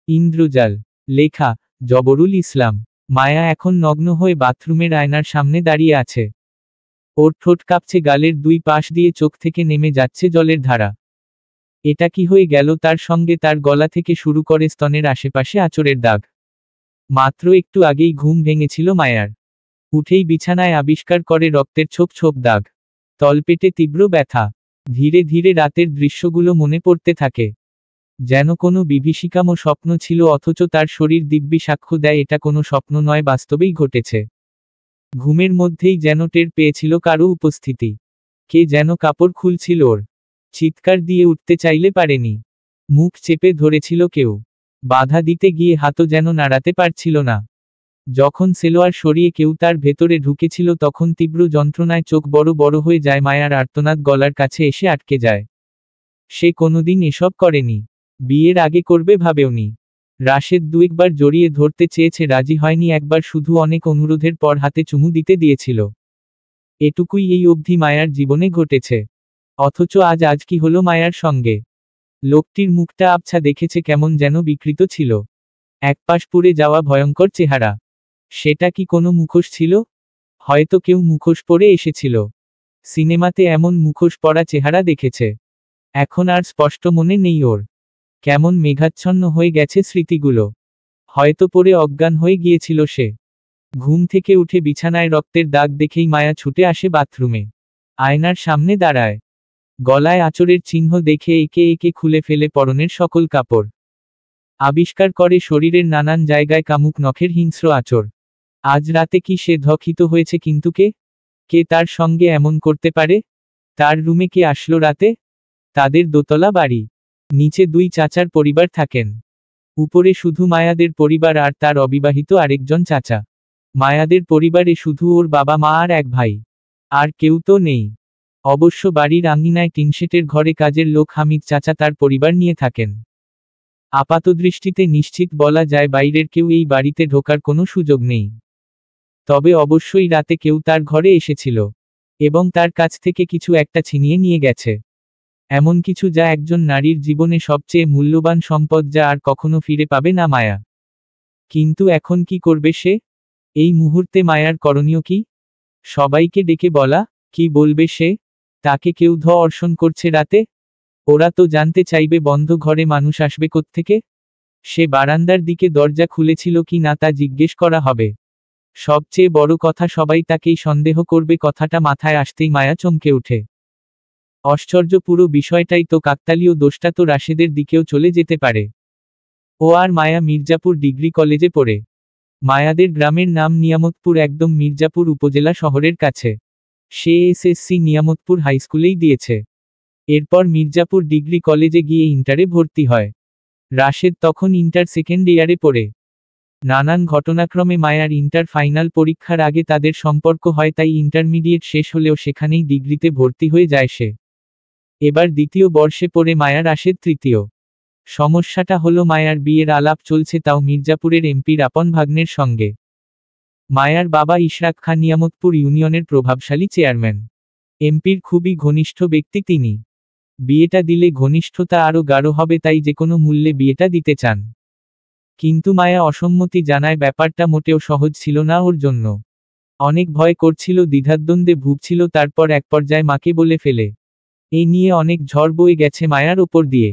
ইন্দ্রজাল। লেখা জবরুল ইসলাম। মায়া এখন নগ্ন হয়ে বাথরুমের আয়নার সামনে দাঁড়িয়ে আছে। ওর ঠোঁট কাঁপছে, গালের দুই পাশ দিয়ে চোখ থেকে নেমে যাচ্ছে জলের ধারা। এটা কি হয়ে গেল তার সঙ্গে? তার গলা থেকে শুরু করে স্তনের আশেপাশে আঁচড়ের দাগ। মাত্র একটু আগেই ঘুম ভেঙেছিল মায়ার। উঠেই বিছানায় আবিষ্কার করে রক্তের ছোপ ছোপ দাগ। তলপেটে তীব্র ব্যথা। ধীরে ধীরে রাতের দৃশ্যগুলো মনে পড়তে থাকে। যেন কোনো বিভীষিকাময় স্বপ্ন ছিল, অথচ তার শরীর দিব্যি সাক্ষ্য দেয় এটা কোনো স্বপ্ন নয়, বাস্তবেই ঘটেছে। ঘুমের মধ্যেই যেন টের পেয়েছিল কারো উপস্থিতি। কে যেন কাপড় খুলছিল ওর। চিৎকার দিয়ে উঠতে চাইলে পারেনি। মুখ চেপে ধরেছিল কেউ। বাধা দিতে গিয়ে হাতও যেন নাড়াতে পারছিল না। যখন সেলোয়ার সরিয়ে কেউ তার ভেতরে ঢুকেছিল তখন তীব্র যন্ত্রণায় চোখ বড় বড় হয়ে যায়। মায়ার আর্তনাদ গলার কাছে এসে আটকে যায়। সে কোনোদিন এসব করেনি। বিয়ের আগে করবে ভাবেওনি। রাশেদ দুইবার জড়িয়ে ধরতে চেয়েছে, রাজি হয়নি একবার, শুধু অনেক অনুরোধের পর হাতে চুমু দিতে দিয়েছিল। এটুকুই এই অবধি মায়ার জীবনে ঘটেছে। অথচ আজ কি হলো মায়ার সঙ্গে? লোকটির মুখটা আবছা, দেখেছে কেমন যেন বিকৃত ছিল। একপাশ পুড়ে যাওয়া ভয়ঙ্কর চেহারা। সেটা কি কোনো মুখোশ ছিল? হয়তো কেউ মুখোশ পরে এসেছিল। সিনেমাতে এমন মুখোশ পরা চেহারা দেখেছে। এখন আর স্পষ্ট মনে নেই ওর। কেমন মেঘাচ্ছন্ন হয়ে গেছে স্মৃতিগুলো। হয়তো পরে অজ্ঞান হয়ে গিয়েছিল সে। ঘুম থেকে উঠে বিছানায় রক্তের দাগ দেখেই মায়া ছুটে আসে বাথরুমে। আয়নার সামনে দাঁড়ায়। গলায় আঁচড়ের চিহ্ন দেখে একে একে খুলে ফেলে পরনের সকল কাপড়। আবিষ্কার করে শরীরের নানান জায়গায় কামুক নখের হিংস্র আঁচড়। আজ রাতে কি সে ধকিত হয়েছে? কিন্তু কে তার সঙ্গে এমন করতে পারে? তার রুমে কে আসলো রাতে? তাদের দোতলা বাড়ি। নিচে দুই চাচার পরিবার থাকেন। উপরে শুধু মায়াদের পরিবার আর তার অবিবাহিত আরেকজন চাচা। মায়াদের পরিবারে শুধু ওর বাবা মা আর এক ভাই। আর কেউ তো নেই। অবশ্য বাড়ির আঙিনায় টিনশেটের ঘরে কাজের লোক হামিদ চাচা তার পরিবার নিয়ে থাকেন। আপাতদৃষ্টিতে নিশ্চিত বলা যায় বাইরের কেউ এই বাড়িতে ঢোকার কোনো সুযোগ নেই। তবে অবশ্যই রাতে কেউ তার ঘরে এসেছিল। এবং তার কাছ থেকে কিছু একটা ছিনিয়ে নিয়ে গেছে। এমন কিছু যা একজন নারীর জীবনে সবচেয়ে মূল্যবান সম্পদ, যা আর কখনো ফিরে পাবে না মায়া। কিন্তু এখন কি করবে সে? এই মুহূর্তে মায়ার করণীয় কি? সবাইকে ডেকে বলা? কি বলবে সে? তাকে কেউ ধর্ষণ করছে রাতে? ওরা তো জানতে চাইবে বন্ধ ঘরে মানুষ আসবে কোত্থেকে? সে বারান্দার দিকে দরজা খুলেছিল কি না তা জিজ্ঞেস করা হবে। সবচেয়ে বড় কথা, সবাই তাকেই সন্দেহ করবে। কথাটা মাথায় আসতেই মায়া চমকে ওঠে। আশ্চর্য, পুরো বিষয়টাই তো কাকতালীয়। দোষটা তো রাশেদের দিকেও চলে যেতে পারে। ও আর মায়া মির্জাপুর ডিগ্রি কলেজে পড়ে। মায়াদের গ্রামের নাম নিয়ামতপুর, একদম মির্জাপুর উপজেলা শহরের কাছে। সে এসএসসি নিয়ামতপুর হাইস্কুলেই দিয়েছে। এরপর মির্জাপুর ডিগ্রি কলেজে গিয়ে ইন্টারে ভর্তি হয়। রাশেদ তখন ইন্টার সেকেন্ড ইয়ারে পড়ে। নানান ঘটনাক্রমে মায়ার ইন্টার ফাইনাল পরীক্ষার আগে তাদের সম্পর্ক হয়, তাই ইন্টারমিডিয়েট শেষ হলেও সেখানেই ডিগ্রিতে ভর্তি হয়ে যায় সে। এবার দ্বিতীয় বর্ষে পড়ে মায়া, রাশেদ তৃতীয়। সমস্যাটা হলো মায়ার বিয়ের আলাপ চলছে, তাও মির্জাপুরের এমপির আপন ভাগ্নের সঙ্গে। মায়ার বাবা ইশরাক খান নিয়ামতপুর ইউনিয়নের প্রভাবশালী চেয়ারম্যান। এমপির খুবই ঘনিষ্ঠ ব্যক্তি তিনি। বিয়েটা দিলে ঘনিষ্ঠতা আরও গাঢ় হবে, তাই যেকোনো মূল্যে বিয়েটা দিতে চান। কিন্তু মায়া অসম্মতি জানায়। ব্যাপারটা মোটেও সহজ ছিল না ওর জন্য। অনেক ভয় করছিল, দ্বিধাদ্বন্দ্বে ভুগছিল, তারপর এক পর্যায়ে মাকে বলে ফেলে। এই নিয়ে অনেক ঝড় বয়ে গেছে মায়ার ওপর দিয়ে।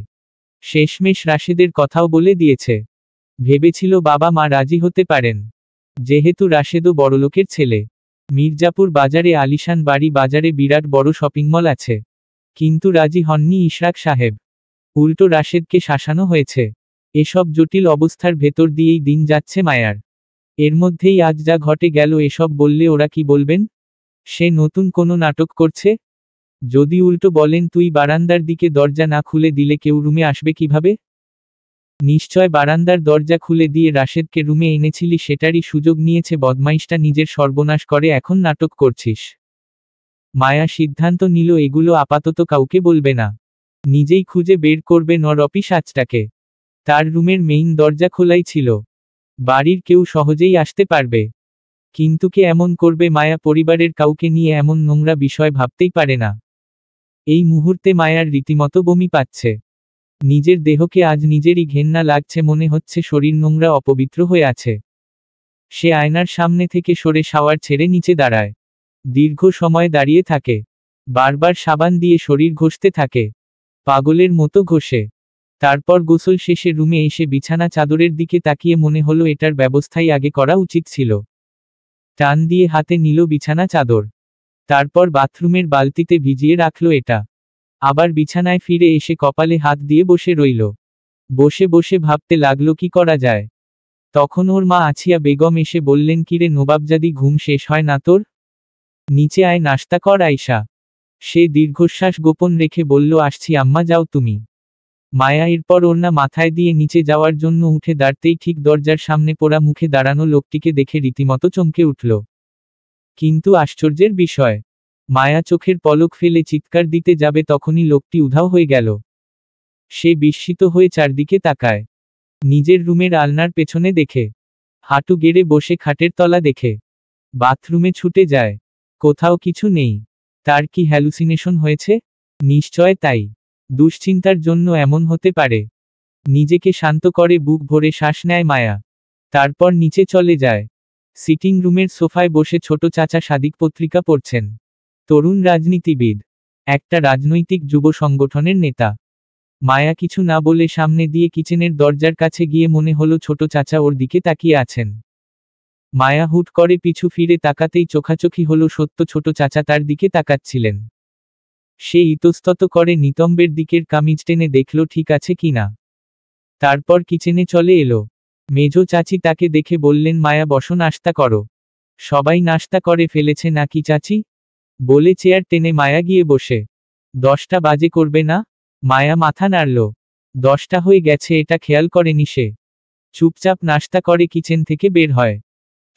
শেষমেশ রাশেদের কথাও বলে দিয়েছে। ভেবেছিল বাবা মা রাজি হতে পারেন, যেহেতু রাশেদও বড়লোকের ছেলে। মির্জাপুর বাজারে আলিশান বাড়ি, বাজারে বিরাট বড় শপিংমল আছে। কিন্তু রাজি হননি ইশরাক সাহেব। উল্টো রাশেদকে শাসানো হয়েছে। এসব জটিল অবস্থার ভেতর দিয়েই দিন যাচ্ছে মায়ার। এর মধ্যেই আজ যা ঘটে গেল। এসব বললে ওরা কি বলবেন? সে নতুন কোনো নাটক করছে? যদি উল্টো বলেন তুই বারান্দার দিকে দরজা না খুলে দিলে কেউ রুমে আসবে কিভাবে? নিশ্চয় বারান্দার দরজা খুলে দিয়ে রাশেদকে রুমে এনেছিলি, সেটারই সুযোগ নিয়েছে বদমাইশটা, নিজের সর্বনাশ করে এখন নাটক করছিস। মায়া সিদ্ধান্ত নিল এগুলো আপাতত কাউকে বলবে না। নিজেই খুঁজে বের করবে নরপিশাচটাকে। তার রুমের মেইন দরজা খোলাই ছিল। বাড়ির কেউ সহজেই আসতে পারবে। কিন্তু কে এমন করবে? মায়া পরিবারের কাউকে নিয়ে এমন নোংরা বিষয় ভাবতেই পারে না। এই মুহূর্তে মায়ার রীতিমতো বমি পাচ্ছে। নিজের দেহকে আজ নিজেরই ঘেন্না লাগছে, মনে হচ্ছে শরীর নোংরা অপবিত্র হয়ে আছে। সে আয়নার সামনে থেকে সরে শাওয়ার ছেড়ে নিচে দাঁড়ায়। দীর্ঘ সময় দাঁড়িয়ে থাকে। বারবার সাবান দিয়ে শরীর ঘষতে থাকে। পাগলের মতো ঘষে। তারপর গোসল শেষে রুমে এসে বিছানা চাদরের দিকে তাকিয়ে মনে হলো এটার ব্যবস্থাই আগে করা উচিত ছিল। টান দিয়ে হাতে নিল বিছানা চাদর। তারপর বাথরুমের বালতিতে ভিজিয়ে রাখল এটা। আবার বিছানায় ফিরে এসে কপালে হাত দিয়ে বসে রইল। বসে বসে ভাবতে লাগলো কি করা যায়। তখন ওর মা আছিয়া বেগম এসে বললেন, কিরে নবাবজাদি, ঘুম শেষ হয় না তোর? নিচে আয়, নাশতা কর আয়শা। সে দীর্ঘশ্বাস গোপন রেখে বলল, আসছি আম্মা, যাও তুমি। মায়া এরপর ওড়না মাথায় দিয়ে নিচে যাওয়ার জন্য উঠে দাঁড়তেই ঠিক দরজার সামনে পোড়া মুখে দাঁড়ানো লোকটিকে দেখে রীতিমতো চমকে উঠল। কিন্তু আশ্চর্যের বিষয়, মায়া চোখের পলক ফেলে চিৎকার দিতে যাবে তখনই লোকটি উধাও হয়ে গেল। সে বিস্মিত হয়ে চারদিকে তাকায়। নিজের রুমের আলনার পেছনে দেখে, হাঁটু গেড়ে বসে খাটের তলা দেখে, বাথরুমে ছুটে যায়, কোথাও কিছু নেই। তার কি হ্যালুসিনেশন হয়েছে? নিশ্চয় তাই। দুশ্চিন্তার জন্য এমন হতে পারে। নিজেকে শান্ত করে বুক ভরে শ্বাস নেয় মায়া। তারপর নিচে চলে যায়। সিটিং রুমের সোফায় বসে ছোট চাচা সাদিক পত্রিকা পড়ছেন। তরুণ রাজনীতিবিদ, একটা রাজনৈতিক যুব সংগঠনের নেতা। মায়া কিছু না বলে সামনে দিয়ে কিচেনের দরজার কাছে গিয়ে মনে হলো ছোট চাচা ওর দিকে তাকিয়ে আছেন। মায়া হুট করে পিছু ফিরে তাকাতেই চোখাচোখি হলো সত্য, ছোট চাচা তার দিকে তাকাচ্ছিলেন। সে ইতস্তত করে নিতম্বের দিকের কামিজ টেনে দেখল ঠিক আছে কিনা। তারপর কিচেনে চলে এলো। মেজো চাচি তাকে দেখে বললেন, মায়া বসো, নাশতা করো। সবাই নাশতা করে ফেলেছে নাকি চাচি? বলে চেয়ার টেনে মায়া গিয়ে বসে। 10টা বাজে, করবে না? মায়া মাথা নাড়ল। 10টা হয়ে গেছে এটা খেয়াল করেনি সে। চুপচাপ নাশতা করে কিচেন থেকে বের হয়।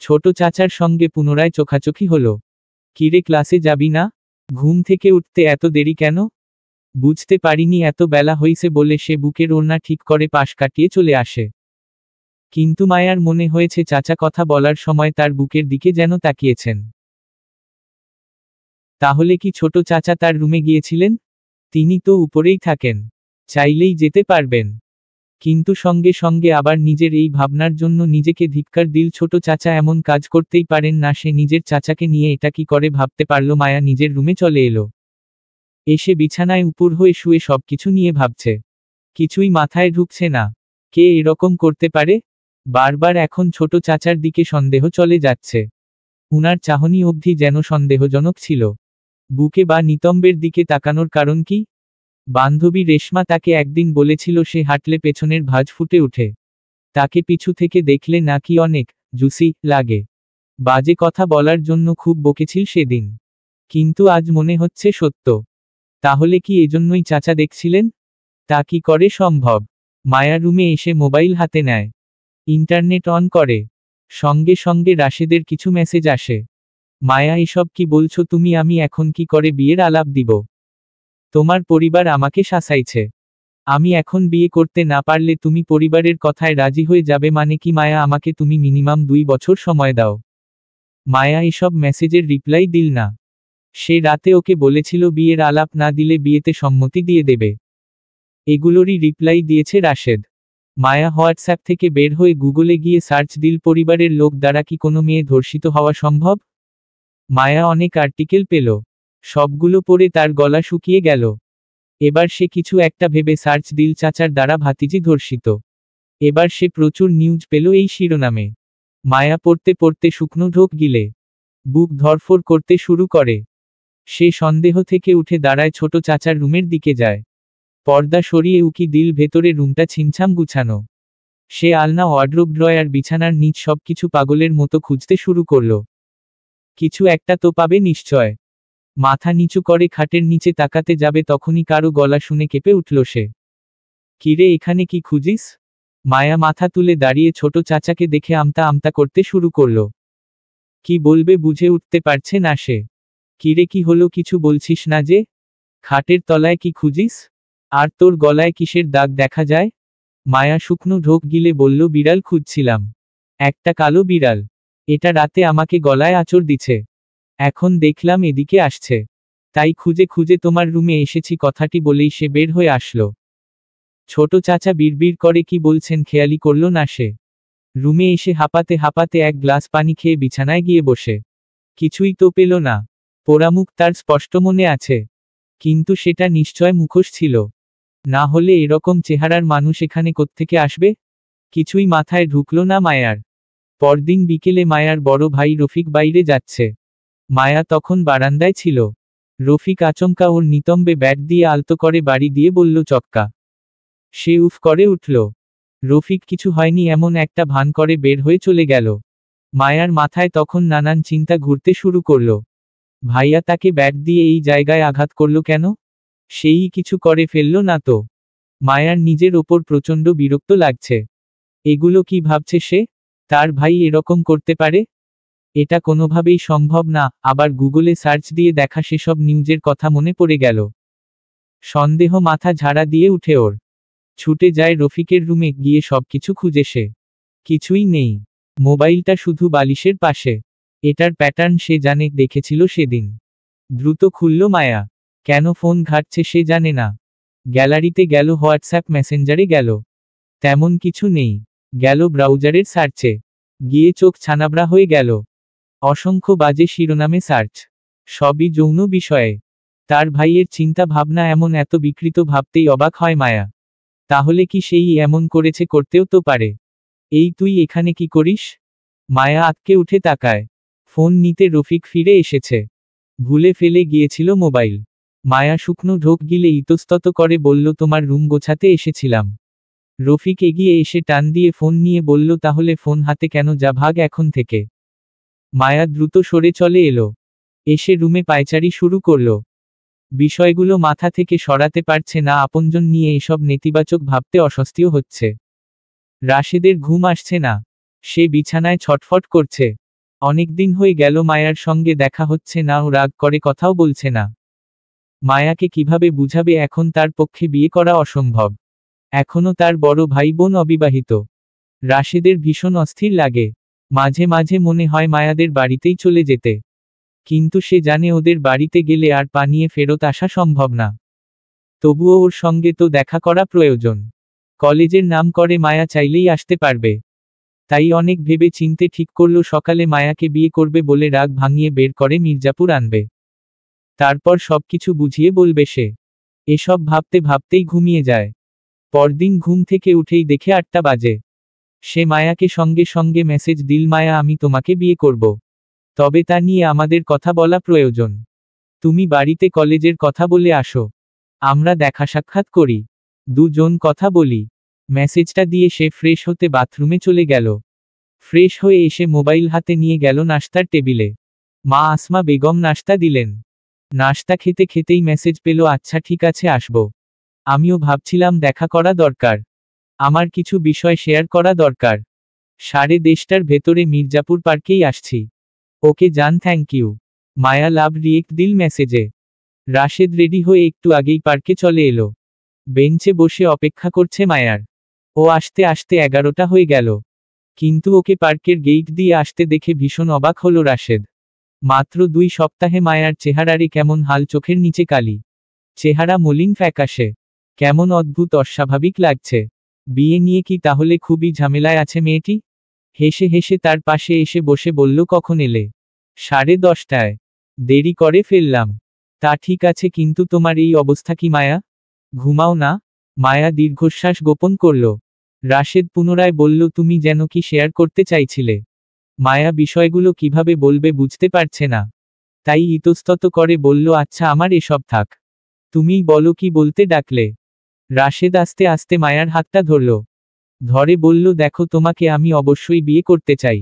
ছোট চাচার সঙ্গে পুনরায় চোখাচোখি হলো। কিরে, ক্লাসে যাবি না? ঘুম থেকে উঠতে এত দেরি কেন? বুঝতে পারিনি এত বেলা হইছে বলে সে বুকের ওড়না ঠিক করে পাশ কাটিয়ে চলে আসে। কিন্তু মায়ার মনে হয়েছে চাচা কথা বলার সময় তার বুকের দিকে যেন তাকিয়েছেন। তাহলে কি ছোট চাচা তার রুমে গিয়েছিলেন? তিনি তো উপরেই থাকেন, চাইলেই যেতে পারবেন। কিন্তু সঙ্গে সঙ্গে আবার নিজের এই ভাবনার জন্য নিজেকে ধিক্কার দিল, ছোট চাচা এমন কাজ করতেই পারেন না। সে নিজের চাচাকে নিয়ে এটা কি করে ভাবতে পারল। মায়া নিজের রুমে চলে এলো। এসে বিছানায় উপুর হয়ে শুয়ে সবকিছু নিয়ে ভাবছে। কিছুই মাথায় ঢুকছে না। কে এরকম করতে পারে? বারবার এখন ছোট চাচার দিকে সন্দেহ চলে যাচ্ছে। উনার চাহনি অবধি যেন সন্দেহজনক ছিল। বুকে বা নিতম্বের দিকে তাকানোর কারণ কি? বান্ধবী রেশমা তাকে একদিন বলেছিল সে হাঁটলে পেছনের ভাঁজ ফুটে উঠে। তাকে পিছু থেকে দেখলে নাকি অনেক জুসি লাগে। বাজে কথা বলার জন্য খুব বকেছিল সেদিন। কিন্তু আজ মনে হচ্ছে সত্য। তাহলে কি এজন্যই চাচা দেখছিলেন? তা কি করে সম্ভব? মায়া রুমে এসে মোবাইল হাতে নেয়। ইন্টারনেট অন করে। সঙ্গে সঙ্গে রাশেদের কিছু মেসেজ আসে। মায়া, এসব কি বলছো তুমি? আমি এখন কি করে বিয়ের আলাপ দিব? তোমার পরিবার আমাকে শাসাইছে। আমি এখন বিয়ে করতে না পারলে তুমি পরিবারের কথায় রাজি হয়ে যাবে মানে কি? মায়া, আমাকে তুমি মিনিমাম 2 বছর সময় দাও। মায়া এসব মেসেজের রিপ্লাই দিল না। সে রাতে ওকে বলেছিল বিয়ের আলাপ না দিলে বিয়েতে সম্মতি দিয়ে দেবে। এগুলোরই রিপ্লাই দিয়েছে রাশেদ। মায়া হোয়াটসঅ্যাপ থেকে বের হয়ে গুগলে গিয়ে সার্চ দিল, পরিবারের লোক দ্বারা কি কোনো মেয়ে ধর্ষিত হওয়া সম্ভব? মায়া অনেক আর্টিকেল পেল। সবগুলো পড়ে তার গলা শুকিয়ে গেল। এবার সে কিছু একটা ভেবে সার্চ দিল, চাচার দ্বারা ভাতিজি ধর্ষিত। এবার সে প্রচুর নিউজ পেল এই শিরোনামে। মায়া পড়তে পড়তে শুকনো ঢোক গিলে বুক ধরফর করতে শুরু করে। সে সন্দেহ থেকে উঠে দাঁড়ায়, ছোট চাচার রুমের দিকে যায়। পর্দা সরিয়ে উকি দিল ভেতরে রুমটা ছিমছাম গুছানো। সে আলনা, ওয়ার্ড্রোব, ড্রয়ার, বিছানার নিচ সবকিছু পাগলের মতো খুঁজতে শুরু করল। কিছু একটা তো পাবে নিশ্চয়। মাথা নিচু করে খাটের নিচে তাকাতে যাবে তখনই কারো গলা শুনে কেঁপে উঠল সে। কিরে, এখানে কি খুঁজিস? মায়া মাথা তুলে দাঁড়িয়ে ছোট চাচাকে দেখে আমতা আমতা করতে শুরু করল। কি বলবে বুঝে উঠতে পারছে না সে। কিরে, কি হলো, কিছু বলছিস না যে? খাটের তলায় কি খুঁজিস? আর তোর গলায় কিসের দাগ দেখা যায়? মায়া শুকনো ঢোক গিলে বলল, বিড়াল খুঁজছিলাম। একটা কালো বিড়াল। এটা রাতে আমাকে গলায় আঁচড় দিছে। এখন দেখলাম এদিকে আসছে। তাই খুঁজে খুঁজে তোমার রুমে এসেছি। কথাটি বলেই সে বের হয়ে আসলো। ছোট চাচা বিড়বিড় করে কি বলছেন খেয়ালি করল না সে। রুমে এসে হাঁপাতে হাঁপাতে এক গ্লাস পানি খেয়ে বিছানায় গিয়ে বসে। কিছুই তো পেল না। পোড়ামুখ তার স্পষ্ট মনে আছে। কিন্তু সেটা নিশ্চয় মুখোশ ছিল। না হলে এরকম চেহারার মানুষ এখানে কোত্থেকে আসবে? কিছুই মাথায় ঢুকল না মায়ার। পরদিন বিকেলে মায়ার বড় ভাই রফিক বাইরে যাচ্ছে। মায়া তখন বারান্দায় ছিল। রফিক আচমকা ওর নিতম্বে ব্যাট দিয়ে আলতো করে বাড়ি দিয়ে বলল চক্কা। সে উফ করে উঠল। রফিক কিছু হয়নি এমন একটা ভান করে বের হয়ে চলে গেল। মায়ার মাথায় তখন নানান চিন্তা ঘুরতে শুরু করল। ভাইয়া তাকে ব্যাট দিয়ে এই জায়গায় আঘাত করল কেন? সেই কিছু করে ফেলল না তো? মায়ার নিজের ওপর প্রচণ্ড বিরক্ত লাগছে। এগুলো কি ভাবছে সে? তার ভাই এরকম করতে পারে? এটা কোনোভাবেই সম্ভব না। আবার গুগলে সার্চ দিয়ে দেখা সেসব নিউজের কথা মনে পড়ে গেল। সন্দেহ মাথা ঝাড়া দিয়ে উঠে ওর। ছুটে যায় রফিকের রুমে, গিয়ে সবকিছু খুঁজে সে। কিছুই নেই। মোবাইলটা শুধু বালিশের পাশে। এটার প্যাটার্ন সে জানে, দেখেছিল সেদিন। দ্রুত খুলল মায়া। কেন ফোন ঘাঁটছে সে জানে না। গ্যালারিতে গেল, হোয়াটসঅ্যাপ মেসেঞ্জারে গেল। তেমন কিছু নেই। গেল ব্রাউজারের সার্চে। গিয়ে চোখ ছানাবড়া হয়ে গেল। অসংখ্য বাজে শিরোনামে সার্চ। সবই যৌন বিষয়ে। তার ভাইয়ের চিন্তা ভাবনা এমন এত বিকৃত, ভাবতেই অবাক হয় মায়া। তাহলে কি সেই এমন করেছে? করতেও তো পারে। এই তুই এখানে কি করিস? মায়া আঁতকে উঠে তাকায়। ফোন নিতে রফিক ফিরে এসেছে। ভুলে ফেলে গিয়েছিল মোবাইল। মায়া শুকনো ঢোক গিলে ইতস্তত করে বলল তোমার রুম গোছাতে এসেছিলাম। রফিক এগিয়ে এসে টান দিয়ে ফোন নিয়ে বলল তাহলে ফোন হাতে কেন? যা ভাগ এখন থেকে। মায়া দ্রুত সরে চলে এলো। এসে রুমে পায়চারি শুরু করল। বিষয়গুলো মাথা থেকে সরাতে পারছে না। আপনজন নিয়ে এসব নেতিবাচক ভাবতে অস্বস্তিও হচ্ছে। রাশেদের ঘুম আসছে না। সে বিছানায় ছটফট করছে। অনেকদিন হয়ে গেল মায়ার সঙ্গে দেখা হচ্ছে না। ও রাগ করে কথাও বলছে না। মায়াকে কিভাবে বুঝাবে এখন তার পক্ষে বিয়ে করা অসম্ভব। এখনো তার বড় ভাই বোন অবিবাহিত। রাশেদের ভীষণ অস্থির লাগে। মাঝে মাঝে মনে হয় মায়াদের বাড়িতেই চলে যেতে। কিন্তু সে জানে ওদের বাড়িতে গেলে আর পানিয়ে ফেরত আসা সম্ভব না। তবুও ওর সঙ্গে তো দেখা করা প্রয়োজন। কলেজের নাম করে মায়া চাইলেই আসতে পারবে। তাই অনেক ভেবে চিন্তে ঠিক করল সকালে মায়াকে বিয়ে করবে বলে রাগ ভাঙিয়ে বের করে মির্জাপুর আনবে। তারপর সবকিছু বুঝিয়ে বলবে সে। এসব ভাবতে ভাবতেই ঘুমিয়ে যায়। পরদিন ঘুম থেকে উঠেই দেখে 8টা বাজে। সে মায়াকে সঙ্গে সঙ্গে মেসেজ দিল মায়া আমি তোমাকে বিয়ে করব। তবে তা নিয়ে আমাদের কথা বলা প্রয়োজন। তুমি বাড়িতে কলেজের কথা বলে আসো। আমরা দেখা সাক্ষাৎ করি। দুজন কথা বলি। মেসেজটা দিয়ে সে ফ্রেশ হতে বাথরুমে চলে গেল। ফ্রেশ হয়ে এসে মোবাইল হাতে নিয়ে গেল নাশতার টেবিলে। মা আসমা বেগম নাশতা দিলেন। নাশতা খেতে খেতেই মেসেজ পেল আচ্ছা ঠিক আছে আসব। আমিও ভাবছিলাম দেখা করা দরকার। আমার কিছু বিষয় শেয়ার করা দরকার। 10:30টার ভেতরে মির্জাপুর পার্কেই আসছি। ওকে জান thank you. Maya love react দিল মেসেজে। রাশেদ রেডি হয়ে একটু আগেই পার্কে চলে এলো। বেঞ্চে বসে অপেক্ষা করছে মায়ার। ও আসতে আসতে 11টা হয়ে গেল। কিন্তু ওকে পার্কের গেইট দিয়ে আসতে দেখে ভীষণ অবাক হলো রাশেদ। মাত্র 2 সপ্তাহে মায়ার চেহারারে কেমন হাল, চোখের নিচে কালি। চেহারা মলিন ফ্যাকাশে। কেমন অদ্ভুত অস্বাভাবিক লাগছে। বিয়ে নিয়ে কি তাহলে খুবই ঝামেলায় আছে মেয়েটি? হেসে হেসে তার পাশে এসে বসে বলল কখন এলে? 10:30টায়। দেরি করে ফেললাম। তা ঠিক আছে কিন্তু তোমার এই অবস্থা কি মায়া? ঘুমাও না? মায়া দীর্ঘশ্বাস গোপন করল। রাশেদ পুনরায় বলল তুমি যেন কি শেয়ার করতে চাইছিলে। মায়া বিষয়গুলো কিভাবে বলবে বুঝতে পারছে না। তাই ইতস্তত করে বলল আচ্ছা আমার এসব থাক। তুমিই বলো কি বলতে ডাকলে। রাশেদ আস্তে আস্তে মায়ার হাতটা ধরল। ধরে বলল দেখো তোমাকে আমি অবশ্যই বিয়ে করতে চাই।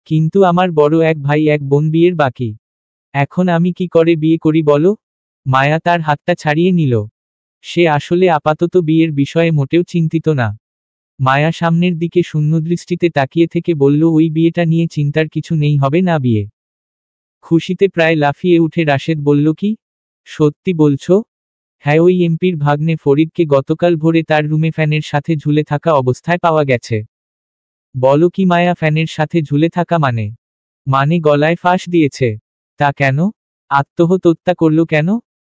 কিন্তু আমার বড় এক ভাই এক বোন বিয়ের বাকি। এখন আমি কি করে বিয়ে করি বলো? মায়া তার হাতটা ছাড়িয়ে নিল। সে আসলে আপাতত বিয়ের বিষয়ে মোটেও চিন্তিত না। মায়া সামনের দিকে শূন্যদৃষ্টিতে তাকিয়ে থেকে বলল ওই বিয়েটা নিয়ে চিন্তার কিছু নেই, হবে না বিয়ে। খুশিতে প্রায় লাফিয়ে উঠে রাশেদ বলল কি? সত্যি বলছো? হ্যাঁ, ওই এমপির ভাগ্নে ফরিদকে গতকাল ভোরে তার রুমে ফ্যানের সাথে ঝুলে থাকা অবস্থায় পাওয়া গেছে। বলো কি মায়া, ফ্যানের সাথে ঝুলে থাকা মানে? মানে গলায় ফাঁস দিয়েছে। তা কেন? আত্মহত্যা করল কেন?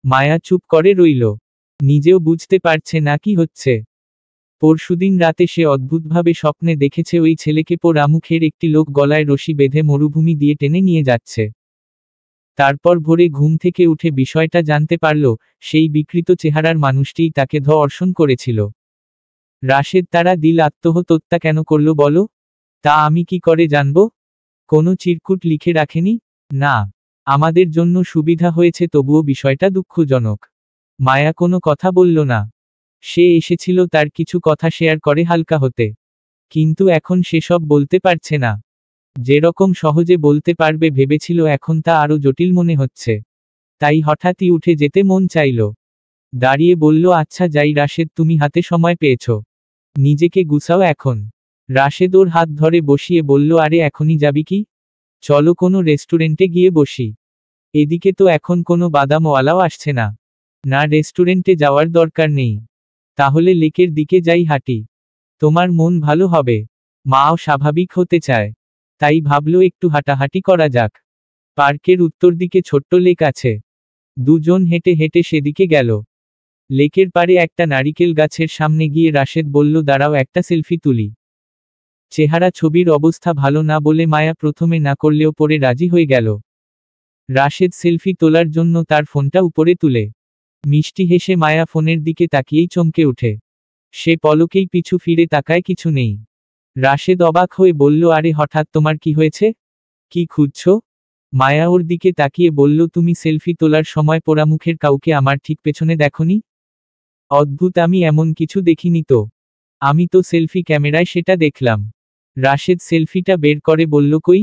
মায়া চুপ করে রইল। নিজেও বুঝতে পারছে না কি হচ্ছে। পরশুদিন রাতে সে অদ্ভুতভাবে স্বপ্নে দেখেছে ওই ছেলেকে পোড়া মুখের একটি লোক গলায় রশি বেঁধে মরুভূমি দিয়ে টেনে নিয়ে যাচ্ছে। তারপর ভোরে ঘুম থেকে উঠে বিষয়টা জানতে পারল, সেই বিকৃত চেহারার মানুষটিই তাকে ধর্ষণ করেছিল। রাশেদ তারা দিল আত্মহত্যা কেন করল বলো? তা আমি কি করে জানব? কোনো চিরকুট লিখে রাখেনি? না। আমাদের জন্য সুবিধা হয়েছে, তবুও বিষয়টা দুঃখজনক। মায়া কোনো কথা বলল না। সে এসেছিল তার কিছু কথা শেয়ার করে হালকা হতে। কিন্তু এখন সেসব বলতে পারছে না। যেরকম সহজে বলতে পারবে ভেবেছিল, এখন তা আরো জটিল মনে হচ্ছে। তাই হঠাৎই উঠে যেতে মন চাইল। দাঁড়িয়ে বলল, আচ্ছা যাই রাশেদ, তুমি হাতে সময় পেয়েছ, নিজেকে গুছাও এখন। রাশেদ ওর হাত ধরে বসিয়ে বলল, আরে এখনই যাবি কি? চলো কোনো রেস্টুরেন্টে গিয়ে বসি। এদিকে তো এখন কোনো বাদামওয়ালাও আসছে না। না, রেস্টুরেন্টে যাওয়ার দরকার নেই। তাহলে লেকের দিকে যাই, হাঁটি। তোমার মন ভালো হবে। মাও স্বাভাবিক হতে চায়। তাই ভাবলো একটু হাঁটাহাঁটি করা যাক। পার্কের উত্তর দিকে ছোট্ট লেক আছে। দুজন হেঁটে হেঁটে সেদিকে গেল। লেকের পাড়ে একটা নারিকেল গাছের সামনে গিয়ে রাশেদ বলল, দাঁড়াও একটা সেলফি তুলি। চেহারা ছবির অবস্থা ভালো না বলে মায়া প্রথমে না করলেও পরে রাজি হয়ে গেল। রাশেদ সেলফি তোলার জন্য তার ফোনটা উপরে তুলে। মিষ্টি হেসে মায়া ফোনের দিকে তাকিয়েই চমকে ওঠে। সে পলকেই পিছু ফিরে তাকায়, কিছু নেই। রাশেদ অবাক হয়ে বলল, আরে হঠাৎ তোমার কি হয়েছে? কি খুঁজছ? মায়া ওর দিকে তাকিয়ে বলল, তুমি সেলফি তোলার সময় পোড়ামুখের কাউকে আমার ঠিক পেছনে দেখোনি? অদ্ভুত, আমি এমন কিছু দেখিনি তো। আমি তো সেলফি ক্যামেরায় সেটা দেখলাম। রাশেদ সেলফিটা বের করে বলল, কই?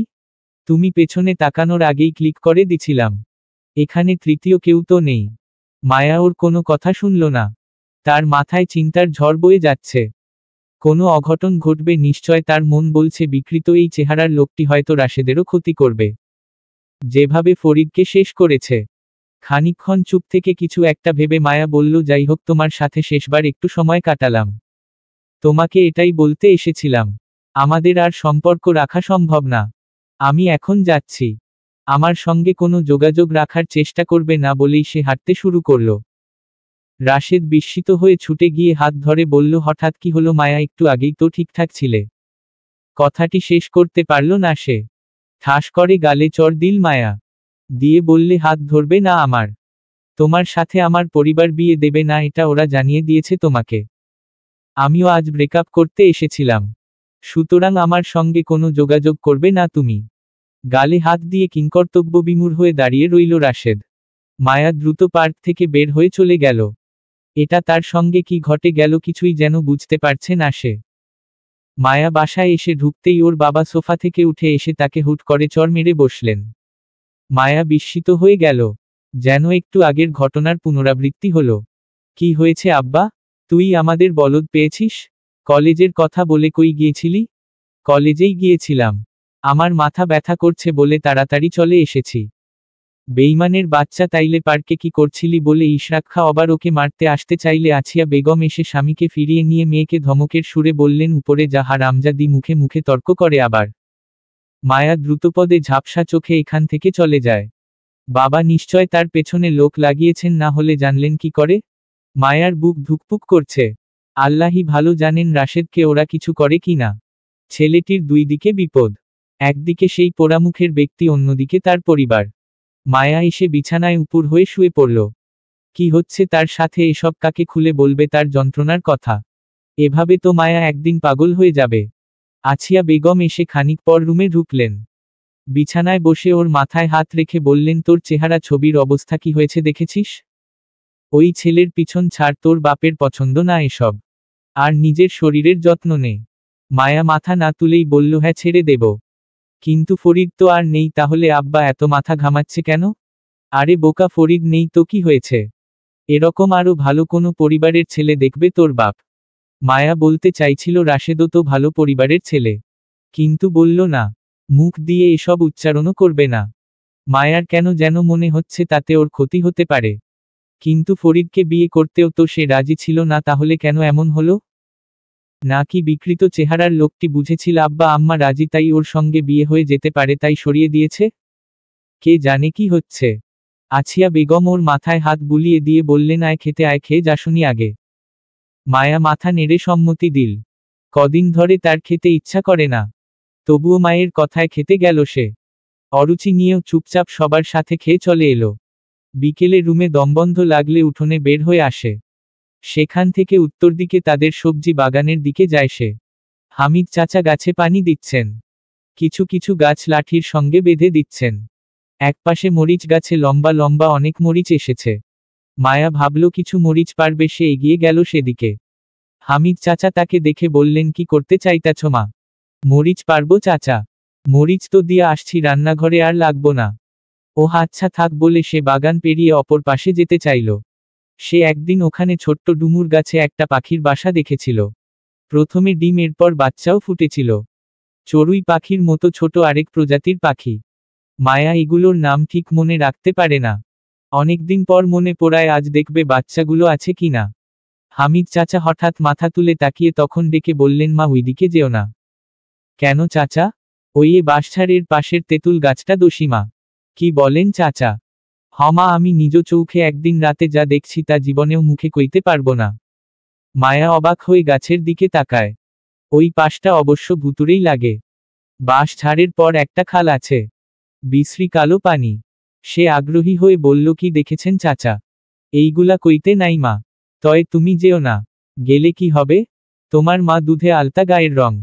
তুমি পেছনে তাকানোর আগেই ক্লিক করে দিছিলাম। এখানে তৃতীয় কেউ তো নেই। মায়া ওর কোনো কথা শুনল না। তার মাথায় চিন্তার ঝড় বয়ে যাচ্ছে। কোনো অঘটন ঘটবে নিশ্চয়, তার মন বলছে বিকৃত এই চেহারার লোকটি হয়তো রাশেদেরও ক্ষতি করবে, যেভাবে ফরিদকে শেষ করেছে। খানিকক্ষণ চুপ থেকে কিছু একটা ভেবে মায়া বলল, যাই হোক, তোমার সাথে শেষবার একটু সময় কাটালাম। তোমাকে এটাই বলতে এসেছিলাম, আমাদের আর সম্পর্ক রাখা সম্ভব না। আমি এখন যাচ্ছি। আমার সঙ্গে কোনো যোগাযোগ রাখার চেষ্টা করবে না বলেই সে হাঁটতে শুরু করল। রাশেদ বিস্মিত হয়ে ছুটে গিয়ে হাত ধরে বলল, হঠাৎ কি হলো মায়া? একটু আগেই তো ঠিকঠাক ছিলে। কথাটি শেষ করতে পারল না সে। ঠাস করে গালে চড় দিল মায়া। দিয়ে বললে, হাত ধরবে না আমার। তোমার সাথে আমার পরিবার বিয়ে দেবে না, এটা ওরা জানিয়ে দিয়েছে তোমাকে। আমিও আজ ব্রেকআপ করতে এসেছিলাম। সুতরাং আমার সঙ্গে কোনো যোগাযোগ করবে না তুমি। গালে হাত দিয়ে কিংকর্তব্যবিমূঢ় হয়ে দাঁড়িয়ে রইল রাশেদ। মায়া দ্রুত পার্ক থেকে বের হয়ে চলে গেল। এটা তার সঙ্গে কি ঘটে গেল কিছুই যেন বুঝতে পারছে না সে। মায়া বাসায় এসে ঢুকতেই ওর বাবা সোফা থেকে উঠে এসে তাকে হুট করে চড় মেরে বসলেন। মায়া বিস্মিত হয়ে গেল, যেন একটু আগের ঘটনার পুনরাবৃত্তি হলো। কি হয়েছে আব্বা? তুই আমাদের বলদ পেয়েছিস? কলেজের কথা বলে কই গিয়েছিলি? কলেজেই গিয়েছিলাম। আমার মাথা ব্যথা করছে বলে তাড়াতাড়ি চলে এসেছি। বেইমানের বাচ্চা, তাইলে পার্কে কি করছিলি বলে ইশরাক খা আবার ওকে মারতে আসতে চাইলে আছিয়া বেগম এসে স্বামীকে ফিরিয়ে নিয়ে মেয়েকে ধমকের সুরে বললেন, উপরে যা হারামজাদি, মুখে মুখে তর্ক করে আবার। মায়া দ্রুতপদে ঝাপসা চোখে এখান থেকে চলে যায়। বাবা নিশ্চয় তার পেছনে লোক লাগিয়েছেন, না হলে জানলেন কি করে? মায়ার বুক ধুকপুক করছে। আল্লাহই ভালো জানেন রাশেদকে ওরা কিছু করে কি না। ছেলেটির দুই দিকে বিপদ। একদিকে সেই পোড়ামুখের ব্যক্তি, অন্যদিকে তার পরিবার। মায়া এসে বিছানায় উপুর হয়ে শুয়ে পড়ল। কি হচ্ছে তার সাথে এসব কাকে খুলে বলবে তার যন্ত্রণার কথা? এভাবে তো মায়া একদিন পাগল হয়ে যাবে। আছিয়া বেগম এসে খানিক পর রুমে ঢুকলেন। বিছানায় বসে ওর মাথায় হাত রেখে বললেন, তোর চেহারা ছবির অবস্থা কি হয়েছে দেখেছিস? ওই ছেলের পিছন ছাড়, তোর বাপের পছন্দ না এসব। আর নিজের শরীরের যত্ন নে। মায়া মাথা না তুলেই বলল, হ্যাঁ, ছেড়ে দেব। কিন্তু ফরিদ তো আর নেই, তাহলে আব্বা এত মাথা ঘামাচ্ছে কেন? আরে বোকা, ফরিদ নেই তো কি হয়েছে? এরকম আরো ভালো কোনো পরিবারের ছেলে দেখবে তোর বাপ। মায়া বলতে চাইছিল রাশেদও তো ভালো পরিবারের ছেলে, কিন্তু বলল না। মুখ দিয়ে এসব উচ্চারণও করবে না। মায়ার কেন যেন মনে হচ্ছে তাতে ওর ক্ষতি হতে পারে। কিন্তু ফরিদকে বিয়ে করতেও তো সে রাজি ছিল না, তাহলে কেন এমন হলো? নাকি বিকৃত চেহারার লোকটি বুঝেছিল আব্বা আম্মা রাজি, তাই ওর সঙ্গে বিয়ে হয়ে যেতে পারে, তাই সরিয়ে দিয়েছে? কে জানে কি হচ্ছে। আছিয়া বেগম ওর মাথায় হাত বুলিয়ে দিয়ে বললেন, আয় খেতে আয়, খেয়ে যাসনি আগে? মায়া মাথা নেড়ে সম্মতি দিল। কদিন ধরে তার খেতে ইচ্ছা করে না, তবুও মায়ের কথায় খেতে গেল সে। অরুচি নিয়েও চুপচাপ সবার সাথে খেয়ে চলে এলো। বিকেলে রুমে দমবন্ধ লাগলে উঠোনে বের হয়ে আসে। সেখান থেকে উত্তর দিকে তাদের সবজি বাগানের দিকে যায় সে। হামিদ চাচা গাছে পানি দিচ্ছেন। কিছু কিছু গাছ লাঠির সঙ্গে বেঁধে দিচ্ছেন। একপাশে মরিচ গাছে লম্বা লম্বা অনেক মরিচ এসেছে। মায়া ভাবল কিছু মরিচ পারবে, সে এগিয়ে গেল সেদিকে। হামিদ চাচা তাকে দেখে বললেন, কি করতে চাইতাছ মা? মরিচ পারবো চাচা, মরিচ তো দিয়ে আসছি রান্নাঘরে, আর লাগবো না। ও আচ্ছা থাক বলে সে বাগান পেরিয়ে অপর পাশে যেতে চাইল। সে একদিন ওখানে ছোট্ট ডুমুর গাছে একটা পাখির বাসা দেখেছিল। প্রথমে ডিম, এরপর বাচ্চাও ফুটেছিল। চড়ুই পাখির মতো ছোট আরেক প্রজাতির পাখি। মায়া এগুলোর নাম ঠিক মনে রাখতে পারে না। অনেকদিন পর মনে পড়ায় আজ দেখবে বাচ্চাগুলো আছে কিনা। হামিদ চাচা হঠাৎ মাথা তুলে তাকিয়ে তখন ডেকে বললেন, মা ওইদিকে যেও না। কেন চাচা? ওই বাঁশঝাড়ের পাশের তেঁতুল গাছটা দোষী মা। কি বলেন চাচা? মা আমি নিজ চোখে একদিন রাতে যা দেখছি তা জীবনেও মুখে কইতে পারবো না। মায়া অবাক হয়ে গাছের দিকে তাকায়। ওই পাশটা অবশ্য ভুতুরেই লাগে। বাঁশঝাড়ের পর একটা খাল আছে, বিশ্রী কালো পানি। সে আগ্রহী হয়ে বলল, কি দেখেছেন চাচা? এইগুলা কইতে নাই মা। তয় তুমি যেও না। গেলে কি হবে? তোমার মা দুধে আলতা গায়ের রং,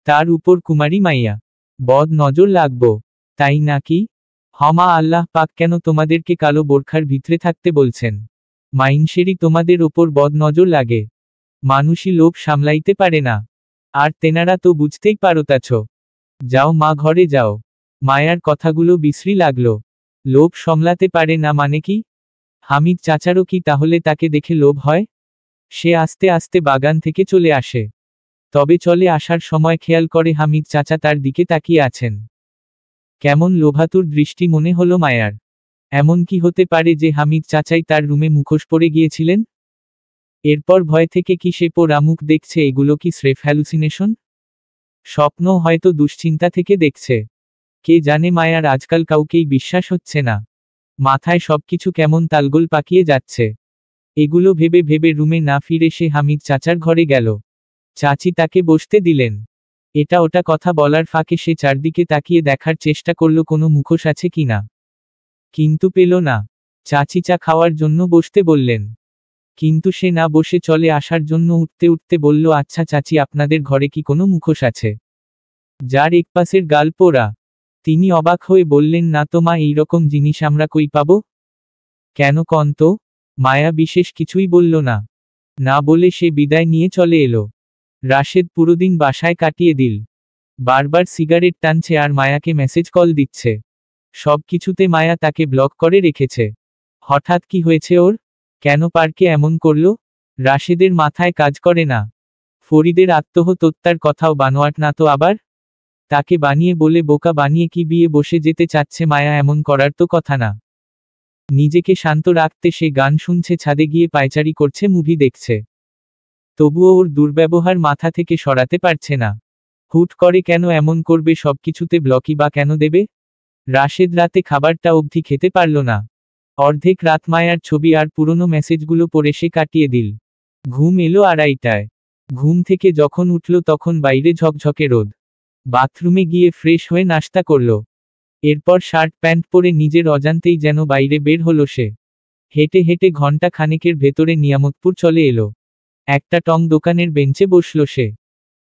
তার উপর কুমারী মাইয়া, বদ নজর লাগবো। তাই নাকি? মা আল্লাহ পাক কেন তোমাদেরকে কালো বোরখার ভিতরে থাকতে বলছেন? মাইনসেরই তোমাদের ওপর বদ নজর লাগে। মানুষই লোভ সামলাইতে পারে না, আর তেনারা তো বুঝতেই পারতাছ। যাও মা, ঘরে যাও। মায়ার কথাগুলো বিশ্রী লাগলো। লোভ সামলাতে পারে না মানে কি? হামিদ চাচারও কি তাহলে তাকে দেখে লোভ হয়? সে আস্তে আস্তে বাগান থেকে চলে আসে। তবে চলে আসার সময় খেয়াল করে হামিদ চাচা তার দিকে তাকিয়ে আছেন। কেমন লোভাতুর দৃষ্টি মনে হলো মায়ার। এমন কি হতে পারে যে হামিদ চাচাই তার রুমে মুখোশ পরে গিয়েছিলেন? এরপর ভয় থেকে কি সে পোড়ামুখ দেখছে? এগুলো কি স্রেফ হ্যালুসিনেশন? স্বপ্ন? হয়তো দুশ্চিন্তা থেকে দেখছে। কে জানে। মায়ার আজকাল কাউকেই বিশ্বাস হচ্ছে না। মাথায় সবকিছু কেমন তালগোল পাকিয়ে যাচ্ছে। এগুলো ভেবে ভেবে রুমে না ফিরে সে হামিদ চাচার ঘরে গেল। চাচি তাকে বসতে দিলেন। এটা ওটা কথা বলার ফাঁকে সে চারদিকে তাকিয়ে দেখার চেষ্টা করল কোনো মুখোশ আছে কিনা, কিন্তু পেল না। চাচি চা খাওয়ার জন্য বসতে বললেন, কিন্তু সে না বসে চলে আসার জন্য উঠতে উঠতে বলল, আচ্ছা চাচি, আপনাদের ঘরে কি কোনো মুখোশ আছে যার একপাশের গাল পোড়া? তিনি অবাক হয়ে বললেন, না তো মা, এইরকম জিনিস আমরা কই পাবো? কেন কন তো? মায়া বিশেষ কিছুই বলল না। না বলে সে বিদায় নিয়ে চলে এলো। রাশেদ পুরোদিন বাসায় কাটিয়ে দিল। বারবার সিগারেট টানছে আর মায়াকে মেসেজ কল দিচ্ছে। সব কিছুতে মায়া তাকে ব্লক করে রেখেছে। হঠাৎ কি হয়েছে ওর? কেন পার্কে এমন করল? রাশেদের মাথায় কাজ করে না। ফরিদের আত্মহত্যার কথাও বানোয়াট না তো আবার? তাকে বানিয়ে বলে বোকা বানিয়ে কি বিয়ে বসে যেতে চাচ্ছে মায়া? এমন করার তো কথা না। নিজেকে শান্ত রাখতে সে গান শুনছে, ছাদে গিয়ে পায়চারি করছে, মুভি দেখছে। তবুও ওর দুর্ব্যবহার মাথা থেকে সরাতে পারছে না। হুট করে কেন এমন করবে? সবকিছুতে ব্লকই বা কেন দেবে? রাশেদ রাতে খাবারটা অবধি খেতে পারল না। অর্ধেক রাত মায়ার ছবি আর পুরনো মেসেজগুলো পড়ে সে কাটিয়ে দিল। ঘুম এলো 2:30টায়। ঘুম থেকে যখন উঠল তখন বাইরে ঝকঝকে রোদ। বাথরুমে গিয়ে ফ্রেশ হয়ে নাস্তা করল। এরপর শার্ট প্যান্ট পরে নিজের অজান্তেই যেন বাইরে বের হলো সে। হেঁটে হেঁটে ঘন্টা খানেকের ভেতরে নিয়ামতপুর চলে এলো। একটা টং দোকানের বেঞ্চে বসল সে।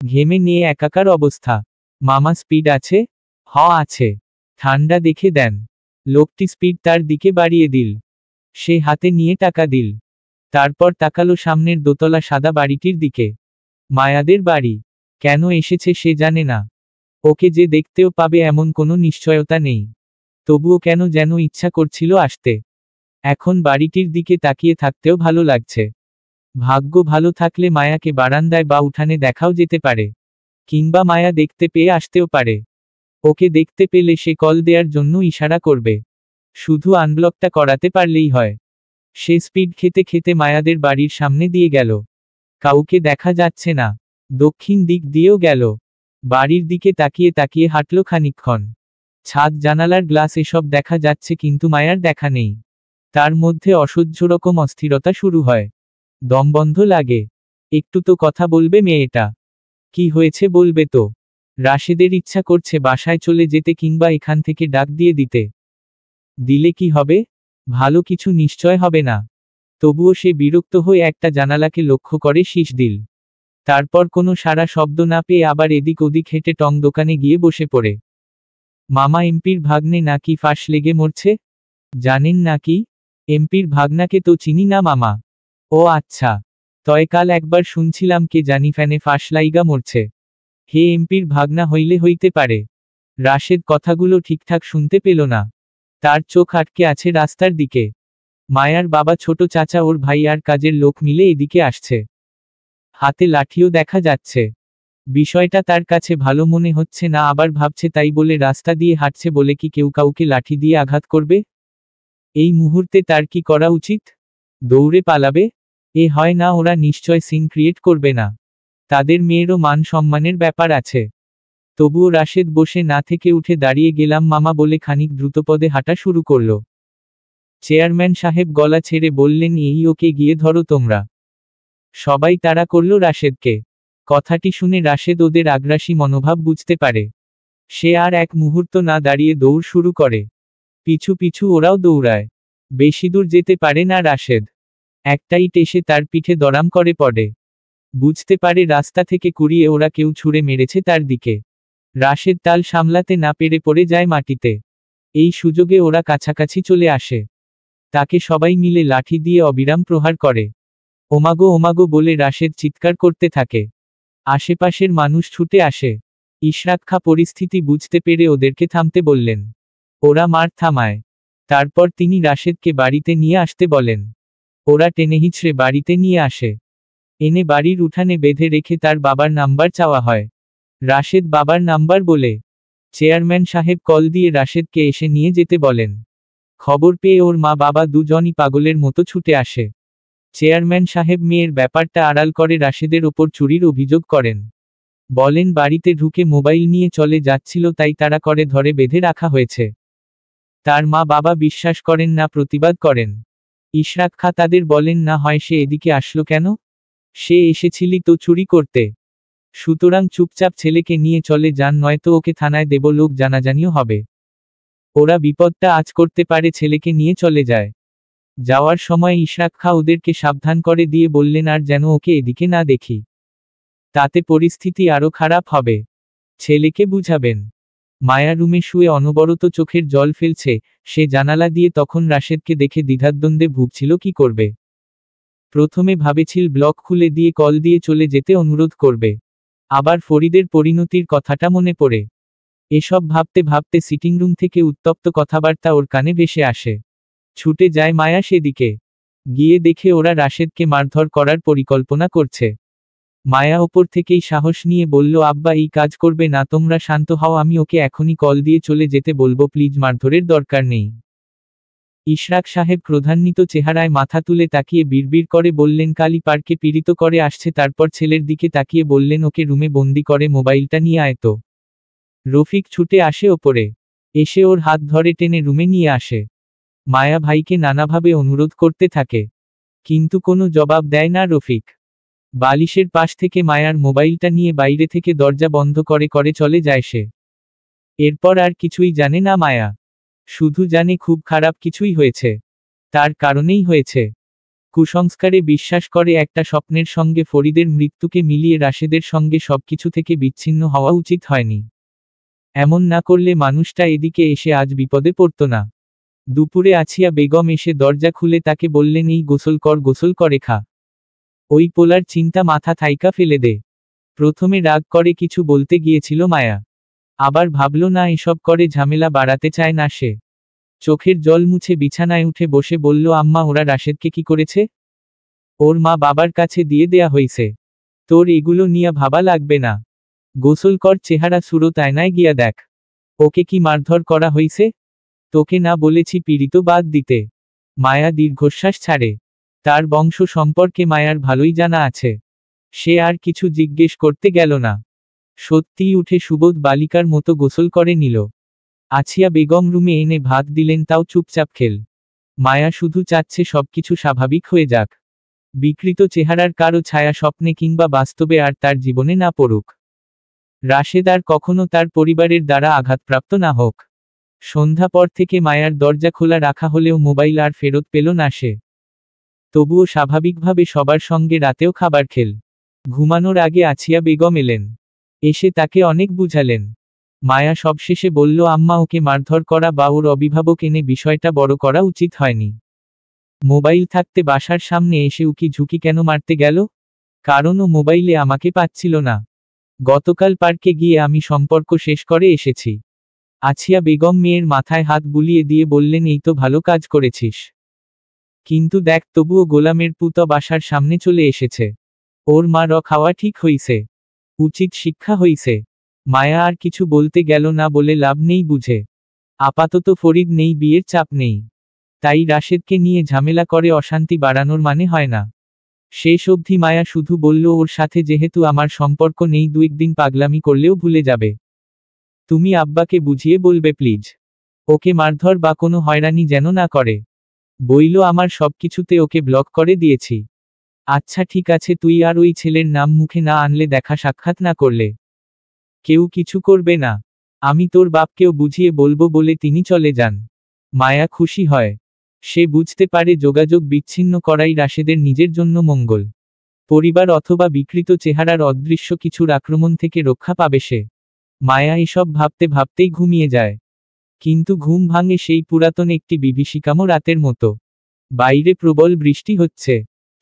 ঘেমে নিয়ে একাকার অবস্থা। মামা স্পিড আছে? আছে। ঠান্ডা দেখে দেন। লোকটি স্পিড তার দিকে বাড়িয়ে দিল। সে হাতে নিয়ে টাকা দিল। তারপর তাকালো সামনের দোতলা সাদা বাড়িটির দিকে। মায়াদের বাড়ি। কেন এসেছে সে জানে না। ওকে যে দেখতেও পাবে এমন কোনো নিশ্চয়তা নেই। তবুও কেন যেন ইচ্ছা করছিল আসতে। এখন বাড়িটির দিকে তাকিয়ে থাকতেও ভালো লাগছে। ভাগ্য ভালো থাকলে মায়াকে বারান্দায় বা উঠানে দেখাও যেতে পারে। কিংবা মায়া দেখতে পেয়ে আসতেও পারে। ওকে দেখতে পেলে সে কল দেওয়ার জন্য ইশারা করবে। শুধু আনব্লকটা করাতে পারলেই হয়। সে স্পিড খেতে খেতে মায়াদের বাড়ির সামনে দিয়ে গেল। কাউকে দেখা যাচ্ছে না। দক্ষিণ দিক দিয়েও গেল। বাড়ির দিকে তাকিয়ে তাকিয়ে হাঁটল খানিকক্ষণ। ছাদ, জানালার গ্লাস এসব দেখা যাচ্ছে, কিন্তু মায়ার দেখা নেই। তার মধ্যে অসহ্য রকম অস্থিরতা শুরু হয়। দমবন্ধ লাগে। একটু তো কথা বলবে মেয়েটা। কি হয়েছে বলবে তো। রাশেদের ইচ্ছা করছে বাসায় চলে যেতে কিংবা এখান থেকে ডাক দিয়ে দিতে। দিলে কি হবে? ভালো কিছু নিশ্চয় হবে না। তবুও সে বিরক্ত হয়ে একটা জানালাকে লক্ষ্য করে শীষ দিল। তারপর কোনো সারা শব্দ না পেয়ে আবার এদিক ওদিক হেঁটে টং দোকানে গিয়ে বসে পড়ে। মামা এমপির ভাগ্নে নাকি ফাঁস লেগে মরছে? জানেন নাকি? এমপির ভাগ্নাকে তো চিনি না মামা। ও আচ্ছা। তয় কাল একবার শুনছিলাম কে জানি ফ্যানে ফাঁস লাইগা মরছে। হে এমপির ভাগ্না হইলে হইতে পারে। রাশেদ কথাগুলো ঠিকঠাক শুনতে পেল না। তার চোখ আটকে আছে রাস্তার দিকে। মায়ার বাবা ছোট চাচা ওর ভাই আর কাজের লোক মিলে এদিকে আসছে। হাতে লাঠিও দেখা যাচ্ছে। বিষয়টা তার কাছে ভালো মনে হচ্ছে না, আবার ভাবছে তাই বলে রাস্তা দিয়ে হাঁটছে বলে কি কেউ কাউকে লাঠি দিয়ে আঘাত করবে? এই মুহূর্তে তার কি করা উচিত? দৌড়ে পালাবে? এ হয় না, ওরা নিশ্চয় সিন ক্রিয়েট করবে না। তাদের মেয়েরও মান সম্মানের ব্যাপার আছে। তবুও রাশেদ বসে না থেকে উঠে দাঁড়িয়ে গেলাম মামা বলে খানিক দ্রুতপদে হাঁটা শুরু করল। চেয়ারম্যান সাহেব গলা ছেড়ে বললেন, এই ওকে গিয়ে ধরো তোমরা। সবাই তাড়া করল রাশেদকে। কথাটি শুনে রাশেদ ওদের আগ্রাসী মনোভাব বুঝতে পারে। সে আর এক মুহূর্ত না দাঁড়িয়ে দৌড় শুরু করে। পিছু পিছু ওরাও দৌড়ায়। বেশি দূর যেতে পারে না রাশেদ। একটা ইট এসে তার পিঠে দড়াম করে পড়ে। বুঝতে পারে রাস্তা থেকে কুড়িয়ে ওরা কেউ ছুঁড়ে মেরেছে তার দিকে। রাশেদ তাল সামলাতে না পেরে পড়ে যায় মাটিতে। এই সুযোগে ওরা কাছাকাছি চলে আসে। তাকে সবাই মিলে লাঠি দিয়ে অবিরাম প্রহার করে। ওমাগো ওমাগো বলে রাশেদ চিৎকার করতে থাকে। আশেপাশের মানুষ ছুটে আসে। ইশরাক খা পরিস্থিতি বুঝতে পেরে ওদেরকে থামতে বললেন। ওরা মার থামায়। তারপর তিনি রাশেদকে বাড়িতে নিয়ে আসতে বলেন। ওরা টেনে হিঁচড়ে বাড়িতে নিয়ে আসে। এনে বাড়ির উঠানে বেঁধে রেখে তার বাবার নাম্বার চাওয়া হয়। রাশেদ বাবার নাম্বার বলে। চেয়ারম্যান সাহেব কল দিয়ে রাশেদকে এসে নিয়ে যেতে বলেন। খবর পেয়ে ওর মা বাবা দুজনই পাগলের মতো ছুটে আসে। চেয়ারম্যান সাহেব মেয়ের ব্যাপারটা আড়াল করে রাশেদের ওপর চুরির অভিযোগ করেন। বলেন বাড়িতে ঢুকে মোবাইল নিয়ে চলে যাচ্ছিল, তাই তাড়া করে ধরে বেঁধে রাখা হয়েছে। তার মা বাবা বিশ্বাস করেন না, প্রতিবাদ করেন। ইশরাক খা তাদের বলেন, না হয় সে এদিকে আসলো কেন? সে এসেছিলি তো চুরি করতে। সুতরাং চুপচাপ ছেলেকে নিয়ে চলে যান, নয়তো ওকে থানায় দেব, লোক জানাজানিও হবে। ওরা বিপদটা আজ করতে পারে, ছেলেকে নিয়ে চলে যায়। যাওয়ার সময় ইশরাক খা ওদেরকে সাবধান করে দিয়ে বললেন, আর যেন ওকে এদিকে না দেখি। তাতে পরিস্থিতি আরো খারাপ হবে। ছেলেকে বুঝাবেন। মায়া রুমে শুয়ে অনবরত চোখের জল ফেলছে। সে জানালা দিয়ে তখন রাশেদকে দেখে দ্বিধাদ্বন্দ্বে ভুগছিল কি করবে। প্রথমে ভাবেছিল ব্লক খুলে দিয়ে কল দিয়ে চলে যেতে অনুরোধ করবে। আবার ফরিদের পরিণতির কথাটা মনে পড়ে। এসব ভাবতে ভাবতে সিটিং রুম থেকে উত্তপ্ত কথাবার্তা ওর কানে ভেসে আসে। ছুটে যায় মায়া সেদিকে। গিয়ে দেখে ওরা রাশেদকে মারধর করার পরিকল্পনা করছে। মায়া ওপর থেকেই সাহস নিয়ে বলল, আব্বা এই কাজ করবে না, তোমরা শান্ত হও, আমি ওকে এখনই কল দিয়ে চলে যেতে বলবো, প্লিজ, মারধরের দরকার নেই। ইশরাক সাহেব ক্রোধান্বিত চেহারায় মাথা তুলে তাকিয়ে বিড়বিড় করে বললেন, কালী পার্কে পীড়িত করে আসছে। তারপর ছেলের দিকে তাকিয়ে বললেন, ওকে রুমে বন্দি করে মোবাইলটা নিয়ে আয় তো। রফিক ছুটে আসে ওপরে। এসে ওর হাত ধরে টেনে রুমে নিয়ে আসে। মায়া ভাইকে নানাভাবে অনুরোধ করতে থাকে, কিন্তু কোনো জবাব দেয় না রফিক। বালিশের পাশ থেকে মায়ার মোবাইলটা নিয়ে বাইরে থেকে দরজা বন্ধ করে করে চলে যায় সে। এরপর আর কিছুই জানে না মায়া। শুধু জানে খুব খারাপ কিছুই হয়েছে। তার কারণেই হয়েছে। কুসংস্কারে বিশ্বাস করে একটা স্বপ্নের সঙ্গে ফরিদের মৃত্যুকে মিলিয়ে রাশেদের সঙ্গে সবকিছু থেকে বিচ্ছিন্ন হওয়া উচিত হয়নি। এমন না করলে মানুষটা এদিকে এসে আজ বিপদে পড়ত না। দুপুরে আছিয়া বেগম এসে দরজা খুলে তাকে বললেন, এই গোসল কর, গোসল করে খা। ওই পোলার চিন্তা মাথা থাইকা ফেলে দে। প্রথমে রাগ করে কিছু বলতে গিয়েছিল মায়া। আবার ভাবল না, এসব করে ঝামেলা বাড়াতে চায় না সে। চোখের জল মুছে বিছানায় উঠে বসে বলল, আম্মা, ওরা রাশেদকে কি করেছে? ওর মা বাবার কাছে দিয়ে দেয়া হইছে। তোর এগুলো নিয়ে ভাবা লাগবে না। গোসল কর, চেহারা সুরত আয়নায় গিয়া দেখ। ওকে কি মারধর করা হইছে? তোকে না বলেছি পীড়িত বাদ দিতে? মায়া দীর্ঘশ্বাস ছাড়ে। তার বংশ সম্পর্কে মায়ার ভালোই জানা আছে। সে আর কিছু জিজ্ঞেস করতে গেল না। সত্যিই উঠে সুবোধ বালিকার মতো গোসল করে নিল। আছিয়া বেগম রুমে এনে ভাত দিলেন, তাও চুপচাপ খেল। মায়া শুধু চাচ্ছে সবকিছু স্বাভাবিক হয়ে যাক। বিকৃত চেহারার কারো ছায়া স্বপ্নে কিংবা বাস্তবে আর তার জীবনে না পড়ুক। রাশেদ আর কখনো তার পরিবারের দ্বারা আঘাতপ্রাপ্ত না হোক। সন্ধ্যা পর থেকে মায়ার দরজা খোলা রাখা হলেও মোবাইল আর ফেরত পেল না সে। তবুও স্বাভাবিকভাবে সবার সঙ্গে রাতেও খাবার খেল। ঘুমানোর আগে আছিয়া বেগম এলেন। এসে তাকে অনেক বুঝালেন। মায়া সবশেষে বলল, আম্মা, ওকে মারধর করা বা ওর অভিভাবক এনে বিষয়টা বড় করা উচিত হয়নি। মোবাইল থাকতে বাসার সামনে এসে উকি ঝুঁকি কেন মারতে গেল? কারণ ও মোবাইলে আমাকে পাচ্ছিল না। গতকাল পার্কে গিয়ে আমি সম্পর্ক শেষ করে এসেছি। আছিয়া বেগম মেয়ের মাথায় হাত বুলিয়ে দিয়ে বললেন, এই তো ভালো কাজ করেছিস। কিন্তু দেখ, তবুও গোলামের পুত বাসার সামনে চলে এসেছে। ওর মা খাওয়া ঠিক হইছে? উচিত শিক্ষা হইছে? মায়া আর কিছু বলতে গেল না বলে লাভ নেই বুঝে। আপাতত ফরিদ নেই, বিয়ের চাপ নেই। তাই রাশেদকে নিয়ে ঝামেলা করে অশান্তি বাড়ানোর মানে হয় না। শেষ অবধি মায়া শুধু বলল, ওর সাথে যেহেতু আমার সম্পর্ক নেই, 2 দিন পাগলামি করলেও ভুলে যাবে। তুমি আব্বাকে বুঝিয়ে বলবে প্লিজ। ওকে মারধর বা কোনো হয়রানি যেন না করে। বইল, আমার সবকিছুতে ওকে ব্লক করে দিয়েছি। আচ্ছা ঠিক আছে, তুই আর ওই ছেলের নাম মুখে না আনলে, দেখা সাক্ষাৎ না করলে। কেউ কিছু করবে না। আমি তোর বাপকেও বুঝিয়ে বলবো বলে তিনি চলে যান। মায়া খুশি হয়। সে বুঝতে পারে যোগাযোগ বিচ্ছিন্ন করাই রাশেদের নিজের জন্য মঙ্গল। পরিবার অথবা বিকৃত চেহারার অদৃশ্য কিছুর আক্রমণ থেকে রক্ষা পাবে সে। মায়া এসব ভাবতে ভাবতেই ঘুমিয়ে যায়। কিন্তু ঘুম ভাঙে সেই পুরাতন একটি বিভীষিকাম রাতের মতো। বাইরে প্রবল বৃষ্টি হচ্ছে।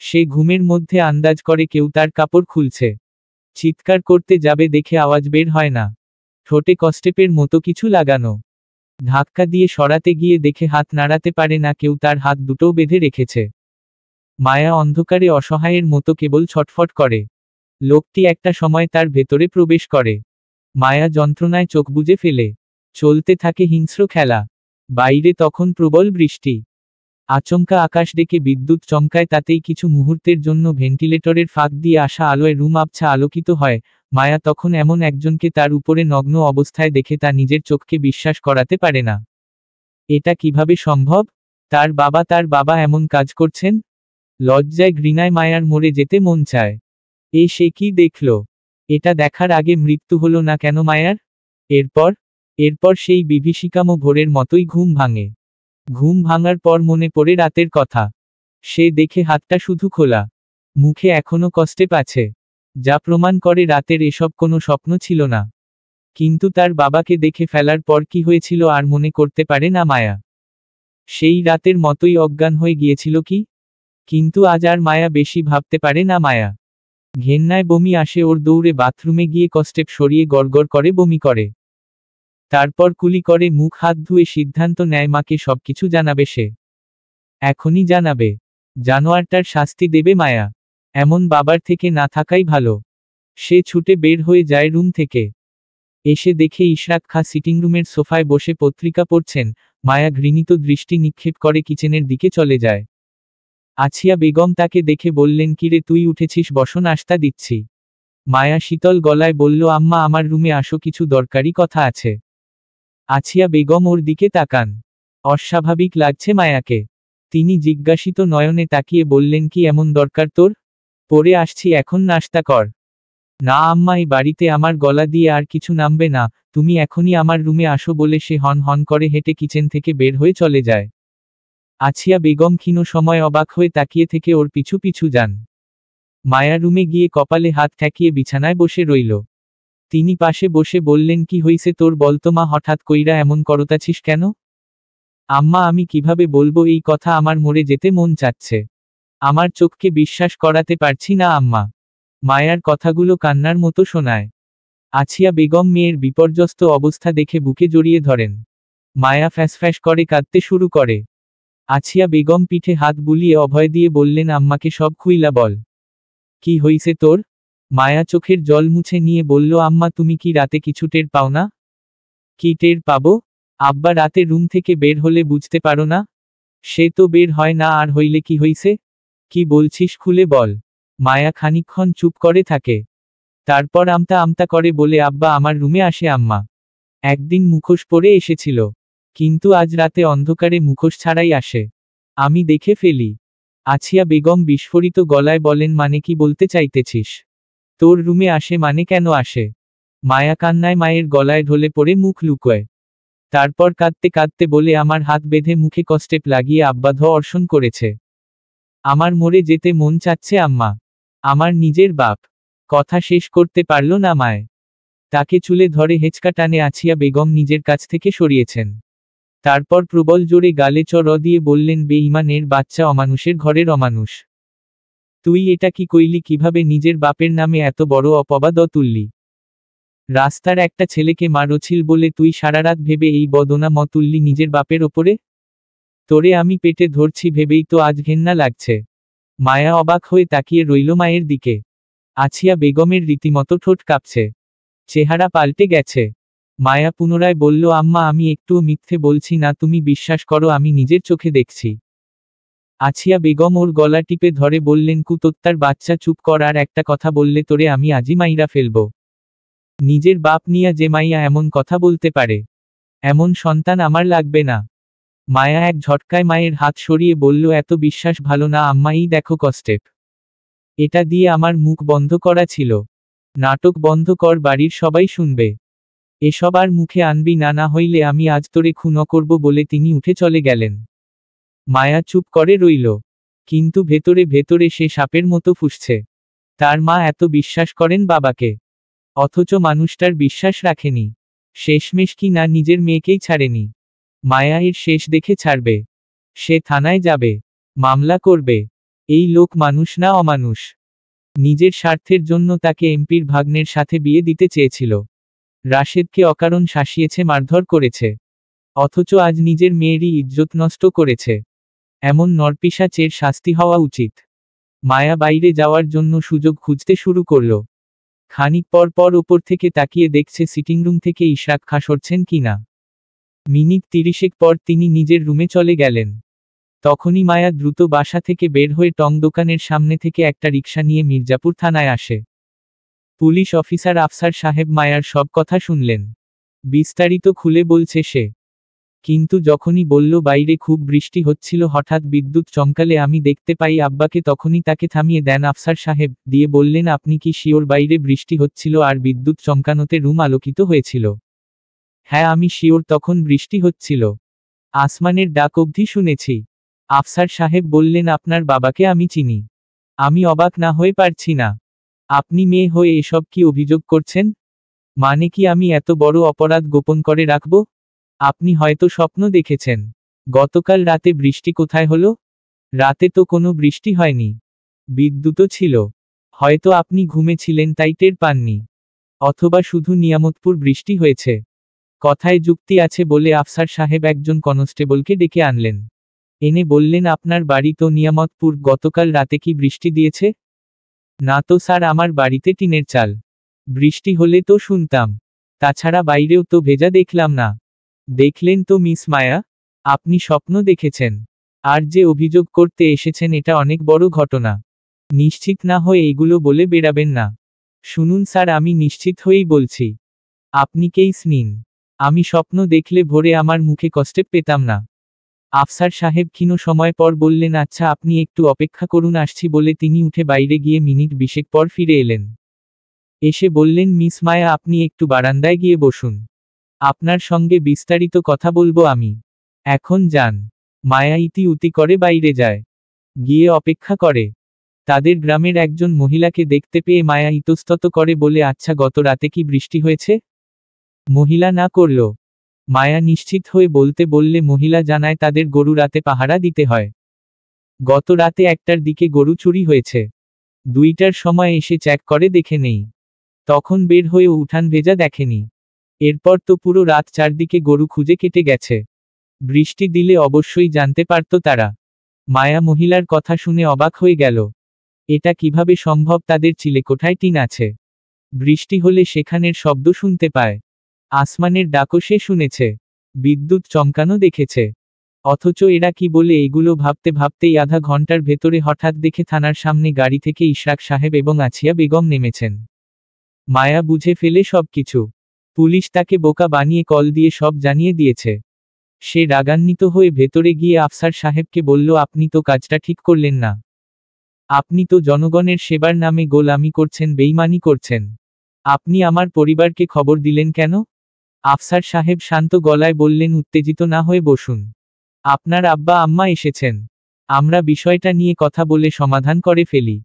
সে ঘুমের মধ্যে আন্দাজ করে কেউ তার কাপড় খুলছে। চিৎকার করতে যাবে, দেখে আওয়াজ বের হয় না। ঠোঁটে কষ্টেপের মতো কিছু লাগানো। ধাক্কা দিয়ে সরাতে গিয়ে দেখে হাত নাড়াতে পারে না কেউ, তার হাত দুটোও বেঁধে রেখেছে। মায়া অন্ধকারে অসহায়ের মতো কেবল ছটফট করে। লোকটি একটা সময় তার ভেতরে প্রবেশ করে। মায়া যন্ত্রণায় চোখ বুজে ফেলে। চলতে থাকে হিংস্র খেলা। বাইরে তখন প্রবল বৃষ্টি। আচমকা আকাশ ডেকে বিদ্যুৎ চমকায়, তাতেই কিছু মুহূর্তের জন্য ভেন্টিলেটরের ফাঁক দিয়ে আসা আলোয় রুম আবছা আলোকিত হয়। মায়া তখন এমন একজনকে তার উপরে নগ্ন অবস্থায় দেখে তা নিজের চোখকে বিশ্বাস করাতে পারে না। এটা কিভাবে সম্ভব? তার বাবা এমন কাজ করছেন? লজ্জায় ঘৃণায় মায়ার মরে যেতে মন চায়। সে কি দেখল? এটা দেখার আগে মৃত্যু হলো না কেন মায়ার? এরপর এরপর সেই বিভীষিকাম ভোরের মতোই ঘুম ভাঙে। ঘুম ভাঙার পর মনে পড়ে রাতের কথা। সে দেখে হাতটা শুধু খোলা। মুখে এখনো কষ্টে আছে। যা প্রমাণ করে রাতের এসব কোনো স্বপ্ন ছিল না। কিন্তু তার বাবাকে দেখে ফেলার পর কি হয়েছিল আর মনে করতে পারে না মায়া। সেই রাতের মতোই অজ্ঞান হয়ে গিয়েছিল কি? কিন্তু আজ আর মায়া বেশি ভাবতে পারে না। মায়া ঘেন্নায় বমি আসে ওর, দৌড়ে বাথরুমে গিয়ে কষ্টেপ সরিয়ে গড়গড় করে বমি করে। তারপর কুলি করে মুখ হাত ধুয়ে সিদ্ধান্ত নেয় মাকে সবকিছু জানাবে সে। এখনই জানাবে। জানোয়ারটার শাস্তি দেবে মায়া। এমন বাবার থেকে না থাকাই ভালো। সে ছুটে বের হয়ে যায় রুম থেকে। এসে দেখে ইশরাক খা সিটিং রুমের সোফায় বসে পত্রিকা পড়ছেন। মায়া ঘৃণিত দৃষ্টি নিক্ষেপ করে কিচেনের দিকে চলে যায়। আছিয়া বেগম তাকে দেখে বললেন, কিরে তুই উঠেছিস, বসো, নাশতা দিচ্ছি। মায়া শীতল গলায় বলল, আম্মা আমার রুমে আসো, কিছু দরকারি কথা আছে। আছিয়া বেগম ওর দিকে তাকান। অস্বাভাবিক লাগছে মায়াকে। তিনি জিজ্ঞাসিত নয়নে তাকিয়ে বললেন, কি এমন দরকার তোর? পরে আসছি, এখন নাশতা কর। না আম্মা, এই বাড়িতে আমার গলা দিয়ে আর কিছু নামবে না, তুমি এখনই আমার রুমে আসো বলে সে হন হন করে হেঁটে কিচেন থেকে বের হয়ে চলে যায়। আছিয়া বেগম ক্ষীণ সময় অবাক হয়ে তাকিয়ে থেকে ওর পিছু পিছু যান। মায়া রুমে গিয়ে কপালে হাত ঠেকিয়ে বিছানায় বসে রইল। তিনি পাশে বসে বললেন, কি হইছে তোর বলতো মা, হঠাৎ কইরা এমন করতাছিস কেন? আম্মা, আমি কিভাবে বলবো এই কথা, আমার মরে যেতে মন চাচ্ছে। আমার চোখকে বিশ্বাস করাতে পারছি না আম্মা। মায়ার কথাগুলো কান্নার মতো শোনায়। আছিয়া বেগম মেয়ের বিপর্যস্ত অবস্থা দেখে বুকে জড়িয়ে ধরেন। মায়া ফ্যাসফ্যাস করে কাঁদতে শুরু করে। আছিয়া বেগম পিঠে হাত বুলিয়ে অভয় দিয়ে বললেন, আম্মাকে সব খুইলা বল। কি হইছে তোর? মায়া চোখের জল মুছে নিয়ে বলল, আম্মা তুমি কি রাতে কিছু টের পাও না? কি টের পাবো? আব্বা রাতে রুম থেকে বের হলে বুঝতে পারো না? সে তো বের হয় না, আর হইলে কি হইছে? কি বলছিস, খুলে বল। মায়া খানিকক্ষণ চুপ করে থাকে। তারপর আমতা আমতা করে বলে, আব্বা আমার রুমে আসে আম্মা। একদিন মুখোশ পরে এসেছিল। কিন্তু আজ রাতে অন্ধকারে মুখোশ ছাড়াই আসে। আমি দেখে ফেলি। আছিয়া বেগম বিস্ফোরিত গলায় বলেন, মানে কি বলতে চাইতেছিস? তোর রুমে আসে মানে কেন আসে? মায়া কান্নায় মায়ের গলায় ঢলে পড়ে মুখ লুকোয়। তারপর কাঁদতে কাঁদতে বলে, আমার হাত বেঁধে মুখে কষ্টেপ লাগিয়ে আব্বা ধর্ষণ করেছে। আমার মরে যেতে মন চাচ্ছে আম্মা। আমার নিজের বাপ। কথা শেষ করতে পারল না মায়। তাকে চুলে ধরে হেঁচকা টানে আছিয়া বেগম নিজের কাছ থেকে সরিয়েছেন। তারপর প্রবল জোরে গালে চড় দিয়ে বললেন, বেঈমানের বাচ্চা, অমানুষের ঘরের অমানুষ। তুই এটা কি কইলি? কিভাবে নিজের বাপের নামে এত বড় অপবাদ তুললি? রাস্তার একটা ছেলেকে মারছিল বলে তুই সারারাত ভেবে এই বদনা তুললি নিজের বাপের ওপরে? তোরে আমি পেটে ধরছি ভেবেই তো আজ ঘেন্না লাগছে। মায়া অবাক হয়ে তাকিয়ে রইল মায়ের দিকে। আছিয়া বেগমের রীতিমতো ঠোঁট কাঁপছে। চেহারা পাল্টে গেছে। মায়া পুনরায় বলল, আম্মা, আমি একটুও মিথ্যে বলছি না, তুমি বিশ্বাস করো, আমি নিজের চোখে দেখছি। আছিয়া বেগম ওর গলা টিপে ধরে বললেন, কুতোত্তার বাচ্চা, চুপ কর, আর একটা কথা বললে তোরে আমি আজই মাইরা ফেলব। নিজের বাপ নিয়া যে মাইয়া এমন কথা বলতে পারে, এমন সন্তান আমার লাগবে না। মায়া এক ঝটকায় মায়ের হাত সরিয়ে বলল, এত বিশ্বাস ভালো না আম্মা, এই দেখো কষ্টেপ। এটা দিয়ে আমার মুখ বন্ধ করা ছিল। নাটক বন্ধ কর, বাড়ির সবাই শুনবে। এসব আর মুখে আনবি না, না হইলে আমি আজ তোরে খুন করব বলে তিনি উঠে চলে গেলেন। মায়া চুপ করে রইল। কিন্তু ভেতরে ভেতরে সে সাপের মতো ফুঁসছে। তার মা এত বিশ্বাস করেন বাবাকে, অথচ মানুষটার বিশ্বাস রাখেনি। শেষমেশ কি না নিজের মেয়েকেই ছাড়েনি। মায়া এর শেষ দেখে ছাড়বে। সে থানায় যাবে, মামলা করবে। এই লোক মানুষ না অমানুষ। নিজের স্বার্থের জন্য তাকে এমপির ভাগ্নের সাথে বিয়ে দিতে চেয়েছিল। রাশেদকে অকারণ শাসিয়েছে, মারধর করেছে। অথচ আজ নিজের মেয়েরই ইজ্জত নষ্ট করেছে। এমন নরপিশাচের শাস্তি হওয়া উচিত। মায়া বাইরে যাওয়ার জন্য সুযোগ খুঁজতে শুরু করল। খানিক পর পর ওপর থেকে তাকিয়ে দেখছে সিটিংরুম থেকে ইশরাক খা সরছেন কিনা। মিনিট 30 পর তিনি নিজের রুমে চলে গেলেন। তখনই মায়া দ্রুত বাসা থেকে বের হয়ে টং দোকানের সামনে থেকে একটা রিকশা নিয়ে মির্জাপুর থানায় আসে। পুলিশ অফিসার আফসার সাহেব মায়ার সব কথা শুনলেন। বিস্তারিত খুলে বলছে সে। কিন্তু যখনই বলল বাইরে খুব বৃষ্টি হচ্ছিল, হঠাৎ বিদ্যুৎ চমকালে আমি দেখতে পাই আব্বাকে, তখনই তাকে থামিয়ে দেন আফসার সাহেব, দিয়ে বললেন, আপনি কি শিওর বাইরে বৃষ্টি হচ্ছিল আর বিদ্যুৎ চমকানোতে রুম আলোকিত হয়েছিল? হ্যাঁ, আমি শিওর তখন বৃষ্টি হচ্ছিল। আসমানের ডাক অবধি শুনেছি। আফসার সাহেব বললেন, আপনার বাবাকে আমি চিনি। আমি অবাক না হয়ে পারছি না। আপনি মেয়ে হয়ে এসব কি অভিযোগ করছেন? মানে কি আমি এত বড় অপরাধ গোপন করে রাখব? আপনি হয়তো স্বপ্ন দেখেছেন। গতকাল রাতে বৃষ্টি কোথায় হলো? রাতে তো কোনো বৃষ্টি হয়নি। বিদ্যুৎও ছিল। হয়তো আপনি ঘুমেছিলেন তাই টের পাননি। অথবা শুধু নিয়ামতপুর বৃষ্টি হয়েছে। কথায় যুক্তি আছে বলে আফসার সাহেব একজন কনস্টেবলকে ডেকে আনলেন। এনে বললেন, আপনার বাড়ি তো নিয়ামতপুর, গতকাল রাতে কি বৃষ্টি দিয়েছে? না তো স্যার, আমার বাড়িতে টিনের চাল। বৃষ্টি হলে তো শুনতাম। তাছাড়া বাইরেও তো ভেজা দেখলাম না। দেখলেন তো মিস মায়া, আপনি স্বপ্ন দেখেছেন। আর যে অভিযোগ করতে এসেছেন এটা অনেক বড় ঘটনা। নিশ্চিত না হয়ে এগুলো বলে বেরাবেন না। শুনুন স্যার, আমি নিশ্চিত হয়েই বলছি। আপনি কেস নিন। আমি স্বপ্ন দেখলে ভোরে আমার মুখে কষ্টে পেতাম না। আফসার সাহেব ক্ষীণ সময় পর বললেন, আচ্ছা আপনি একটু অপেক্ষা করুন, আসছি বলে তিনি উঠে বাইরে গিয়ে মিনিট 20 পর ফিরে এলেন। এসে বললেন, মিস মায়া, আপনি একটু বারান্দায় গিয়ে বসুন। আপনার সঙ্গে বিস্তারিত কথা বলবো আমি। এখন যান। মায়া ইতি উতি করে বাইরে যায়। গিয়ে অপেক্ষা করে। তাদের গ্রামের একজন মহিলাকে দেখতে পেয়ে মায়া ইতস্তত করে বলে, আচ্ছা গত রাতে কি বৃষ্টি হয়েছে? মহিলা না করল। মায়া নিশ্চিত হয়ে বলতে বললে মহিলা জানায় তাদের গরু রাতে পাহারা দিতে হয়। গত রাতে 1টার দিকে গরু চুরি হয়েছে। 2টার সময় এসে চেক করে দেখে নেই। তখন বের হয়ে উঠান ভেজা দেখেনি। এরপর তো পুরো রাত চারদিকে গরু খুঁজে কেটে গেছে। বৃষ্টি দিলে অবশ্যই জানতে পারত তারা। মায়া মহিলার কথা শুনে অবাক হয়ে গেল। এটা কিভাবে সম্ভব? তাদের চিলেকোঠায় টিন আছে। বৃষ্টি হলে সেখানের শব্দ শুনতে পায়। আসমানের ডাকও সে শুনেছে। বিদ্যুৎ চমকানো দেখেছে। অথচ এরা কি বলে? এগুলো ভাবতে ভাবতেই আধা ঘন্টার ভেতরে হঠাৎ দেখে থানার সামনে গাড়ি থেকে ইশরাক সাহেব এবং আছিয়া বেগম নেমেছেন। মায়া বুঝে ফেলে সবকিছু। পুলিশ তাকে বোকা বানিয়ে কল দিয়ে সব জানিয়ে দিয়েছে। সে রাগান্বিত হয়ে ভেতরে গিয়ে আফসার সাহেবকে বলল, আপনি তো কাজটা ঠিক করলেন না। আপনি তো জনগণের সেবার নামে গোলামি করছেন, বেইমানি করছেন। আপনি আমার পরিবারকে খবর দিলেন কেন? আফসার সাহেব শান্ত গলায় বললেন, উত্তেজিত না হয়ে বসুন। আপনার আব্বা আম্মা এসেছেন। আমরা বিষয়টা নিয়ে কথা বলে সমাধান করে ফেলি।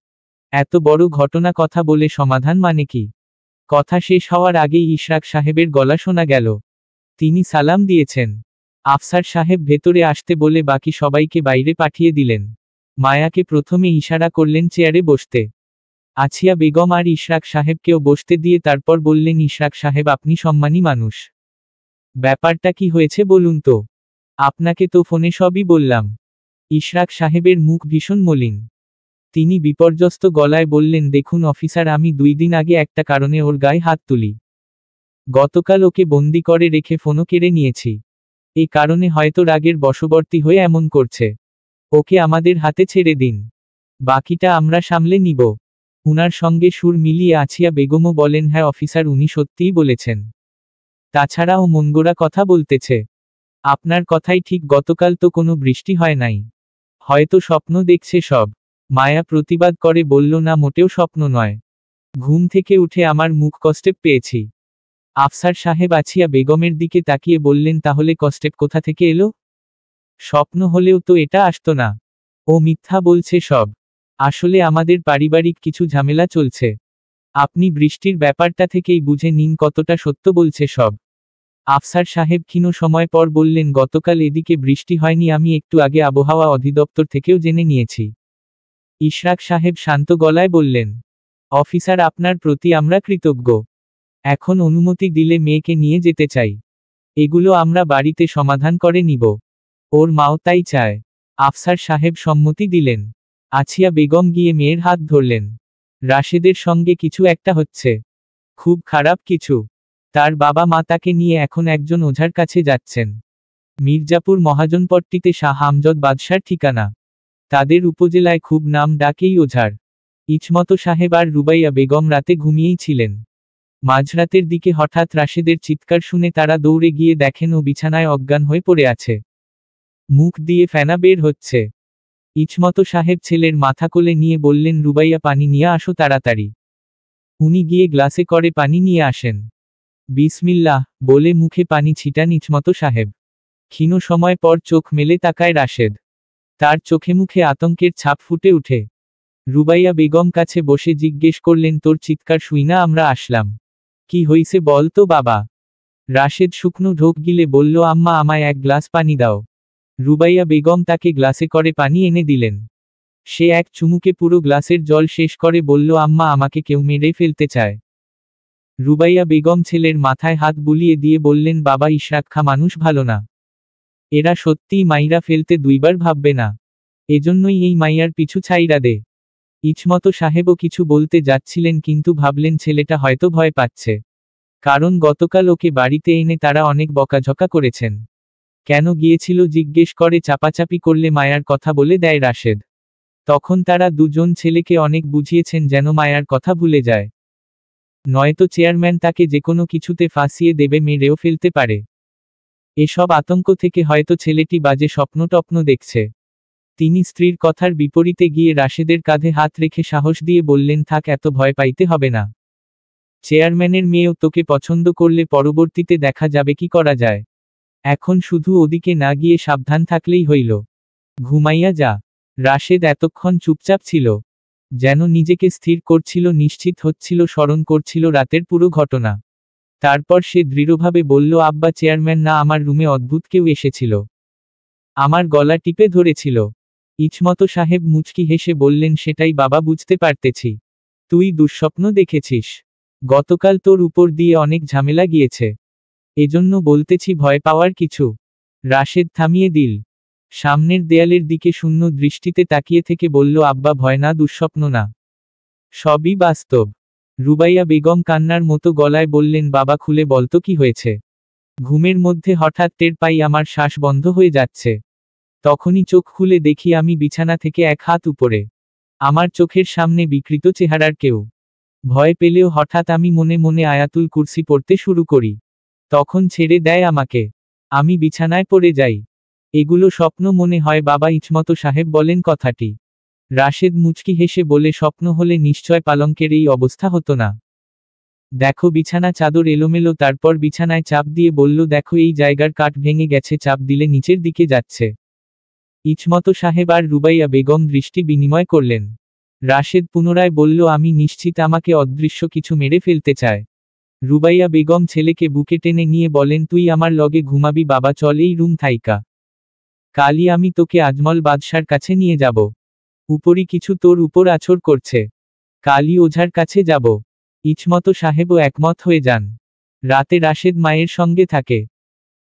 এত বড় ঘটনা কথা বলে সমাধান মানে কি? কথা শেষ হওয়ার আগেই ইশরাক সাহেবের গলা শোনা গেল। তিনি সালাম দিয়েছেন। আফসার সাহেব ভেতরে আসতে বলে বাকি সবাইকে বাইরে পাঠিয়ে দিলেন। মায়াকে প্রথমে ইশারা করলেন চেয়ারে বসতে। আছিয়া বেগম আর ইশরাক সাহেবকেও বসতে দিয়ে তারপর বললেন, ইশরাক সাহেব, আপনি সম্মানী মানুষ। ব্যাপারটা কি হয়েছে বলুন তো। আপনাকে তো ফোনে সবই বললাম। ইশরাক সাহেবের মুখ ভীষণ মলিন। তিনি বিপর্যস্ত গলায় বললেন, দেখুন অফিসার, আমি 2 দিন আগে একটা কারণে ওর গায়ে হাত তুলি। গতকাল ওকে বন্দি করে রেখে ফোনও কেড়ে নিয়েছি। এ কারণে হয়তো রাগের বশবর্তী হয়ে এমন করছে। ওকে আমাদের হাতে ছেড়ে দিন, বাকিটা আমরা সামলে নিব। উনার সঙ্গে সুর মিলিয়ে আছিয়া বেগমও বলেন, হ্যাঁ অফিসার, উনি সত্যিই বলেছেন। তাছাড়া ও মনগড়া কথা বলতেছে। আপনার কথাই ঠিক, গতকাল তো কোনো বৃষ্টি হয় নাই। হয়তো স্বপ্ন দেখছে সব। মায়া প্রতিবাদ করে বলল, না, মোটেও স্বপ্ন নয়। ঘুম থেকে উঠে আমার মুখ কষ্টে পেয়েছি। আফসার সাহেব আছিয়া বেগমের দিকে তাকিয়ে বললেন, তাহলে কষ্টেপ কোথা থেকে এলো? স্বপ্ন হলেও তো এটা আসতো না। ও মিথ্যা বলছে সব। আসলে আমাদের পারিবারিক কিছু ঝামেলা চলছে। আপনি বৃষ্টির ব্যাপারটা থেকেই বুঝে নিন কতটা সত্য বলছে সব। আফসার সাহেব ক্ষীণ সময় পর বললেন, গতকাল এদিকে বৃষ্টি হয়নি, আমি একটু আগে আবহাওয়া অধিদপ্তর থেকেও জেনে নিয়েছি। ইশরাক সাহেব শান্ত গলায় বললেন, অফিসার, আপনার প্রতি আমরা কৃতজ্ঞ। এখন অনুমতি দিলে মেয়েকে নিয়ে যেতে চাই। এগুলো আমরা বাড়িতে সমাধান করে নিব। ওর মাও তাই চায়। আফসার সাহেব সম্মতি দিলেন। আছিয়া বেগম গিয়ে মেয়ের হাত ধরলেন। রাশেদের সঙ্গে কিছু একটা হচ্ছে, খুব খারাপ কিছু। তার বাবা মা তাকে নিয়ে এখন একজন ওঝার কাছে যাচ্ছেন। মির্জাপুর মহাজনপট্টিতে শাহ আমজদ বাদশার ঠিকানা। তাদের উপজেলায় খুব নাম ডাকেই ওঝার। ইছমত সাহেব আর রুবাইয়া বেগম রাতে ঘুমিয়েই ছিলেন। মাঝরাতের দিকে হঠাৎ রাশেদের চিৎকার শুনে তারা দৌড়ে গিয়ে দেখেন ও বিছানায় অজ্ঞান হয়ে পড়ে আছে। মুখ দিয়ে ফেনা বের হচ্ছে। ইছমত সাহেব ছেলের মাথা কোলে নিয়ে বললেন, রুবাইয়া, পানি নিয়ে আসো তাড়াতাড়ি। উনি গিয়ে গ্লাসে করে পানি নিয়ে আসেন। বিসমিল্লাহ বলে মুখে পানি ছিটান ইছমত সাহেব। ক্ষীণ সময় পর চোখ মেলে তাকায় রাশেদ। তার চোখে মুখে আতঙ্কের ছাপ ফুটে উঠে। রুবাইয়া বেগম কাছে বসে জিজ্ঞেস করলেন, তোর চিৎকার শুই না আমরা আসলাম। কি হইছে বল তো বাবা? রাশেদ শুকনো ঢোক গিলে বলল, আম্মা, আমায় এক গ্লাস পানি দাও। রুবাইয়া বেগম তাকে গ্লাসে করে পানি এনে দিলেন। সে এক চুমুকে পুরো গ্লাসের জল শেষ করে বলল, আম্মা, আমাকে কেউ মেরে ফেলতে চায়। রুবাইয়া বেগম ছেলের মাথায় হাত বুলিয়ে দিয়ে বললেন, বাবা, ইশরাক মানুষ ভালো না। এরা সত্যিই মাইরা ফেলতে দুইবার ভাববে না। এজন্যই এই মাইয়ার পিছু ছাইরা দে। ইছমত সাহেবও কিছু বলতে যাচ্ছিলেন, কিন্তু ভাবলেন ছেলেটা হয়তো ভয় পাচ্ছে। কারণ গতকাল ওকে বাড়িতে এনে তারা অনেক বকাঝকা করেছেন। কেন গিয়েছিল জিজ্ঞেস করে চাপাচাপি করলে মায়ার কথা বলে দেয় রাশেদ। তখন তারা দুজন ছেলেকে অনেক বুঝিয়েছেন যেন মায়ার কথা ভুলে যায়। নয়তো চেয়ারম্যান তাকে যেকোনো কিছুতে ফাঁসিয়ে দেবে, মেরেও ফেলতে পারে। এসব আতঙ্ক থেকে হয়তো ছেলেটি বাজে স্বপ্ন দেখছে। তিনি স্ত্রীর কথার বিপরীতে গিয়ে রাশেদের কাঁধে হাত রেখে সাহস দিয়ে বললেন, থাক, এত ভয় পাইতে হবে না। চেয়ারম্যানের মেয়েও তোকে পছন্দ করলে পরবর্তীতে দেখা যাবে কি করা যায়। এখন শুধু ওদিকে না গিয়ে সাবধান থাকলেই হইল। ঘুমাইয়া যা। রাশেদ এতক্ষণ চুপচাপ ছিল, যেন নিজেকে স্থির করছিল, নিশ্চিত হচ্ছিল, স্মরণ করছিল রাতের পুরো ঘটনা। তারপর সে দৃঢ়ভাবে বলল, আব্বা, চেয়ারম্যান না, আমার রুমে অদ্ভুত কেউ এসেছিল। আমার গলা টিপে ধরেছিল। ইছমত সাহেব মুচকি হেসে বললেন, সেটাই বাবা, বুঝতে পারতেছি। তুই দুঃস্বপ্ন দেখেছিস। গতকাল তোর উপর দিয়ে অনেক ঝামেলা গিয়েছে। এজন্য বলতেছি, ভয় পাওয়ার কিছু। রাশেদ থামিয়ে দিল। সামনের দেয়ালের দিকে শূন্য দৃষ্টিতে তাকিয়ে থেকে বলল, আব্বা, ভয় না, দুঃস্বপ্ন না, সবই বাস্তব। রুবাইয়া বেগম কান্নার মতো গলায় বললেন, বাবা, খুলে বলতো কি হয়েছে। ঘুমের মধ্যে হঠাৎ টের পাই আমার শ্বাস বন্ধ হয়ে যাচ্ছে। তখনই চোখ খুলে দেখি আমি বিছানা থেকে এক হাত উপরে। আমার চোখের সামনে বিকৃত চেহারার কেউ। ভয় পেলেও হঠাৎ আমি মনে মনে আয়াতুল কুরসি পড়তে শুরু করি। তখন ছেড়ে দেয় আমাকে। আমি বিছানায় পড়ে যাই। এগুলো স্বপ্ন মনে হয় বাবা, ইচমত সাহেব বলেন কথাটি। রাশেদ মুচকি হেসে বলে, স্বপ্ন হলে নিশ্চয় পালঙ্কের এই অবস্থা হতো না। দেখো বিছানা চাদর এলোমেলো। তারপর বিছানায় চাপ দিয়ে বলল, দেখো এই জায়গার কাঠ ভেঙে গেছে, চাপ দিলে নিচের দিকে যাচ্ছে। ইচমত সাহেব আর রুবাইয়া বেগম দৃষ্টি বিনিময় করলেন। রাশেদ পুনরায় বলল, আমি নিশ্চিত আমাকে অদৃশ্য কিছু মেরে ফেলতে চায়। রুবাইয়া বেগম ছেলেকে বুকে টেনে নিয়ে বলেন, তুই আমার লগে ঘুমাবি বাবা, চল এই রুম থাইকা। কালই আমি তোকে আজমল বাদশার কাছে নিয়ে যাব। উপরই কিছু তোর উপর আছর করছে। কালই ওঝার কাছে যাব। ইচমত সাহেবও একমত হয়ে যান। রাতে রাশেদ মায়ের সঙ্গে থাকে।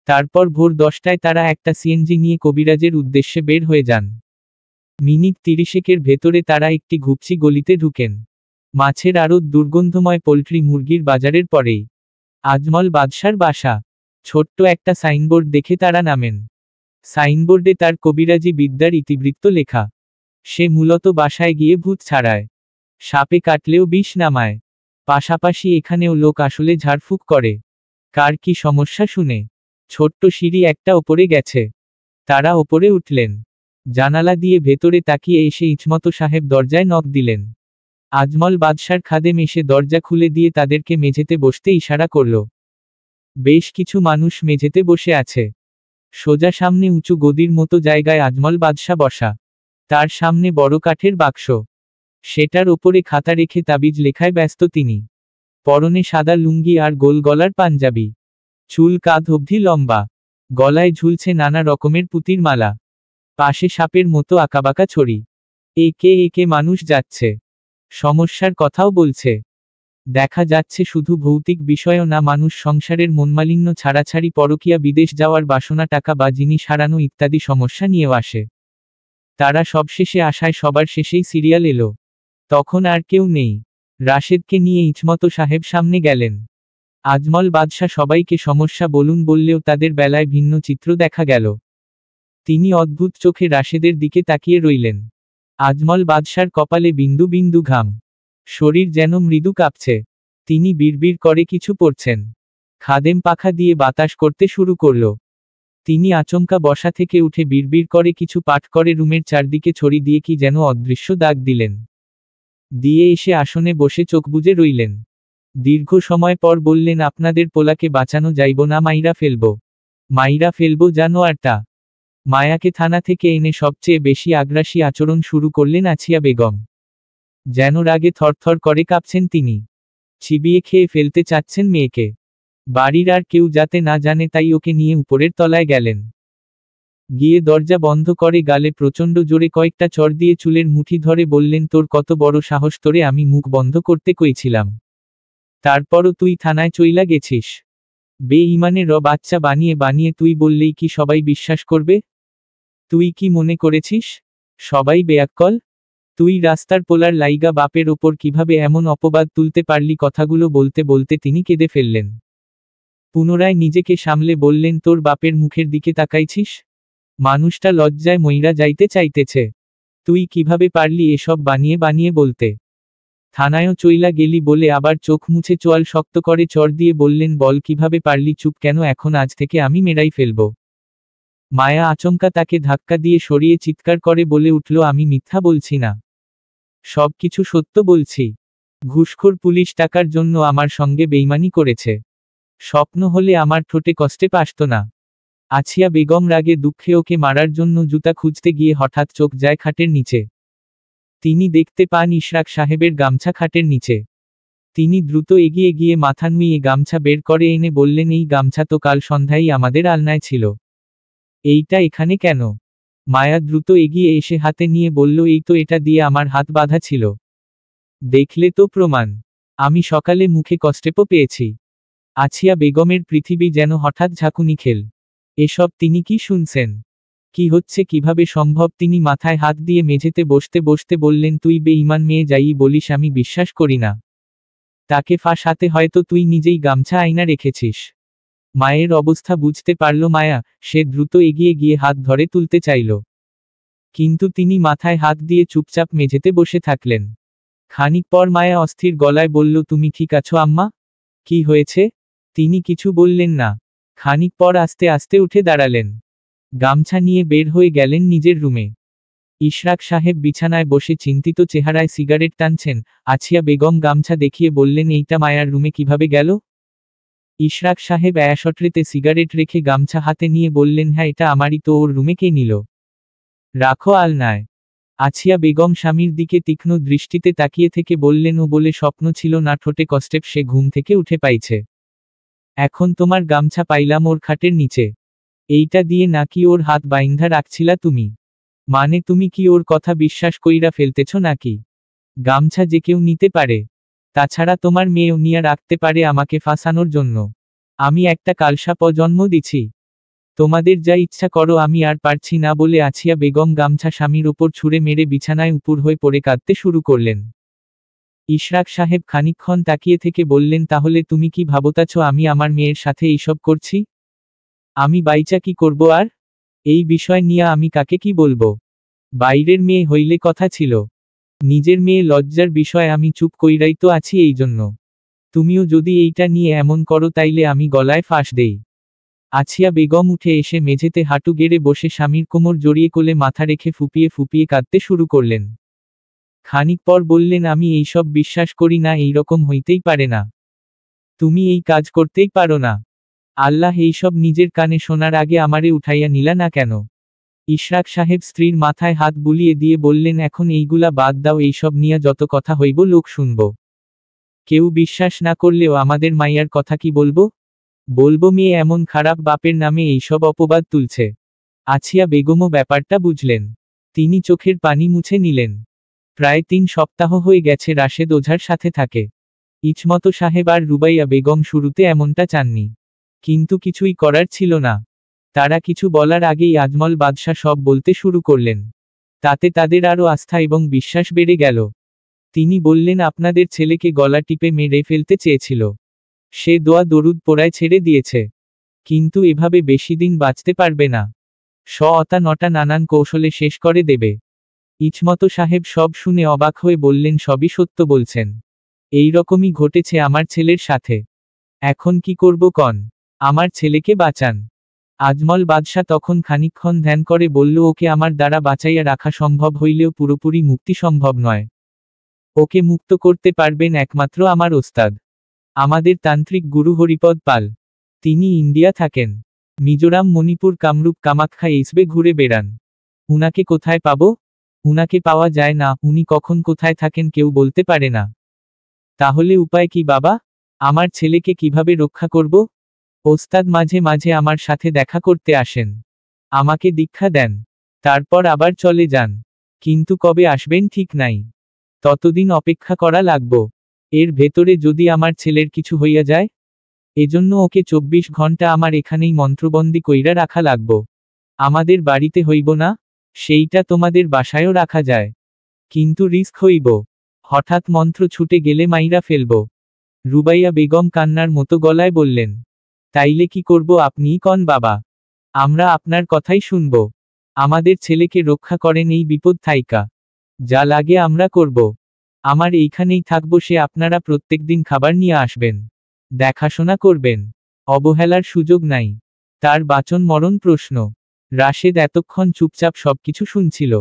তারপর ভোর 10টায় তারা একটা সিএনজি নিয়ে কবিরাজের উদ্দেশ্যে বের হয়ে যান। মিনিট 30-এর ভেতরে তারা একটি ঘুপচি গলিতে ঢুকেন। মাছের আড়ত, দুর্গন্ধময় পোল্ট্রি মুরগির বাজারের পরেই আজমল বাদশার বাসা। ছোট্ট একটা সাইনবোর্ড দেখে তারা নামেন। সাইনবোর্ডে তার কবিরাজি বিদ্যার ইতিবৃত্ত লেখা। সে মূলত বাসায় গিয়ে ভূত ছাড়ায়, সাপে কাটলেও বিষ নামায়। পাশাপাশি এখানেও লোক আসলে ঝাড়ফুঁক করে। কার কি সমস্যা শুনে ছোট্ট সিঁড়ি একটা ওপরে গেছে। তারা ওপরে উঠলেন। জানালা দিয়ে ভেতরে তাকিয়ে এসে ইচমত সাহেব দরজায় নক দিলেন। আজমল বাদশার খাদেম এসে দরজা খুলে দিয়ে তাদেরকে মেঝেতে বসতে ইশারা করল। বেশ কিছু মানুষ মেঝেতে বসে আছে। সোজা সামনে উঁচু গদির মতো জায়গায় আজমল বাদশা বসা। তার সামনে বড় কাঠের বাক্স। সেটার ওপরে খাতা রেখে তাবিজ লেখায় ব্যস্ত তিনি। পরনে সাদা লুঙ্গি আর গোল গলার পাঞ্জাবি। চুল কাঁধ অবধি লম্বা। গলায় ঝুলছে নানা রকমের পুতির মালা। পাশে সাপের মতো আঁকাবাঁকা ছড়ি। একে একে মানুষ যাচ্ছে, সমস্যার কথাও বলছে। দেখা যাচ্ছে শুধু ভৌতিক বিষয়ও না, মানুষ সংসারের মনমালিন্য ছাড়াছাড়ি, পরকীয়া, বিদেশ যাওয়ার বাসনা, টাকা বা জিনিস হারানো ইত্যাদি সমস্যা নিয়েও আসে। তারা সবশেষে আসায় সবার শেষেই সিরিয়াল এলো। তখন আর কেউ নেই। রাশেদকে নিয়ে ইচমত সাহেব সামনে গেলেন। আজমল বাদশা সবাইকে সমস্যা বলুন বললেও তাদের বেলায় ভিন্ন চিত্র দেখা গেল। তিনি অদ্ভুত চোখে রাশেদের দিকে তাকিয়ে রইলেন। আজমল বাদশার কপালে বিন্দু বিন্দু ঘাম। শরীর যেন মৃদু কাঁপছে। তিনি বিড়বিড় করে কিছু পড়ছেন। খাদেম পাখা দিয়ে বাতাস করতে শুরু করল। তিনি আচমকা বসা থেকে উঠে বিড়বিড় করে কিছু পাঠ করে রুমের চারদিকে ছড়ি দিয়ে কি যেন অদৃশ্য দাগ দিলেন। দিয়ে এসে আসনে বসে চোখ বুজে রইলেন। দীর্ঘ সময় পর বললেন, আপনাদের পোলাকে বাঁচানো যাইব না, মাইরা ফেলব। মাইরা ফেলব জানোয়ারটা। মায়াকে থানা থেকে এনে সবচেয়ে বেশি আগ্রাসী আচরণ শুরু করলেন আছিয়া বেগম। যেন রাগে থরথর করে কাঁপছেন তিনি। চিবিয়ে খেয়ে ফেলতে চাচ্ছেন মেয়েকে। বাড়ির আর কেউ যাতে না জানে তাই ওকে নিয়ে উপরের তলায় গেলেন। গিয়ে দরজা বন্ধ করে গালে প্রচণ্ড জোরে কয়েকটা চড় দিয়ে চুলের মুঠি ধরে বললেন, তোর কত বড় সাহস, তোরে আমি মুখ বন্ধ করতে কইছিলাম, তারপরও তুই থানায় চইলা গেছিস। বে-ইমানের বাচ্চা বানিয়ে বানিয়ে তুই বললেই কি সবাই বিশ্বাস করবে? তুই কি মনে করেছিস সবাই বেয়াক্কল? তুই রাস্তার পোলার লাইগা বাপের ওপর কিভাবে এমন অপবাদ তুলতে পারলি? কথাগুলো বলতে বলতে তিনি কেঁদে ফেললেন। পুনরায় নিজেকে সামলে বললেন, তোর বাপের মুখের দিকে তাকাইছিস? মানুষটা লজ্জায় মইরা যাইতে চাইতেছে। তুই কিভাবে পারলি এসব বানিয়ে বানিয়ে বলতে? থানায়ও চইলা গেলি বলে আবার চোখ মুছে চোয়াল শক্ত করে চড় দিয়ে বললেন, বল কিভাবে পারলি? চুপ কেন এখন? আজ থেকে আমি মেরাই ফেলব। মায়া আচমকা তাকে ধাক্কা দিয়ে সরিয়ে চিৎকার করে বলে উঠল, আমি মিথ্যা বলছি না, সব কিছু সত্য বলছি। ঘুষখোর পুলিশ টাকার জন্য আমার সঙ্গে বেইমানি করেছে। স্বপ্ন হলে আমার ঠোঁটে কষ্টে পাসত না। আছিয়া বেগম রাগে দুঃখে ওকে মারার জন্য জুতা খুঁজতে গিয়ে হঠাৎ চোখ যায় খাটের নিচে। তিনি দেখতে পান ইশরাক সাহেবের গামছা খাটের নিচে। তিনি দ্রুত এগিয়ে গিয়ে মাথা নুইয়ে গামছা বের করে এনে বললেন, এই গামছা তো কাল সন্ধ্যায় আমাদের আলনায় ছিল, এইটা এখানে কেন? মায়া দ্রুত এগিয়ে এসে হাতে নিয়ে বলল, এই তো, এটা দিয়ে আমার হাত বাঁধা ছিল। দেখলে তো প্রমাণ। আমি সকালে মুখে কষ্টেপ পেয়েছি। আছিয়া বেগমের পৃথিবী যেন হঠাৎ ঝাঁকুনি খেল। এসব তিনি কি শুনছেন? কি হচ্ছে কিভাবে সম্ভব? তিনি মাথায় হাত দিয়ে মেঝেতে বসতে বসতে বললেন, তুই বেঈমান মেয়ে যাই বলিস আমি বিশ্বাস করি না। তাকে ফাঁস হাতে হয়তো তুই নিজেই গামছা আয়না রেখেছিস। মায়ের অবস্থা বুঝতে পারল মায়া। সে দ্রুত এগিয়ে গিয়ে হাত ধরে তুলতে চাইল, কিন্তু তিনি মাথায় হাত দিয়ে চুপচাপ মেঝেতে বসে থাকলেন। খানিক পর মায়া অস্থির গলায় বলল, তুমি ঠিক আছো আম্মা? কি হয়েছে? তিনি কিছু বললেন না। খানিক পর আস্তে আস্তে উঠে দাঁড়ালেন। গামছা নিয়ে বের হয়ে গেলেন নিজের রুমে। ইশরাক সাহেব বিছানায় বসে চিন্তিত চেহারায় সিগারেট টানছেন। আছিয়া বেগম গামছা দেখিয়ে বললেন, এইটা মায়ার রুমে কিভাবে গেল? ইশরাক সাহেব অ্যাশট্রেতে সিগারেট রেখে গামছা হাতে নিয়ে বললেন, হ্যাঁ, এটা আমারই তো, ওর রুমে কে নিল? রাখো আলনায়। আছিয়া বেগম স্বামীর দিকে তীক্ষ্ণ দৃষ্টিতে তাকিয়ে থেকে বললেন, ও বলে স্বপ্ন ছিল না, ঠোঁটে কষ্টেপ সে ঘুম থেকে উঠে পাইছে। এখন তোমার গামছা পাইলাম ওর খাটের নিচে। এইটা দিয়ে নাকি ওর হাত বাইন্ধা রাখছিলা তুমি? মানে তুমি কি ওর কথা বিশ্বাস কইরা ফেলতেছ নাকি? গামছা যে কেউ নিতে পারে। তাছাড়া তোমার মেয়েও নিয়া রাখতে পারে আমাকে ফাঁসানোর জন্য। আমি একটা কালসাপ জন্ম দিছি। তোমাদের যা ইচ্ছা করো, আমি আর পারছি না বলে আছিয়া বেগম গামছা স্বামীর ওপর ছুঁড়ে মেরে বিছানায় উপুর হয়ে পড়ে কাঁদতে শুরু করলেন। ইশরাক সাহেব খানিকক্ষণ তাকিয়ে থেকে বললেন, তাহলে তুমি কি ভাবতাছ আমি আমার মেয়ের সাথে এইসব করছি? আমি বাইচা কি করব আর? এই বিষয় নিয়ে আমি কাকে কি বলবো? বাইরের মেয়ে হইলে কথা ছিল, নিজের মেয়ে লজ্জার বিষয়। আমি চুপ কইরাই তো আছি এই জন্য। তুমিও যদি এইটা নিয়ে এমন করো তাইলে আমি গলায় ফাঁস দেই। আছিয়া বেগম উঠে এসে মেঝেতে হাঁটু গেড়ে বসে স্বামীর কোমর জড়িয়ে কোলে মাথা রেখে ফুপিয়ে ফুপিয়ে কাঁদতে শুরু করলেন। খানিক পর বললেন, আমি এইসব বিশ্বাস করি না, এইরকম হইতেই পারে না। তুমি এই কাজ করতেই পারো না। আল্লাহ এইসব নিজের কানে শোনার আগে আমারে উঠাইয়া নিলা না কেন? ইশরাক সাহেব স্ত্রীর মাথায় হাত বুলিয়ে দিয়ে বললেন, এখন এইগুলা বাদ দাও, এইসব নিয়ে যত কথা হইব লোক শুনব। কেউ বিশ্বাস না করলেও আমাদের মাইয়ার কথা কি বলবো? বলবো মেয়ে এমন খারাপ বাপের নামে এইসব অপবাদ তুলছে। আছিয়া বেগমও ব্যাপারটা বুঝলেন। তিনি চোখের পানি মুছে নিলেন। প্রায় 3 সপ্তাহ হয়ে গেছে রাশেদ ওঝার সাথে থাকে। ইছমত সাহেব আর রুবাইয়া বেগম শুরুতে এমনটা চাননি, কিন্তু কিছুই করার ছিল না। তারা কিছু বলার আগেই আজমল বাদশা সব বলতে শুরু করলেন। তাতে তাদের আরও আস্থা এবং বিশ্বাস বেড়ে গেল। তিনি বললেন, আপনাদের ছেলেকে গলা টিপে মেরে ফেলতে চেয়েছিল। সে দোয়া দরুদ পোড়ায় ছেড়ে দিয়েছে। কিন্তু এভাবে বেশি দিন বাঁচতে পারবে না। অতা নটা নানান কৌশলে শেষ করে দেবে। ইছমত সাহেব সব শুনে অবাক হয়ে বললেন, সবই সত্য বলছেন? এই রকমই ঘটেছে আমার ছেলের সাথে। এখন কি করব কন? আমার ছেলেকে বাঁচান। আজমল বাদশা তখন খানিকক্ষণ ধ্যান করে বলল, ওকে আমার দ্বারা বাঁচাইয়া রাখা সম্ভব হইলেও পুরোপুরি মুক্তি সম্ভব নয়। ওকে মুক্ত করতে পারবেন একমাত্র আমার ওস্তাদ, আমাদের তান্ত্রিক গুরু হরিপদ পাল। তিনি ইন্ডিয়া থাকেন। মিজোরাম, মণিপুর, কামরূপ, কামাখ্যা এইসবে ঘুরে বেড়ান। উনাকে কোথায় পাবো? উনাকে পাওয়া যায় না। উনি কখন কোথায় থাকেন কেউ বলতে পারে না। তাহলে উপায় কি বাবা? আমার ছেলেকে কিভাবে রক্ষা করব? ওস্তাদ মাঝে মাঝে আমার সাথে দেখা করতে আসেন, আমাকে দীক্ষা দেন, তারপর আবার চলে যান। কিন্তু কবে আসবেন ঠিক নাই। ততদিন অপেক্ষা করা লাগবো। এর ভেতরে যদি আমার ছেলের কিছু হইয়া যায়, এজন্য ওকে 24 ঘন্টা আমার এখানেই মন্ত্রবন্দি কইরা রাখা লাগবো। আমাদের বাড়িতে হইব না, সেইটা তোমাদের বাসায়ও রাখা যায়, কিন্তু রিস্ক হইব। হঠাৎ মন্ত্র ছুটে গেলে মাইরা ফেলব। রুবাইয়া বেগম কান্নার মতো গলায় বললেন, তাইলে কি করব আপনিই কন বাবা, আমরা আপনার কথাই শুনব। আমাদের ছেলেকে রক্ষা করেন এই বিপদ থাইকা। যা লাগে আমরা করব। আমার এইখানেই থাকবো, সে আপনারা প্রত্যেকদিন খাবার নিয়ে আসবেন, দেখাশোনা করবেন, অবহেলার সুযোগ নাই। তার বাঁচন মরণ প্রশ্ন। রাশেদ এতক্ষণ চুপচাপ সবকিছু শুনছিল।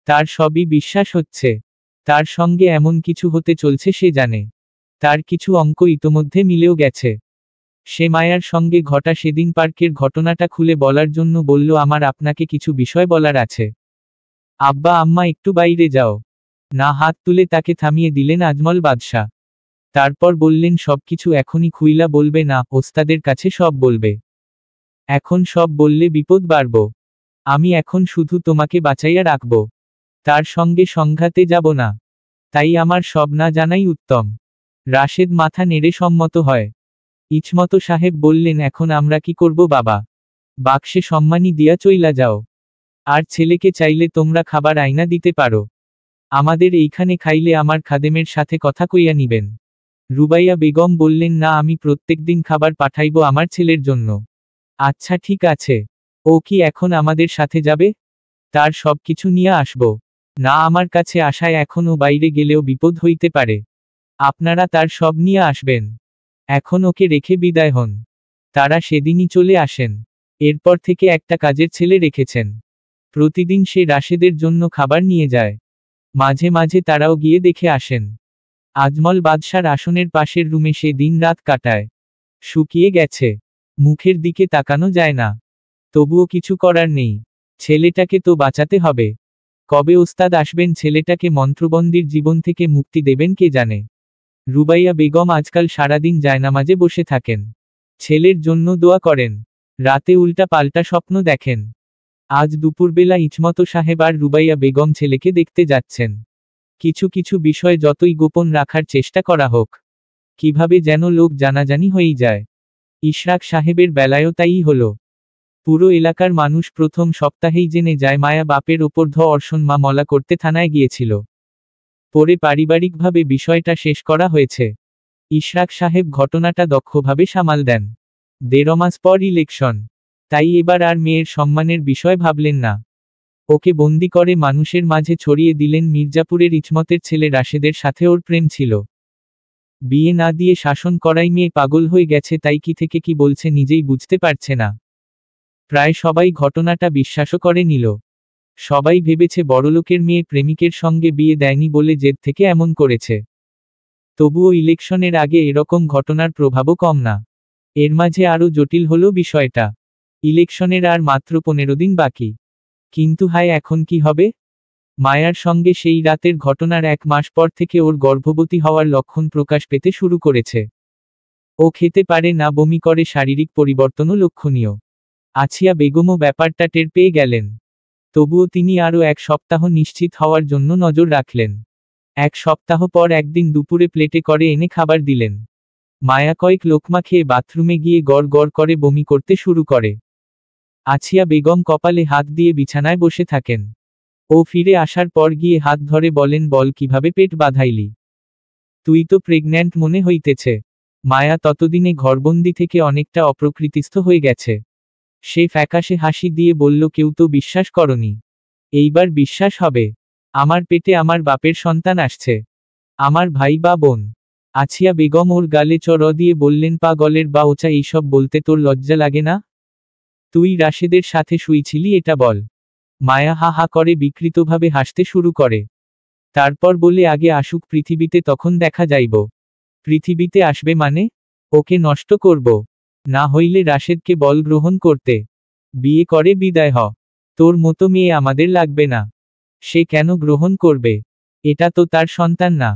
তার সবই বিশ্বাস হচ্ছে। তার সঙ্গে এমন কিছু হতে চলছে সে জানে। তার কিছু অঙ্ক ইতোমধ্যে মিলেও গেছে। সে মায়ার সঙ্গে ঘটা সেদিন পার্কের ঘটনাটা খুলে বলার জন্য বলল, আমার আপনাকে কিছু বিষয় বলার আছে। আব্বা আম্মা একটু বাইরে যাও না, হাত তুলে তাকে থামিয়ে দিলেন আজমল বাদশা। তারপর বললেন, সবকিছু এখনই খুইলা বলবে না, ওস্তাদের কাছে সব বলবে। এখন সব বললে বিপদ বাড়ব। আমি এখন শুধু তোমাকে বাঁচাইয়া রাখব, তার সঙ্গে সংঘাতে যাব না। তাই আমার সব না জানাই উত্তম। রাশেদ মাথা নেড়ে সম্মত হয়। ইছমত সাহেব বললেন, এখন আমরা কি করব বাবা? বাক্সে সম্মানী দিয়া চইলা যাও। আর ছেলেকে চাইলে তোমরা খাবার আইনা দিতে পারো। আমাদের এইখানে খাইলে আমার খাদেমের সাথে কথা কইয়া নিবেন। রুবাইয়া বেগম বললেন, না, আমি প্রত্যেকদিন খাবার পাঠাইব আমার ছেলের জন্য। আচ্ছা ঠিক আছে। ও কি এখন আমাদের সাথে যাবে? তার সবকিছু নিয়ে আসব। না, আমার কাছে আসায় এখন ও বাইরে গেলেও বিপদ হইতে পারে। আপনারা তার সব নিয়ে আসবেন। এখন ওকে রেখে বিদায় হন। তারা সেদিনই চলে আসেন। এরপর থেকে একটা কাজের ছেলে রেখেছেন। প্রতিদিন সে রাশেদের জন্য খাবার নিয়ে যায়। মাঝে মাঝে তারাও গিয়ে দেখে আসেন। আজমল বাদশার আসনের পাশের রুমে সে দিন রাত কাটায়। শুকিয়ে গেছে, মুখের দিকে তাকানো যায় না। তবুও কিছু করার নেই, ছেলেটাকে তো বাঁচাতে হবে। কবে ওস্তাদ আসবেন ছেলেটাকে মন্ত্রবন্দির জীবন থেকে মুক্তি দেবেন কে জানে। রুবাইয়া বেগম আজকাল সারাদিন জায়নামাজে বসে থাকেন। ছেলের জন্য দোয়া করেন। রাতে উল্টা পাল্টা স্বপ্ন দেখেন। আজ দুপুরবেলা ইছমত সাহেব আর রুবাইয়া বেগম ছেলেকে দেখতে যাচ্ছেন। কিছু কিছু বিষয় যতই গোপন রাখার চেষ্টা করা হোক, কিভাবে যেন লোক জানাজানি হয়েই যায়। ইশরাক সাহেবের বেলায়ও তাই হলো। পুরো এলাকার মানুষ প্রথম সপ্তাহেই জেনে যায় মায়া বাপের ওপর ধর্ষণ মামলা করতে থানায় গিয়েছিল। পরে পারিবারিকভাবে বিষয়টা শেষ করা হয়েছে। ইশরাক সাহেব ঘটনাটা দক্ষভাবে সামাল দেন। ১.৫ মাস পর ইলেকশন, তাই এবার আর মেয়ের সম্মানের বিষয় ভাবলেন না। ওকে বন্দি করে মানুষের মাঝে ছড়িয়ে দিলেন মির্জাপুরের ইছমতের ছেলে রাশেদের সাথে ওর প্রেম ছিল। বিয়ে না দিয়ে শাসন করাই মেয়ে পাগল হয়ে গেছে, তাই কি থেকে কি বলছে নিজেই বুঝতে পারছে না। প্রায় সবাই ঘটনাটা বিশ্বাসও করে নিল। সবাই ভেবেছে বড়লোকের মেয়ে প্রেমিকের সঙ্গে বিয়ে দেয়নি বলে জেদ থেকে এমন করেছে। তবুও ইলেকশনের আগে এরকম ঘটনার প্রভাবও কম না। এর মাঝে আরও জটিল হলো বিষয়টা। ইলেকশনের আর মাত্র ১৫ দিন বাকি। কিন্তু হায়, এখন কি হবে? মায়ার সঙ্গে সেই রাতের ঘটনার ১ মাস পর থেকে ওর গর্ভবতী হওয়ার লক্ষণ প্রকাশ পেতে শুরু করেছে। ও খেতে পারে না, বমি করে, শারীরিক পরিবর্তনও লক্ষণীয়। আছিয়া বেগমও ব্যাপারটা টের পেয়ে গেলেন। তবুও তিনি আরও ১ সপ্তাহ নিশ্চিত হওয়ার জন্য নজর রাখলেন। ১ সপ্তাহ পর একদিন দুপুরে প্লেটে করে এনে খাবার দিলেন। মায়া কয়েক লোকমা খেয়ে বাথরুমে গিয়ে গড় গড় করে বমি করতে শুরু করে। আছিয়া বেগম কপালে হাত দিয়ে বিছানায় বসে থাকেন। ও ফিরে আসার পর গিয়ে হাত ধরে বলেন, বল কিভাবে পেট বাঁধাইলি? তুই তো প্রেগন্যান্ট মনে হইতেছে। মায়া ততদিনে ঘরবন্দি থেকে অনেকটা অপ্রকৃতিস্থ হয়ে গেছে। সে ফ্যাকাশে হাসি দিয়ে বলল, কেউ তো বিশ্বাস করনি। এইবার বিশ্বাস হবে। আমার পেটে আমার বাপের সন্তান আসছে। আমার ভাই বা বোন। আছিয়া বেগম ওর গালে চড় দিয়ে বললেন, পাগলের বা ওচা এইসব বলতে তোর লজ্জা লাগে না? তুই রাশেদের সাথে শুইছিলি এটা বল। মায়া হা হা করে বিকৃতভাবে হাসতে শুরু করে। তারপর বলে, আগে আসুক পৃথিবীতে, তখন দেখা যাইব। পৃথিবীতে আসবে মানে? ওকে নষ্ট করব। না হইলে রাশেদকে বল গ্রহণ করতে। বিয়ে করে বিদায় হ। তোর মতো মেয়ে আমাদের লাগবে না। সে কেন গ্রহণ করবে? এটা তো তার সন্তান না,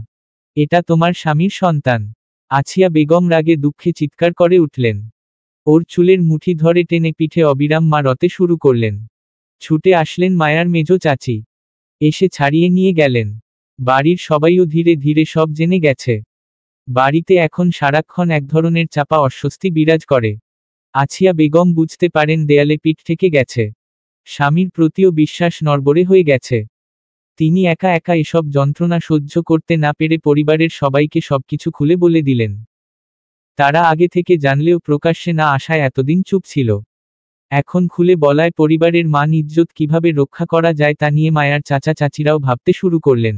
এটা তোমার স্বামীর সন্তান। আছিয়া বেগম রাগে দুঃখে চিৎকার করে উঠলেন। ওর চুলের মুঠি ধরে টেনে পিঠে অবিরাম মারতে শুরু করলেন। ছুটে আসলেন মায়ার মেজ চাচি। এসে ছাড়িয়ে নিয়ে গেলেন। বাড়ির সবাইও ধীরে ধীরে সব জেনে গেছে। বাড়িতে এখন সারাক্ষণ এক ধরনের চাপা অস্বস্তি বিরাজ করে। আছিয়া বেগম বুঝতে পারেন দেয়ালে পিঠ থেকে গেছে। স্বামীর প্রতিও বিশ্বাস নড়বড়ে হয়ে গেছে। তিনি একা একা এসব যন্ত্রণা সহ্য করতে না পেরে পরিবারের সবাইকে সবকিছু খুলে বলে দিলেন। তারা আগে থেকে জানলেও প্রকাশ্যে না আসায় এতদিন চুপ ছিল। এখন খুলে বলায় পরিবারের মান ইজ্জত কিভাবে রক্ষা করা যায় তা নিয়ে মায়ার চাচা চাচিরাও ভাবতে শুরু করলেন।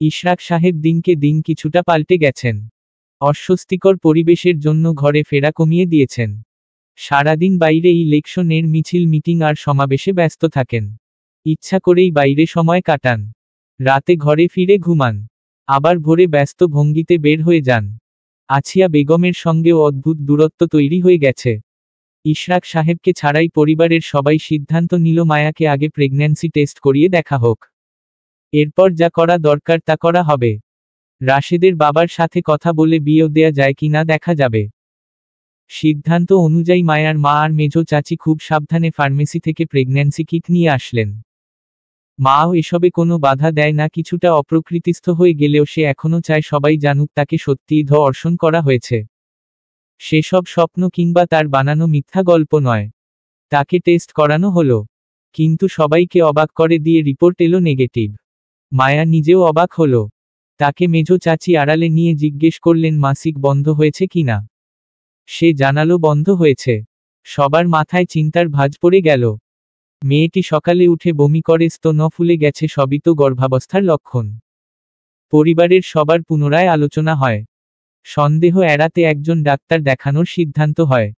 ইশরাক সাহেব দিনকে দিন কিছুটা পাল্টে গেছেন। অস্বস্তিকর পরিবেশের জন্য ঘরে ফেরা কমিয়ে দিয়েছেন। সারাদিন বাইরে ইলেকশনের মিছিল, মিটিং আর সমাবেশে ব্যস্ত থাকেন। ইচ্ছা করেই বাইরে সময় কাটান। রাতে ঘরে ফিরে ঘুমান। আবার ভোরে ব্যস্ত ভঙ্গিতে বের হয়ে যান। আছিয়া বেগমের সঙ্গেও অদ্ভুত দূরত্ব তৈরি হয়ে গেছে। ইশরাক সাহেবকে ছাড়াই পরিবারের সবাই সিদ্ধান্ত নিল মায়াকে আগে প্রেগন্যান্সি টেস্ট করিয়ে দেখা হোক। এরপর যা করা দরকার তা করা হবে। রাশেদের বাবার সাথে কথা বলে বিয়ে দেয়া যায় কি না দেখা যাবে। সিদ্ধান্ত অনুযায়ী মায়ার মা আর মেজ চাচি খুব সাবধানে ফার্মেসি থেকে প্রেগন্যান্সি কিট নিয়ে আসলেন। মাও এসবে কোনো বাধা দেয় না। কিছুটা অপ্রকৃতিস্থ হয়ে গেলেও সে এখনও চায় সবাই জানুক তাকে সত্যিই ধর্ষণ করা হয়েছে। সেসব স্বপ্ন কিংবা তার বানানো মিথ্যা গল্প নয়। তাকে টেস্ট করানো হলো, কিন্তু সবাইকে অবাক করে দিয়ে রিপোর্ট এলো নেগেটিভ। মায়া নিজেও অবাক হলো। তাকে মেজ চাচি আড়ালে নিয়ে জিজ্ঞেস করলেন, মাসিক বন্ধ হয়েছে কিনা। সে জানালো বন্ধ হয়েছে। সবার মাথায় চিন্তার ভাঁজ পড়ে গেল। মেয়েটি সকালে উঠে বমি করে, স্তন ফুলে গেছে, সবই তো গর্ভাবস্থার লক্ষণ। পরিবারের সবার পুনরায় আলোচনা হয়। সন্দেহ এড়াতে একজন ডাক্তার দেখানোর সিদ্ধান্ত হয়।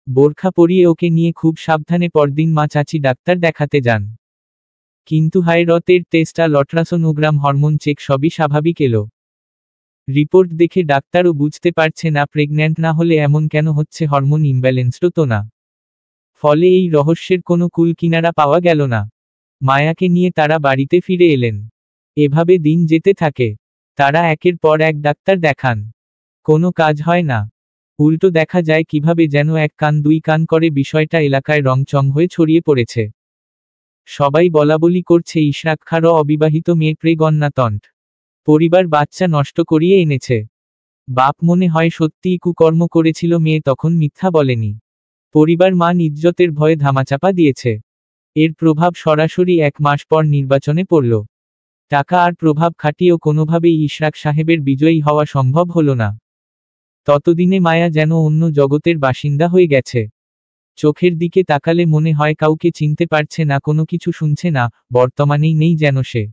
বোরখা পরিয়ে ওকে নিয়ে খুব সাবধানে পরদিন মা চাচি ডাক্তার দেখাতে যান। কিন্তু হাইরতের টেস্ট আর আল্ট্রাসোনোগ্রাম হরমোন চেক সবই স্বাভাবিক এলো। রিপোর্ট দেখে ডাক্তারও বুঝতে পারছে না প্রেগন্যান্ট না হলে এমন কেন হচ্ছে, হরমোন ইমব্যালেন্সড তো না। ফলে এই রহস্যের কোনো কুল কিনারা পাওয়া গেল না। মায়াকে নিয়ে তারা বাড়িতে ফিরে এলেন। এভাবে দিন যেতে থাকে। তারা একের পর এক ডাক্তার দেখান, কোনো কাজ হয় না। উল্টো দেখা যায় কিভাবে যেন এক কান দুই কান করে বিষয়টা এলাকায় রংচং হয়ে ছড়িয়ে পড়েছে। সবাই বলাবলি করছে ইশরাক খাঁর অবিবাহিত মেয়ে প্রেগন্যান্ট, পরিবার বাচ্চা নষ্ট করিয়ে এনেছে। বাপ মনে হয় সত্যিই কুকর্ম করেছিল, মেয়ে তখন মিথ্যা বলেনি। পরিবার মান ইজ্জতের ভয়ে ধামাচাপা দিয়েছে। এর প্রভাব সরাসরি 1 মাস পর নির্বাচনে পড়ল। টাকা আর প্রভাব খাটিয়েও কোনোভাবেই ইশরাক সাহেবের বিজয়ী হওয়া সম্ভব হলো না। ততদিনে মায়া যেন অন্য জগতের বাসিন্দা হয়ে গেছে। চোখের দিকে তাকালে মনে হয় কাউকে চিনতে পারছে না, কোনো কিছু শুনছে না, বর্তমানেই নেই যেন সে।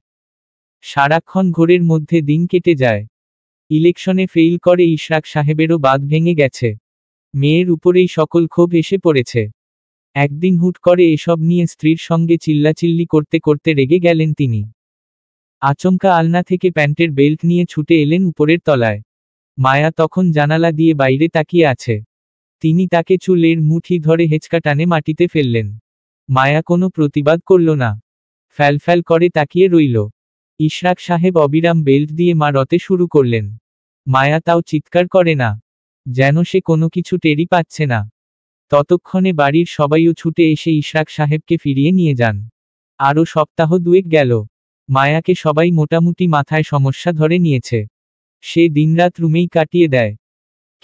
সারাক্ষণ ঘোরের মধ্যে দিন কেটে যায়। ইলেকশনে ফেইল করে ইশরাক সাহেবেরও বাঁধ ভেঙে গেছে। মেয়ের উপরেই সকল ক্ষোভ এসে পড়েছে। একদিন হুট করে এসব নিয়ে স্ত্রীর সঙ্গে চিল্লাচিল্লি করতে করতে রেগে গেলেন তিনি। আচমকা আলনা থেকে প্যান্টের বেল্ট নিয়ে ছুটে এলেন উপরের তলায়। মায়া তখন জানালা দিয়ে বাইরে তাকিয়ে আছে। তিনি তাকে চুলের মুঠি ধরে হেঁচকা টানে মাটিতে ফেললেন। মায়া কোনো প্রতিবাদ করল না, ফ্যালফ্যাল করে তাকিয়ে রইল। ইশরাক সাহেব অবিরাম বেল্ট দিয়ে মারতে শুরু করলেন। মায়া তাও চিৎকার করে না, যেন সে কোনো কিছু টেরই পাচ্ছে না। ততক্ষণে বাড়ির সবাইও ছুটে এসে ইশরাক সাহেবকে ফিরিয়ে নিয়ে যান। আরও সপ্তাহ দুয়েক গেল। মায়াকে সবাই মোটামুটি মাথায় সমস্যা ধরে নিয়েছে। সে দিনরাত রুমেই কাটিয়ে দেয়।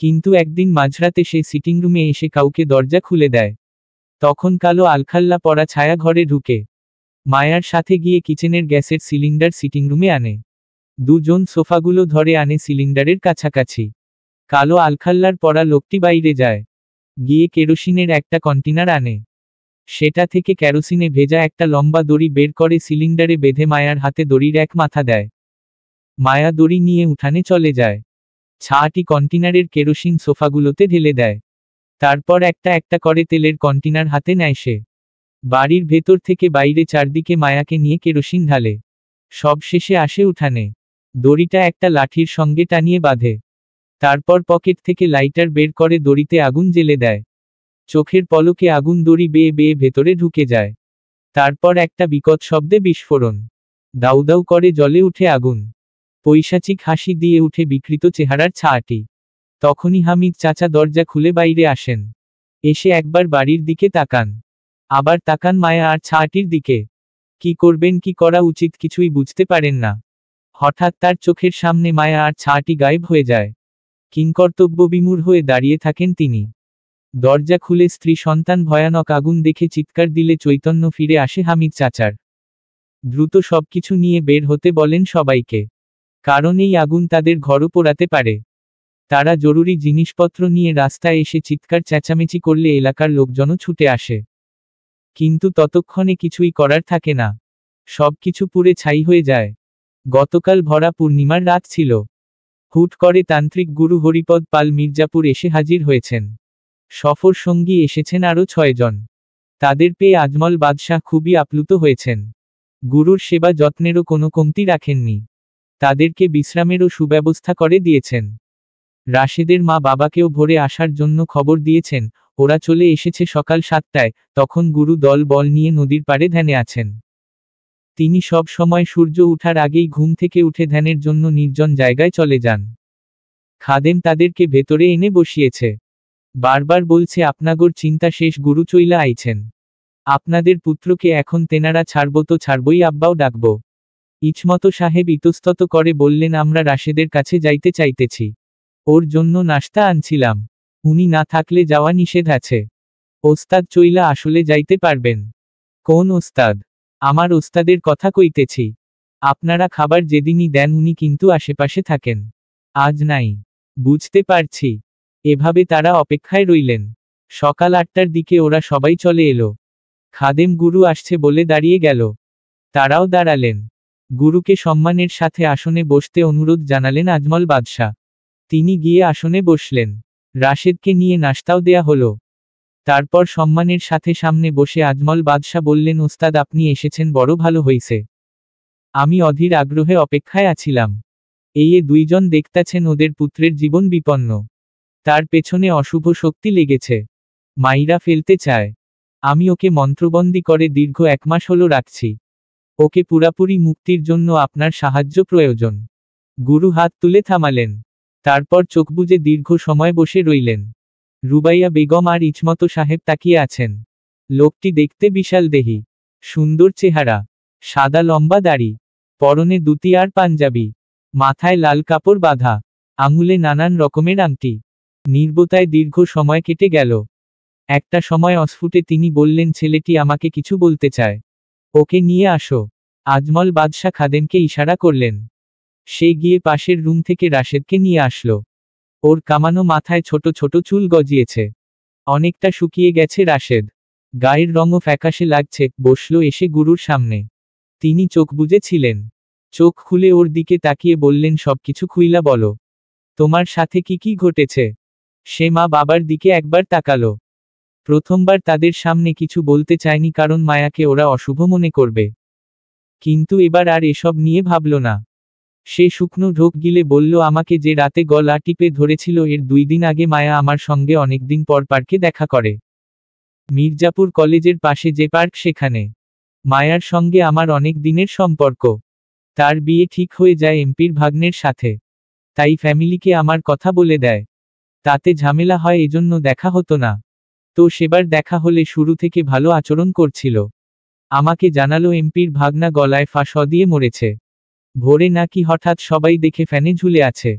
কিন্তু একদিন মাঝরাতে সে সিটিং রুমে এসে কাউকে দরজা খুলে দেয়। তখন কালো আলখাল্লা পরা ছায়া ঘরে ঢুকে। মায়ার সাথে গিয়ে কিচেনের গ্যাসের সিলিন্ডার সিটিং রুমে আনে। দুজন সোফাগুলো ধরে আনে সিলিন্ডারের কাছাকাছি। কালো আলখাল্লার পরা লোকটি বাইরে যায়, গিয়ে কেরোসিনের একটা কন্টেনার আনে। সেটা থেকে কেরোসিনে ভেজা একটা লম্বা দড়ি বের করে সিলিন্ডারে বেঁধে মায়ার হাতে দড়ির এক মাথা দেয়। মায়া দড়ি নিয়ে উঠানে চলে যায়। ছাটি কন্টেনারের কেরোসিন সোফাগুলোতে ঢেলে দেয়। তারপর একটা একটা করে তেলের কন্টেনার হাতে নেয় সে। বাড়ির ভেতর থেকে বাইরে চারদিকে মায়াকে নিয়ে কেরোসিন ঢালে। সব শেষে আসে উঠানে। দড়িটা একটা লাঠির সঙ্গে টানিয়ে বাঁধে। তারপর পকেট থেকে লাইটার বের করে দড়িতে আগুন জ্বেলে দেয়। চোখের পলকে আগুন দড়ি বেয়ে বেয়ে ভেতরে ঢুকে যায়। তারপর একটা বিকট শব্দে বিস্ফোরণ। দাউ দাউ করে জ্বলে উঠে আগুন। পৈশাচিক হাসি দিয়ে উঠে বিকৃত চেহারার ছায়াটি। তখনই হামিদ চাচা দরজা খুলে বাইরে আসেন। এসে একবার বাড়ির দিকে তাকান, আবার তাকান মায়া আর ছায়াটির দিকে। কি করবেন, কি করা উচিত কিছুই বুঝতে পারেন না। হঠাৎ তার চোখের সামনে মায়া আর ছায়াটি গায়েব হয়ে যায়। কিংকর্তব্যবিমূঢ় হয়ে দাঁড়িয়ে থাকেন তিনি। দরজা খুলে স্ত্রী সন্তান ভয়ানক আগুন দেখে চিৎকার দিলে চৈতন্য ফিরে আসে হামিদ চাচার। দ্রুত সবকিছু নিয়ে বের হতে বলেন সবাইকে, কারণ এই আগুন তাদের ঘরও পোড়াতে পারে। তারা জরুরি জিনিসপত্র নিয়ে রাস্তায় এসে চিৎকার চেঁচামেচি করলে এলাকার লোকজনও ছুটে আসে। কিন্তু ততক্ষণে কিছুই করার থাকে না। সবকিছু পুড়ে ছাই হয়ে যায়। গতকাল ভরা পূর্ণিমার রাত ছিল। হুট করে তান্ত্রিক গুরু হরিপদ পাল মির্জাপুর এসে হাজির হয়েছেন। সফর সঙ্গী এসেছেন আরও 6 জন। তাদের পেয়ে আজমল বাদশাহ খুবই আপ্লুত হয়েছেন। গুরুর সেবা যত্নেরও কোনো কমতি রাখেননি। তাদেরকে বিশ্রামেরও সুব্যবস্থা করে দিয়েছেন। রাশেদের মা বাবাকেও ভোরে আসার জন্য খবর দিয়েছেন। ওরা চলে এসেছে সকাল 7টায়। তখন গুরু দল বল নিয়ে নদীর পাড়ে ধ্যানে আছেন। তিনি সব সময় সূর্য উঠার আগেই ঘুম থেকে উঠে ধ্যানের জন্য নির্জন জায়গায় চলে যান। খাদেম তাদেরকে ভেতরে এনে বসিয়েছে। বারবার বলছে আপনাগোর চিন্তা শেষ, গুরু চইলা আইছেন। আপনাদের পুত্রকে এখন তেনারা ছাড়ব তো ছাড়বই, আব্বাও ডাকব। ইচমত সাহেব ইতস্তত করে বললেন, আমরা রাশেদের কাছে যাইতে চাইতেছি। ওর জন্য নাশতা আনছিলাম। উনি না থাকলে যাওয়া নিষেধ আছে। ওস্তাদ চইলা আসলে যাইতে পারবেন? কোন ওস্তাদ? আমার ওস্তাদের কথা কইতেছি। আপনারা খাবার যেদিনই দেন উনি কিন্তু আশেপাশে থাকেন। আজ নাই। বুঝতে পারছি। এভাবে তারা অপেক্ষায় রইলেন। সকাল 8টার দিকে ওরা সবাই চলে এলো। খাদেম গুরু আসছে বলে দাঁড়িয়ে গেল। তারাও দাঁড়ালেন। গুরুকে সম্মানের সাথে আসনে বসতে অনুরোধ জানালেন আজমল বাদশাহ। তিনি গিয়ে আসনে বসলেন। রাশেদকে নিয়ে নাশতাও দেয়া হলো। তারপর সম্মানের সাথে সামনে বসে আজমল বাদশা বললেন, ওস্তাদ আপনি এসেছেন, বড় ভালো হইছে। আমি অধীর আগ্রহে অপেক্ষায় আছিলাম। এই দুইজন দেখতাছেন ওদের পুত্রের জীবন বিপন্ন। তার পেছনে অশুভ শক্তি লেগেছে, মাইরা ফেলতে চায়। আমি ওকে মন্ত্রবন্দী করে দীর্ঘ 1 মাস হলো রাখছি। ওকে পুরাপুরি মুক্তির জন্য আপনার সাহায্য প্রয়োজন। গুরু হাত তুলে থামালেন। তারপর চোখ বুজে দীর্ঘ সময় বসে রইলেন। রুবাইয়া বেগম আর ইছমত সাহেব তাকিয়ে আছেন। লোকটি দেখতে বিশাল দেহী, সুন্দর চেহারা, সাদা লম্বা দাড়ি, পরনে ধুতি আর পাঞ্জাবি, মাথায় লাল কাপড় বাঁধা, আঙুলে নানান রকমের আংটি। নির্বতায় দীর্ঘ সময় কেটে গেল। একটা সময় অস্ফুটে তিনি বললেন, ছেলেটি আমাকে কিছু বলতে চায়, ওকে নিয়ে আসো। আজমল বাদশা খাদেমকে ইশারা করলেন। সে গিয়ে পাশের রুম থেকে রাশেদকে নিয়ে আসলো। ওর কামানো মাথায় ছোট ছোট চুল গজিয়েছে, অনেকটা শুকিয়ে গেছে রাশেদ। গায়ের রঙও ফ্যাকাশে লাগছে। বসলো এসে গুরুর সামনে। তিনি চোখ বুজে ছিলেন। চোখ খুলে ওর দিকে তাকিয়ে বললেন, সবকিছু খুইলা বলো, তোমার সাথে কি কি ঘটেছে। সে মা বাবার দিকে একবার তাকালো। প্রথমবার তাদের সামনে কিছু বলতে চায়নি, কারণ মায়াকে ওরা অশুভ মনে করবে। কিন্তু এবার আর এসব নিয়ে ভাবল না। সে শুকনো ঢোক গিলে বলল, আমাকে যে রাতে গলা টিপে ধরেছিল, এর 2 দিন আগে মায়া আমার সঙ্গে অনেকদিন পর পার্কে দেখা করে। মির্জাপুর কলেজের পাশে যে পার্ক, সেখানে। মায়ার সঙ্গে আমার অনেক দিনের সম্পর্ক। তার বিয়ে ঠিক হয়ে যায় এমপির ভাগ্নের সাথে। তাই ফ্যামিলিকে আমার কথা বলে দেয়। তাতে ঝামেলা হয়, এজন্য দেখা হতো না। তো সেবার দেখা হলে শুরু থেকে ভালো আচরণ করছিল। আমাকে জানালো এমপির ভাগ্না গলায় ফাঁস দিয়ে মরেছে। ভোরে নাকি হঠাৎ সবাই দেখে ফ্যানে ঝুলে আছে।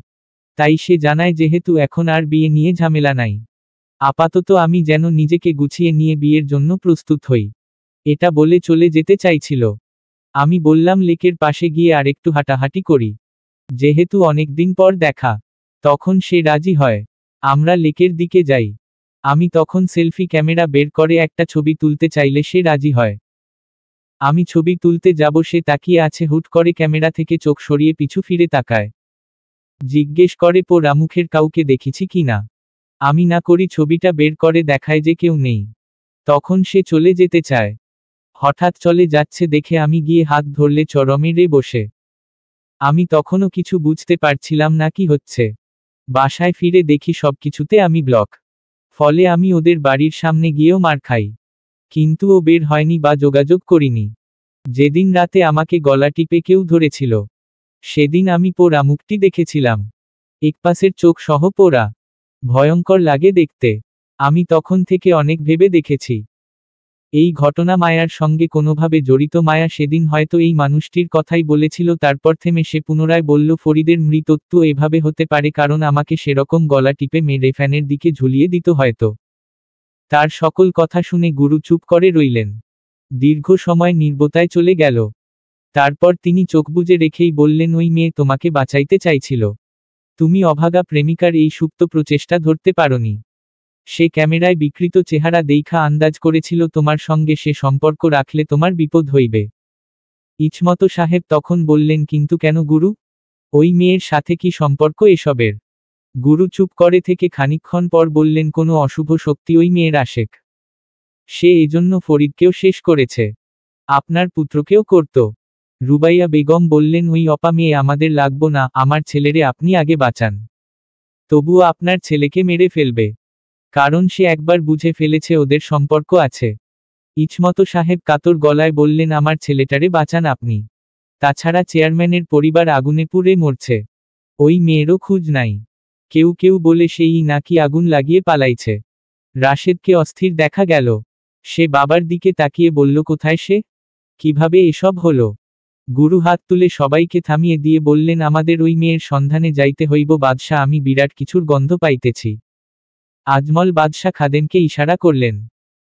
তাই সে জানায় যেহেতু এখন আর বিয়ে নিয়ে ঝামেলা নাই, আপাতত আমি যেন নিজেকে গুছিয়ে নিয়ে বিয়ের জন্য প্রস্তুত হই। এটা বলে চলে যেতে চাইছিল। আমি বললাম, লেকের পাশে গিয়ে আরেকটু হাঁটাহাঁটি করি, যেহেতু অনেকদিন পর দেখা। তখন সে রাজি হয়। আমরা লেকের দিকে যাই। আমি তখন সেলফি ক্যামেরা বের করে একটা ছবি তুলতে চাইলে সে রাজি হয়। আমি ছবি তুলতে যাব, সে তাকিয়ে আছে। হুট করে ক্যামেরা থেকে চোখ সরিয়ে পিছু ফিরে তাকায়। জিজ্ঞেস করে, রামুখের কাউকে দেখেছি কি না। আমি না করি, ছবিটা বের করে দেখায় যে কেউ নেই। তখন সে চলে যেতে চায়। হঠাৎ চলে যাচ্ছে দেখে আমি গিয়ে হাত ধরলে চরমে রে বসে। আমি তখনও কিছু বুঝতে পারছিলাম না কি হচ্ছে। বাসায় ফিরে দেখি সবকিছুতে আমি ব্লক। ফলে আমি ওদের বাড়ির সামনে গিয়েও মার খাই। কিন্তু ও বের হয়নি বা যোগাযোগ করিনি। যেদিন রাতে আমাকে গলা টিপে কেউ ধরেছিল, সেদিন আমি পোড়া মুখটি দেখেছিলাম। একপাশের চোখ সহ পোড়া। ভয়ঙ্কর লাগে দেখতে। আমি তখন থেকে অনেক ভেবে দেখেছি এই ঘটনা মায়ার সঙ্গে কোনোভাবে জড়িত। মায়া সেদিন হয়তো এই মানুষটির কথাই বলেছিল। তারপর থেমে সে পুনরায় বলল, ফরিদের মৃত্যু এভাবে হতে পারে, কারণ আমাকে সেরকম গলা টিপে মেরে ফ্যানের দিকে ঝুলিয়ে দিত হয়তো। তার সকল কথা শুনে গুরু চুপ করে রইলেন। দীর্ঘ সময় নীরবতায় চলে গেল। তারপর তিনি চোখ বুজে রেখেই বললেন, ওই মেয়ে তোমাকে বাঁচাইতে চাইছিল। তুমি অভাগা প্রেমিকার এই সুপ্ত প্রচেষ্টা ধরতে পারোনি। সে ক্যামেরায় বিকৃত চেহারা দেইখা আন্দাজ করেছিল তোমার সঙ্গে সে সম্পর্ক রাখলে তোমার বিপদ হইবে। ইছমত সাহেব তখন বললেন, কিন্তু কেন গুরু? ওই মেয়ের সাথে কি সম্পর্ক এসবের? গুরু চুপ করে থেকে খানিকক্ষণ পর বললেন, কোনো অশুভ শক্তি ওই মেয়ের আশেক। সে এজন্য ফরিদকেও শেষ করেছে, আপনার পুত্রকেও করত। রুবাইয়া বেগম বললেন, ওই অপা মেয়ে আমাদের লাগবো না, আমার ছেলেরে আপনি আগে বাঁচান। তবুও আপনার ছেলেকে মেরে ফেলবে, কারণ সে একবার বুঝে ফেলেছে ওদের সম্পর্ক আছে। ইছমত সাহেব কাতর গলায় বললেন, আমার ছেলেটারে বাঁচান আপনি। তাছাড়া চেয়ারম্যানের পরিবার আগুনে পুড়ে মরছে, ওই মেয়েরও খুঁজ নাই। কেউ কেউ বলে সেই নাকি আগুন লাগিয়ে পালাইছে। রাশেদকে অস্থির দেখা গেল। সে বাবার দিকে তাকিয়ে বলল, কোথায় সে? কিভাবে এসব হলো? গুরু হাত তুলে সবাইকে থামিয়ে দিয়ে বললেন, আমাদের ওই মেয়ের সন্ধানে যাইতে হইব বাদশা, আমি বিরাট কিছুর গন্ধ পাইতেছি। আজমল বাদশা খাদেমকে ইশারা করলেন।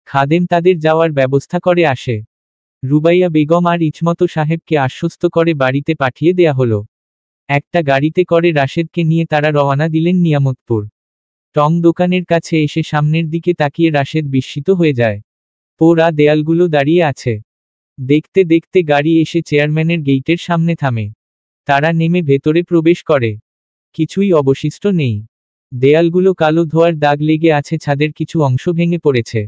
খাদেম তাদের যাওয়ার ব্যবস্থা করে আসে। রুবাইয়া বেগম আর ইছমত সাহেবকে আশ্বস্ত করে বাড়িতে পাঠিয়ে দেয়া হলো। একটা গাড়িতে করে রাশেদকে নিয়ে তারা রওনা দিলেন নিয়ামতপুর। টং দোকানের কাছে এসে সামনের দিকে তাকিয়ে রাশেদ বিস্মিত হয়ে যায়। পোড়া দেয়ালগুলো দাঁড়িয়ে আছে। দেখতে দেখতে গাড়ি এসে চেয়ারম্যানের গেইটের সামনে থামে। তারা নেমে ভেতরে প্রবেশ করে। কিছুই অবশিষ্ট নেই। দেয়ালগুলো কালো ধোঁয়ার দাগ লেগে আছে, ছাদের কিছু অংশ ভেঙে পড়েছে।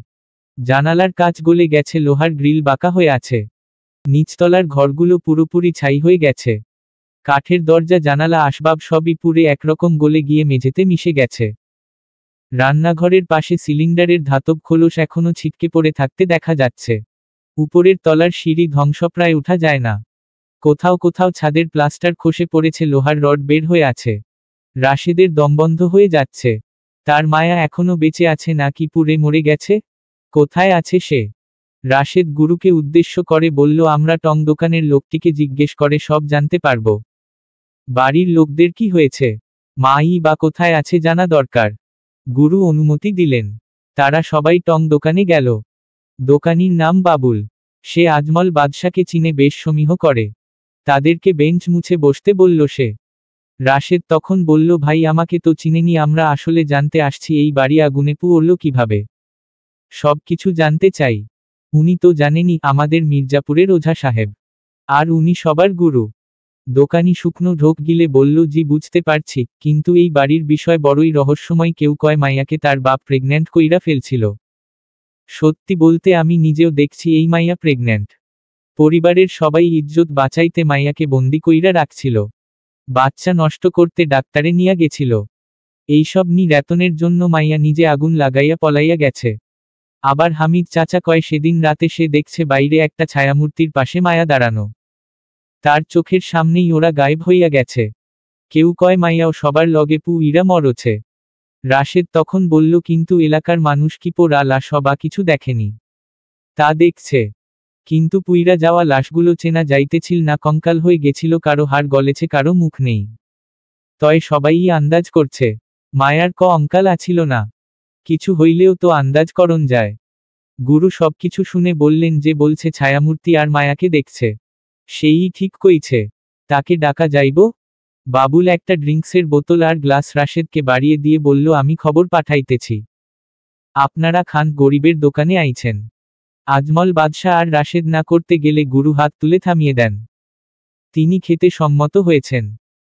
জানালার কাঁচ গলে গেছে, লোহার গ্রিল বাঁকা হয়ে আছে। নিচতলার ঘরগুলো পুরোপুরি ছাই হয়ে গেছে। কাঠের দরজা, জানালা, আসবাব সবই পুড়ে একরকম গলে গিয়ে মেঝেতে মিশে গেছে। রান্নাঘরের পাশে সিলিন্ডারের ধাতব খোলস এখনো ছিটকে পড়ে থাকতে দেখা যাচ্ছে। উপরের তলার সিঁড়ি ধ্বংসপ্রায় উঠা যায় না। কোথাও কোথাও ছাদের প্লাস্টার খসে পড়েছে, লোহার রড বের হয়ে আছে। রাশেদের দম বন্ধ হয়ে যাচ্ছে। তার মায়া এখনো বেঁচে আছে নাকি পুড়ে মরে গেছে? কোথায় আছে সে? রাশেদ গুরুকে উদ্দেশ্য করে বলল, আমরা টং দোকানের লোকটিকে জিজ্ঞেস করে সব জানতে পারব। বাড়ির লোকদের কি হয়েছে, মাই বা কোথায় আছে জানা দরকার। গুরু অনুমতি দিলেন। তারা সবাই টং দোকানে গেল। দোকানির নাম বাবুল। সে আজমল বাদশাকে চিনে বেশ সমীহ করে। তাদেরকে বেঞ্চ মুছে বসতে বলল সে। রাশেদ তখন বলল, ভাই আমাকে তো চিনেনি, আমরা আসলে জানতে আসছি এই বাড়ি আগুনে পুড়ল কিভাবে। সব কিছু জানতে চাই। উনি তো জানেনই, আমাদের মির্জাপুরের ওঝা সাহেব। আর উনি সবার গুরু। দোকানি শুকনো ঢোক গিলে বলল, জি বুঝতে পারছি, কিন্তু এই বাড়ির বিষয় বড়ই রহস্যময়। কেউ কয় মাইয়াকে তার বাপ প্রেগন্যান্ট কইরা ফেলছিল। সত্যি বলতে আমি নিজেও দেখছি এই মাইয়া প্রেগন্যান্ট। পরিবারের সবাই ইজ্জত বাঁচাইতে মাইয়াকে বন্দি কইরা রাখছিল। বাচ্চা নষ্ট করতে ডাক্তারে নিয়া গেছিল। এইসব নির্যাতনের জন্য মাইয়া নিজে আগুন লাগাইয়া পলাইয়া গেছে। আবার হামিদ চাচা কয় সেদিন রাতে সে দেখছে বাইরে একটা ছায়ামূর্তির পাশে মায়া দাঁড়ানো। তার চোখের সামনেই ওরা গায়েব হইয়া গেছে। কেউ কয় মাইয়াও সবার লগে পুইরা মরছে। রাশেদ তখন বলল, কিন্তু এলাকার মানুষ কি পোড়া লাশ বা কিছু দেখেনি? তা দেখছে, কিন্তু পুইরা যাওয়া লাশগুলো চেনা যাইতেছিল না, কঙ্কাল হয়ে গেছিল, কারো হাড় গলেছে, কারো মুখ নেই। তয় সবাই আন্দাজ করছে মায়ার অঙ্কাল আছিল না। কিছু হইলেও তো আন্দাজ করন যায়। গুরু সবকিছু শুনে বললেন, যে বলছে ছায়ামূর্তি আর মায়াকে দেখছে, সেই ঠিক কইছে। তাকে ডাকা যাইব? বাবুল একটা ড্রিঙ্কসের বোতল আর গ্লাস রাশেদকে বাড়িয়ে দিয়ে বলল, আমি খবর পাঠাইতেছি। আপনারা খান, গরিবের দোকানে আইছেন। আজমল বাদশা আর রাশেদ না করতে গেলে গুরু হাত তুলে থামিয়ে দেন। তিনি খেতে সম্মত হয়েছেন।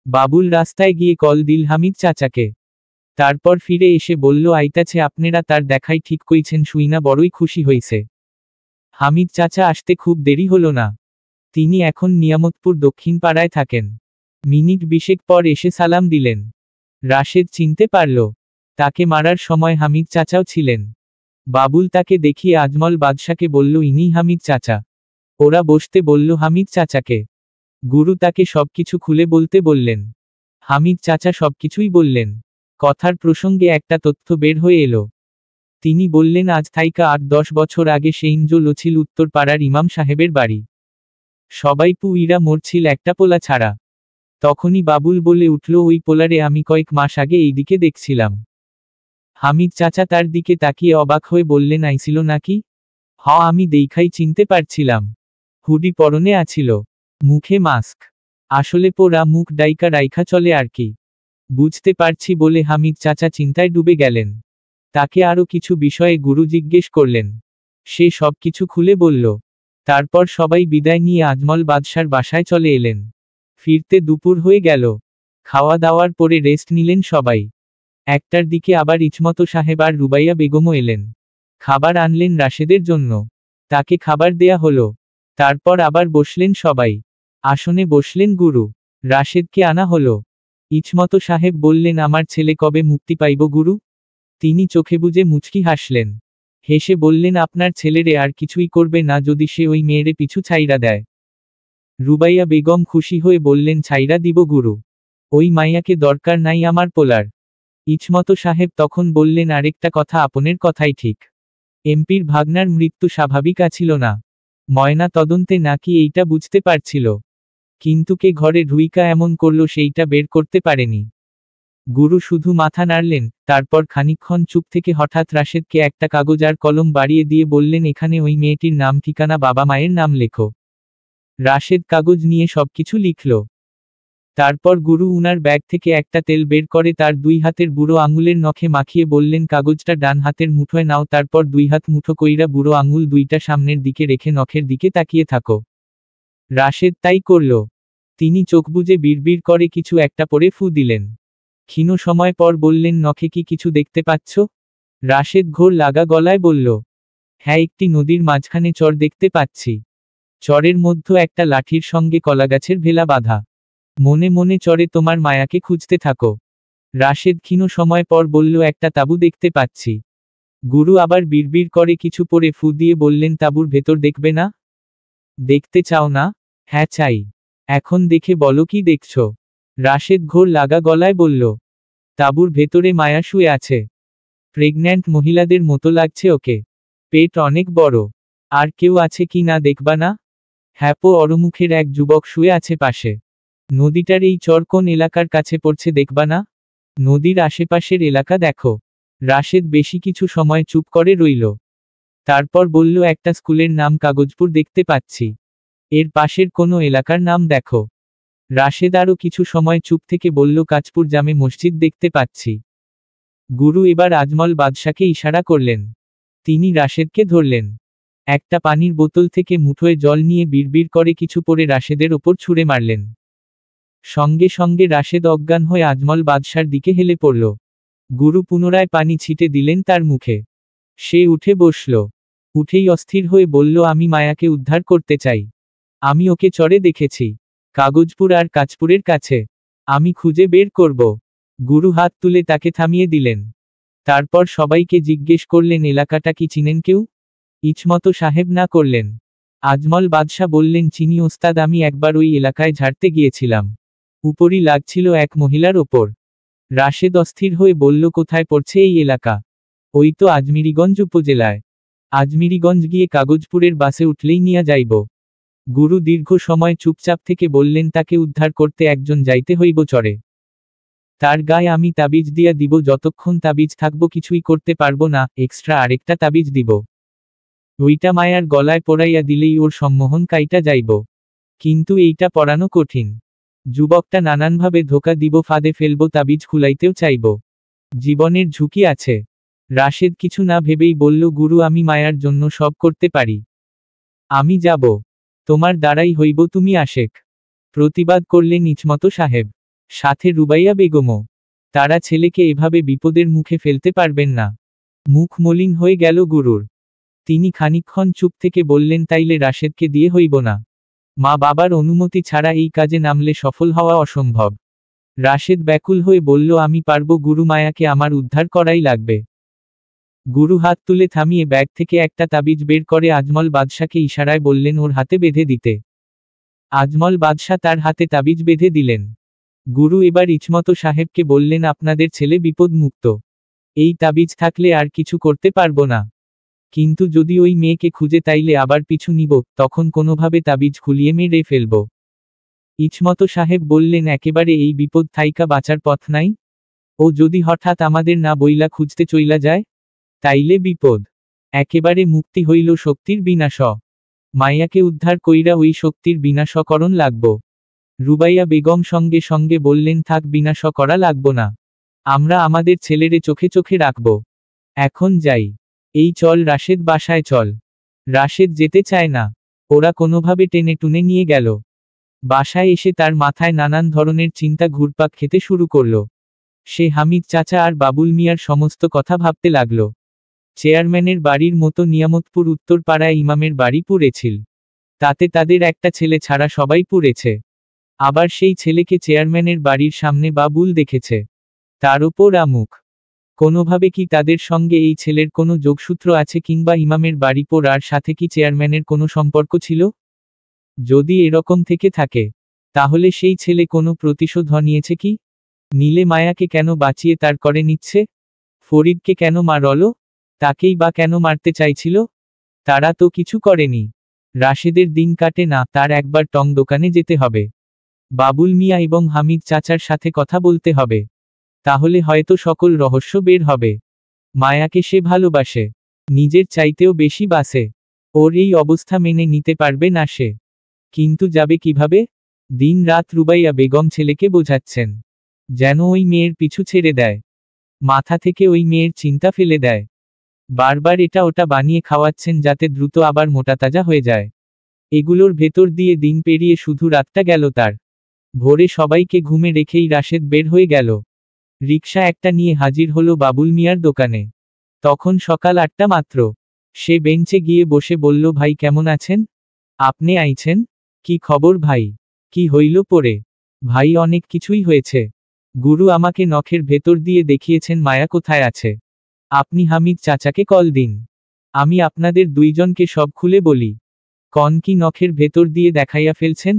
বাবুল রাস্তায় গিয়ে কল দিল হামিদ চাচাকে। তারপর ফিরে এসে বলল, আইতাছে আপনারা, তার দেখাই ঠিক কইছেন, শুইনা বড়ই খুশি হইছে। হামিদ চাচা আসতে খুব দেরি হলো না। তিনি এখন নিয়ামতপুর দক্ষিণ পাড়ায় থাকেন। মিনিট 20 পর এসে সালাম দিলেন। রাশেদ চিনতে পারল, তাকে মারার সময় হামিদ চাচাও ছিলেন। বাবুল তাকে দেখিয়ে আজমল বাদশাকে বলল, ইনি হামিদ চাচা। ওরা বসতে বলল হামিদ চাচাকে। গুরু তাকে সবকিছু খুলে বলতে বললেন। হামিদ চাচা সবকিছুই বললেন। কথার প্রসঙ্গে একটা তথ্য বের হয়ে এলো। তিনি বললেন, আজ থাইকা 8-10 বছর আগে সেইনজো ছিল উত্তর পাড়ার ইমাম সাহেবের বাড়ি। সবাই পুইরা মরছিল একটা পোলা ছাড়া। তখনই বাবুল বলে উঠল, ওই পোলারে আমি কয়েক মাস আগে এই দিকে দেখছিলাম। হামিদ চাচা তার দিকে তাকিয়ে অবাক হয়ে বললেন, আইছিল নাকি? হ, আমি দেখাই চিনতে পারছিলাম। হুডি পরনে আছিল, মুখে মাস্ক। আসলে পোড়া মুখ ডাইকা রাইখা চলে আর কি। বুঝতে পারছি বলে হামিদ চাচা চিন্তায় ডুবে গেলেন। তাকে আরো কিছু বিষয়ে গুরু জিজ্ঞেস করলেন। সে সবকিছু খুলে বলল। তারপর সবাই বিদায় নিয়ে আজমল বাদশার বাসায় চলে এলেন। ফিরতে দুপুর হয়ে গেল। খাওয়া দাওয়ার পরে রেস্ট নিলেন সবাই। 1টার দিকে আবার ইসমত সাহেব আর রুবাইয়া বেগমও এলেন। খাবার আনলেন রাশেদের জন্য। তাকে খাবার দেয়া হলো। তারপর আবার বসলেন সবাই। আসনে বসলেন গুরু। রাশেদকে আনা হলো। ইসমত সাহেব বললেন, আমার ছেলে কবে মুক্তি পাইব গুরু? তিনি চোখে বুজে মুচকি হাসলেন। হেসে বললেন, আপনার ছেলেরে আর কিছুই করবে না যদি সে ওই মেয়েরে পিছু ছাইরা দেয়। রুবাইয়া বেগম খুশি হয়ে বললেন, ছাইরা দিব গুরু। ওই মাইয়াকে দরকার নাই আমার পোলার। ইসমত সাহেব তখন বললেন, আরেকটা কথা, আপনের কথাই ঠিক। এমপির ভাগনার মৃত্যু স্বাভাবিক আছিল না। ময়না তদন্তে নাকি এইটা বুঝতে পারছিল। কিন্তু কে ঘরে ঢুইকা এমন করল সেইটা বের করতে পারেনি। গুরু শুধু মাথা নাড়লেন, তারপর খানিকক্ষণ চুপ থেকে হঠাৎ রাশেদকে একটা কাগজ আর কলম বাড়িয়ে দিয়ে বললেন, এখানে ওই মেয়েটির নাম, ঠিকানা, বাবা মায়ের নাম লেখো। রাশেদ কাগজ নিয়ে সবকিছু লিখল। তারপর গুরু উনার ব্যাগ থেকে একটা তেল বের করে তার 2 হাতের বুড়ো আঙুলের নখে মাখিয়ে বললেন, কাগজটা ডান হাতের মুঠোয় নাও, তারপর 2 হাত মুঠো কইরা বুড়ো আঙুল 2টা সামনের দিকে রেখে নখের দিকে তাকিয়ে থাকো। রাশেদ তাই করল। তিনি চোখ বুজে বিড়বিড় করে কিছু একটা পরে ফু দিলেন। ক্ষীণ সময় পর বললেন, নখে কি কিছু দেখতে পাচ্ছ? রাশেদ ঘোর লাগা গলায় বলল, হ্যাঁ, একটি নদীর মাঝখানে চর দেখতে পাচ্ছি। চরের মধ্যে একটা লাঠির সঙ্গে কলাগাছের ভেলা বাঁধা। মনে মনে চরে তোমার মায়াকে খুঁজতে থাকো। রাশেদ ক্ষীণ সময় পর বলল, একটা তাঁবু দেখতে পাচ্ছি। গুরু আবার বিড়বিড় করে কিছু পরে ফু দিয়ে বললেন, তাঁবুর ভেতর দেখবে না? দেখতে চাও না? হ্যাঁ চাই। এখন দেখে বলো কি দেখছ? রাশেদ ঘোর লাগা গলায় বলল, তাঁবুর ভেতরে মায়া শুয়ে আছে। প্রেগন্যান্ট মহিলাদের মতো লাগছে ওকে। পেট অনেক বড়। আর কেউ আছে কি না দেখবা না? হ্যাপো অরমুখের এক যুবক শুয়ে আছে পাশে। নদীটার এই চর কোন এলাকার কাছে পড়ছে দেখবা না? নদীর আশেপাশের এলাকা দেখো। রাশেদ বেশি কিছু সময় চুপ করে রইল। তারপর বলল, একটা স্কুলের নাম কাগজপুর দেখতে পাচ্ছি। এর পাশের কোনো এলাকার নাম দেখো। রাশেদ আরও কিছু সময় চুপ থেকে বলল, কাঁচপুর জামে মসজিদ দেখতে পাচ্ছি। গুরু এবার আজমল বাদশাকে ইশারা করলেন। তিনি রাশেদকে ধরলেন। একটা পানির বোতল থেকে মুঠোয় জল নিয়ে বিড়বিড় করে কিছু পরে রাশেদের ওপর ছুঁড়ে মারলেন। সঙ্গে সঙ্গে রাশেদ অজ্ঞান হয়ে আজমল বাদশার দিকে হেলে পড়ল। গুরু পুনরায় পানি ছিটে দিলেন তার মুখে। সে উঠে বসল। উঠেই অস্থির হয়ে বলল, আমি মায়াকে উদ্ধার করতে চাই। আমি ওকে চরে দেখেছি। কাগজপুর আর কাঁচপুরের কাছে। আমি খুঁজে বের করব। গুরু হাত তুলে তাকে থামিয়ে দিলেন। তারপর সবাইকে জিজ্ঞেস করলেন, এলাকাটা কি চিনেন কেউ? ইচমত সাহেব না করলেন। আজমল বাদশা বললেন, চিনি ওস্তাদ, আমি একবার ওই এলাকায় ঝাড়তে গিয়েছিলাম। উপরই লাগছিল এক মহিলার ওপর। রাশেদ অস্থির হয়ে বলল, কোথায় পড়ছে এই এলাকা? ওই তো আজমিরিগঞ্জ উপজেলায়। আজমিরিগঞ্জ গিয়ে কাগজপুরের বাসে উঠলেই নিয়া যাইব। গুরু দীর্ঘ সময় চুপচাপ থেকে বললেন, তাকে উদ্ধার করতে একজন যাইতে হইব চরে। তার গায়ে আমি তাবিজ দিয়া দিব, যতক্ষণ তাবিজ থাকবো কিছুই করতে পারবো না, এক্সট্রা আরেকটা তাবিজ দিব। ওইটা মায়ার গলায় পরাইয়া দিলেই ওর সম্মোহন কাইটা যাইব। কিন্তু এইটা পরানো কঠিন। যুবকটা নানানভাবে ধোকা দিব, ফাঁদে ফেলবো, তাবিজ খুলাইতেও চাইব। জীবনের ঝুঁকি আছে। রাশেদ কিছু না ভেবেই বলল, গুরু, আমি মায়ার জন্য সব করতে পারি। আমি যাব। তোমার দ্বারাই হইব তুমি আশেক। প্রতিবাদ করলেন ইচমত সাহেব। সাথে রুবাইয়া বেগমও। তারা ছেলেকে এভাবে বিপদের মুখে ফেলতে পারবেন না। মুখ মলিন হয়ে গেল গুরুর। তিনি খানিকক্ষণ চুপ থেকে বললেন, তাইলে রাশেদকে দিয়ে হইব না। মা বাবার অনুমতি ছাড়া এই কাজে নামলে সফল হওয়া অসম্ভব। রাশেদ ব্যাকুল হয়ে বলল, আমি পারব গুরু, মায়াকে আমার উদ্ধার করাই লাগবে। গুরু হাত তুলে থামিয়ে ব্যাগ থেকে একটা তাবিজ বের করে আজমল বাদশাকে ইশারায় বললেন ওর হাতে বেঁধে দিতে। আজমল বাদশা তার হাতে তাবিজ বেঁধে দিলেন। গুরু এবার ইচমত সাহেবকে বললেন, আপনাদের ছেলে বিপদ মুক্ত। এই তাবিজ থাকলে আর কিছু করতে পারবো না। কিন্তু যদি ওই মেয়েকে খুঁজে তাইলে আবার পিছু নিব, তখন কোনোভাবে তাবিজ খুলিয়ে মেরে ফেলব। ইচমত সাহেব বললেন, একেবারে এই বিপদ থাইকা বাঁচার পথ নাই? ও যদি হঠাৎ আমাদের না বইলা খুঁজতে চইলা যায়? তাইলে বিপদ। একেবারে মুক্তি হইল শক্তির বিনাশ। মাইয়াকে উদ্ধার কইরা ওই শক্তির বিনাশকরণ লাগব। রুবাইয়া বেগম সঙ্গে সঙ্গে বললেন, থাক, বিনাশ করা লাগব না। আমরা আমাদের ছেলেরে চোখে চোখে রাখব। এখন যাই। এই চল রাশেদ, বাসায় চল। রাশেদ যেতে চায় না। ওরা কোনোভাবে টেনে টুনে নিয়ে গেল। বাসায় এসে তার মাথায় নানান ধরনের চিন্তা ঘুরপাক খেতে শুরু করল। সে হামিদ চাচা আর বাবুল মিয়ার সমস্ত কথা ভাবতে লাগল। চেয়ারম্যানের বাড়ির মতো নিয়ামতপুর উত্তরপাড়ায় ইমামের বাড়ি পুড়েছিল। তাতে তাদের একটা ছেলে ছাড়া সবাই পুড়েছে। আবার সেই ছেলেকে চেয়ারম্যানের বাড়ির সামনে বাবুল দেখেছে। তার ওপর আমুক। কোনোভাবে কি তাদের সঙ্গে এই ছেলের কোনো যোগসূত্র আছে, কিংবা ইমামের বাড়ি পোড়ার সাথে কি চেয়ারম্যানের কোনো সম্পর্ক ছিল? যদি এরকম থেকে থাকে, তাহলে সেই ছেলে কোনো প্রতিশোধ নিয়েছে কি? নীলে মায়াকে কেন বাঁচিয়ে তার করে নিচ্ছে? ফরিদকে কেন মারল? তাকেই বা কেন মারতে চাইছিল? তারা তো কিছু করেনি। রাশেদের দিন কাটে না, তার একবার টং দোকানে যেতে হবে। বাবুল মিয়া এবং হামিদ চাচার সাথে কথা বলতে হবে। তাহলে হয়তো সকল রহস্য বের হবে। মায়াকে সে ভালোবাসে। নিজের চাইতেও বেশি বাসে। ওর এই অবস্থা মেনে নিতে পারবে না সে। কিন্তু যাবে কিভাবে? দিন রাত রুবাইয়া বেগম ছেলেকে বোঝাচ্ছেন, যেন ওই মেয়ের পিছু ছেড়ে দেয়। মাথা থেকে ওই মেয়ের চিন্তা ফেলে দেয়। বারবার এটা ওটা বানিয়ে খাওয়াচ্ছেন যাতে দ্রুত আবার মোটাতাজা হয়ে যায়। এগুলোর ভেতর দিয়ে দিন পেরিয়ে শুধু রাতটা গেল তার। ভোরে সবাইকে ঘুমে রেখেই রাশেদ বের হয়ে গেল। রিকশা একটা নিয়ে হাজির হলো বাবুল মিয়ার দোকানে। তখন সকাল 8টা মাত্র। সে বেঞ্চে গিয়ে বসে বলল, ভাই কেমন আছেন? আপনি আইছেন? কি খবর ভাই? কি হইল পরে? ভাই অনেক কিছুই হয়েছে। গুরু আমাকে নখের ভেতর দিয়ে দেখিয়েছেন মায়া কোথায় আছে। আপনি হামিদ চাচাকে কল দিন। আমি আপনাদের দুইজনকে সব খুলে বলি। কন কি নখের ভেতর দিয়ে দেখাইয়া ফেলছেন?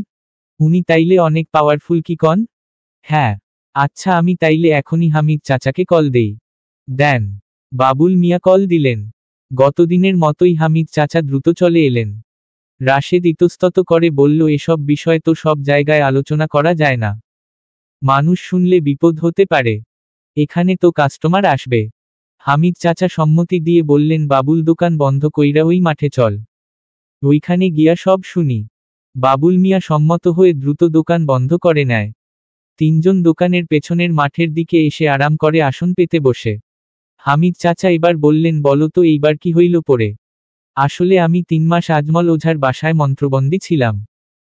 উনি তাইলে অনেক পাওয়ারফুল কি কন? হ্যাঁ। আচ্ছা আমি তাইলে এখনই হামিদ চাচাকে কল দেই। দেন। বাবুল মিয়া কল দিলেন। গতদিনের মতোই হামিদ চাচা দ্রুত চলে এলেন। রাশেদ ইতস্তত করে বলল, এসব বিষয় তো সব জায়গায় আলোচনা করা যায় না। মানুষ শুনলে বিপদ হতে পারে। এখানে তো কাস্টমার আসবে। হামিদ চাচা সম্মতি দিয়ে বললেন, বাবুল দোকান বন্ধ কইরা ওই মাঠে চল। ওইখানে গিয়া সব শুনি। বাবুল মিয়া সম্মত হয়ে দ্রুত দোকান বন্ধ করে নেয়। তিনজন দোকানের পেছনের মাঠের দিকে এসে আরাম করে আসন পেতে বসে। হামিদ চাচা এবার বললেন, বলো তো এইবার কি হইল পরে? আসলে আমি 3 মাস আজমল ওঝার বাসায় মন্ত্রবন্দী ছিলাম।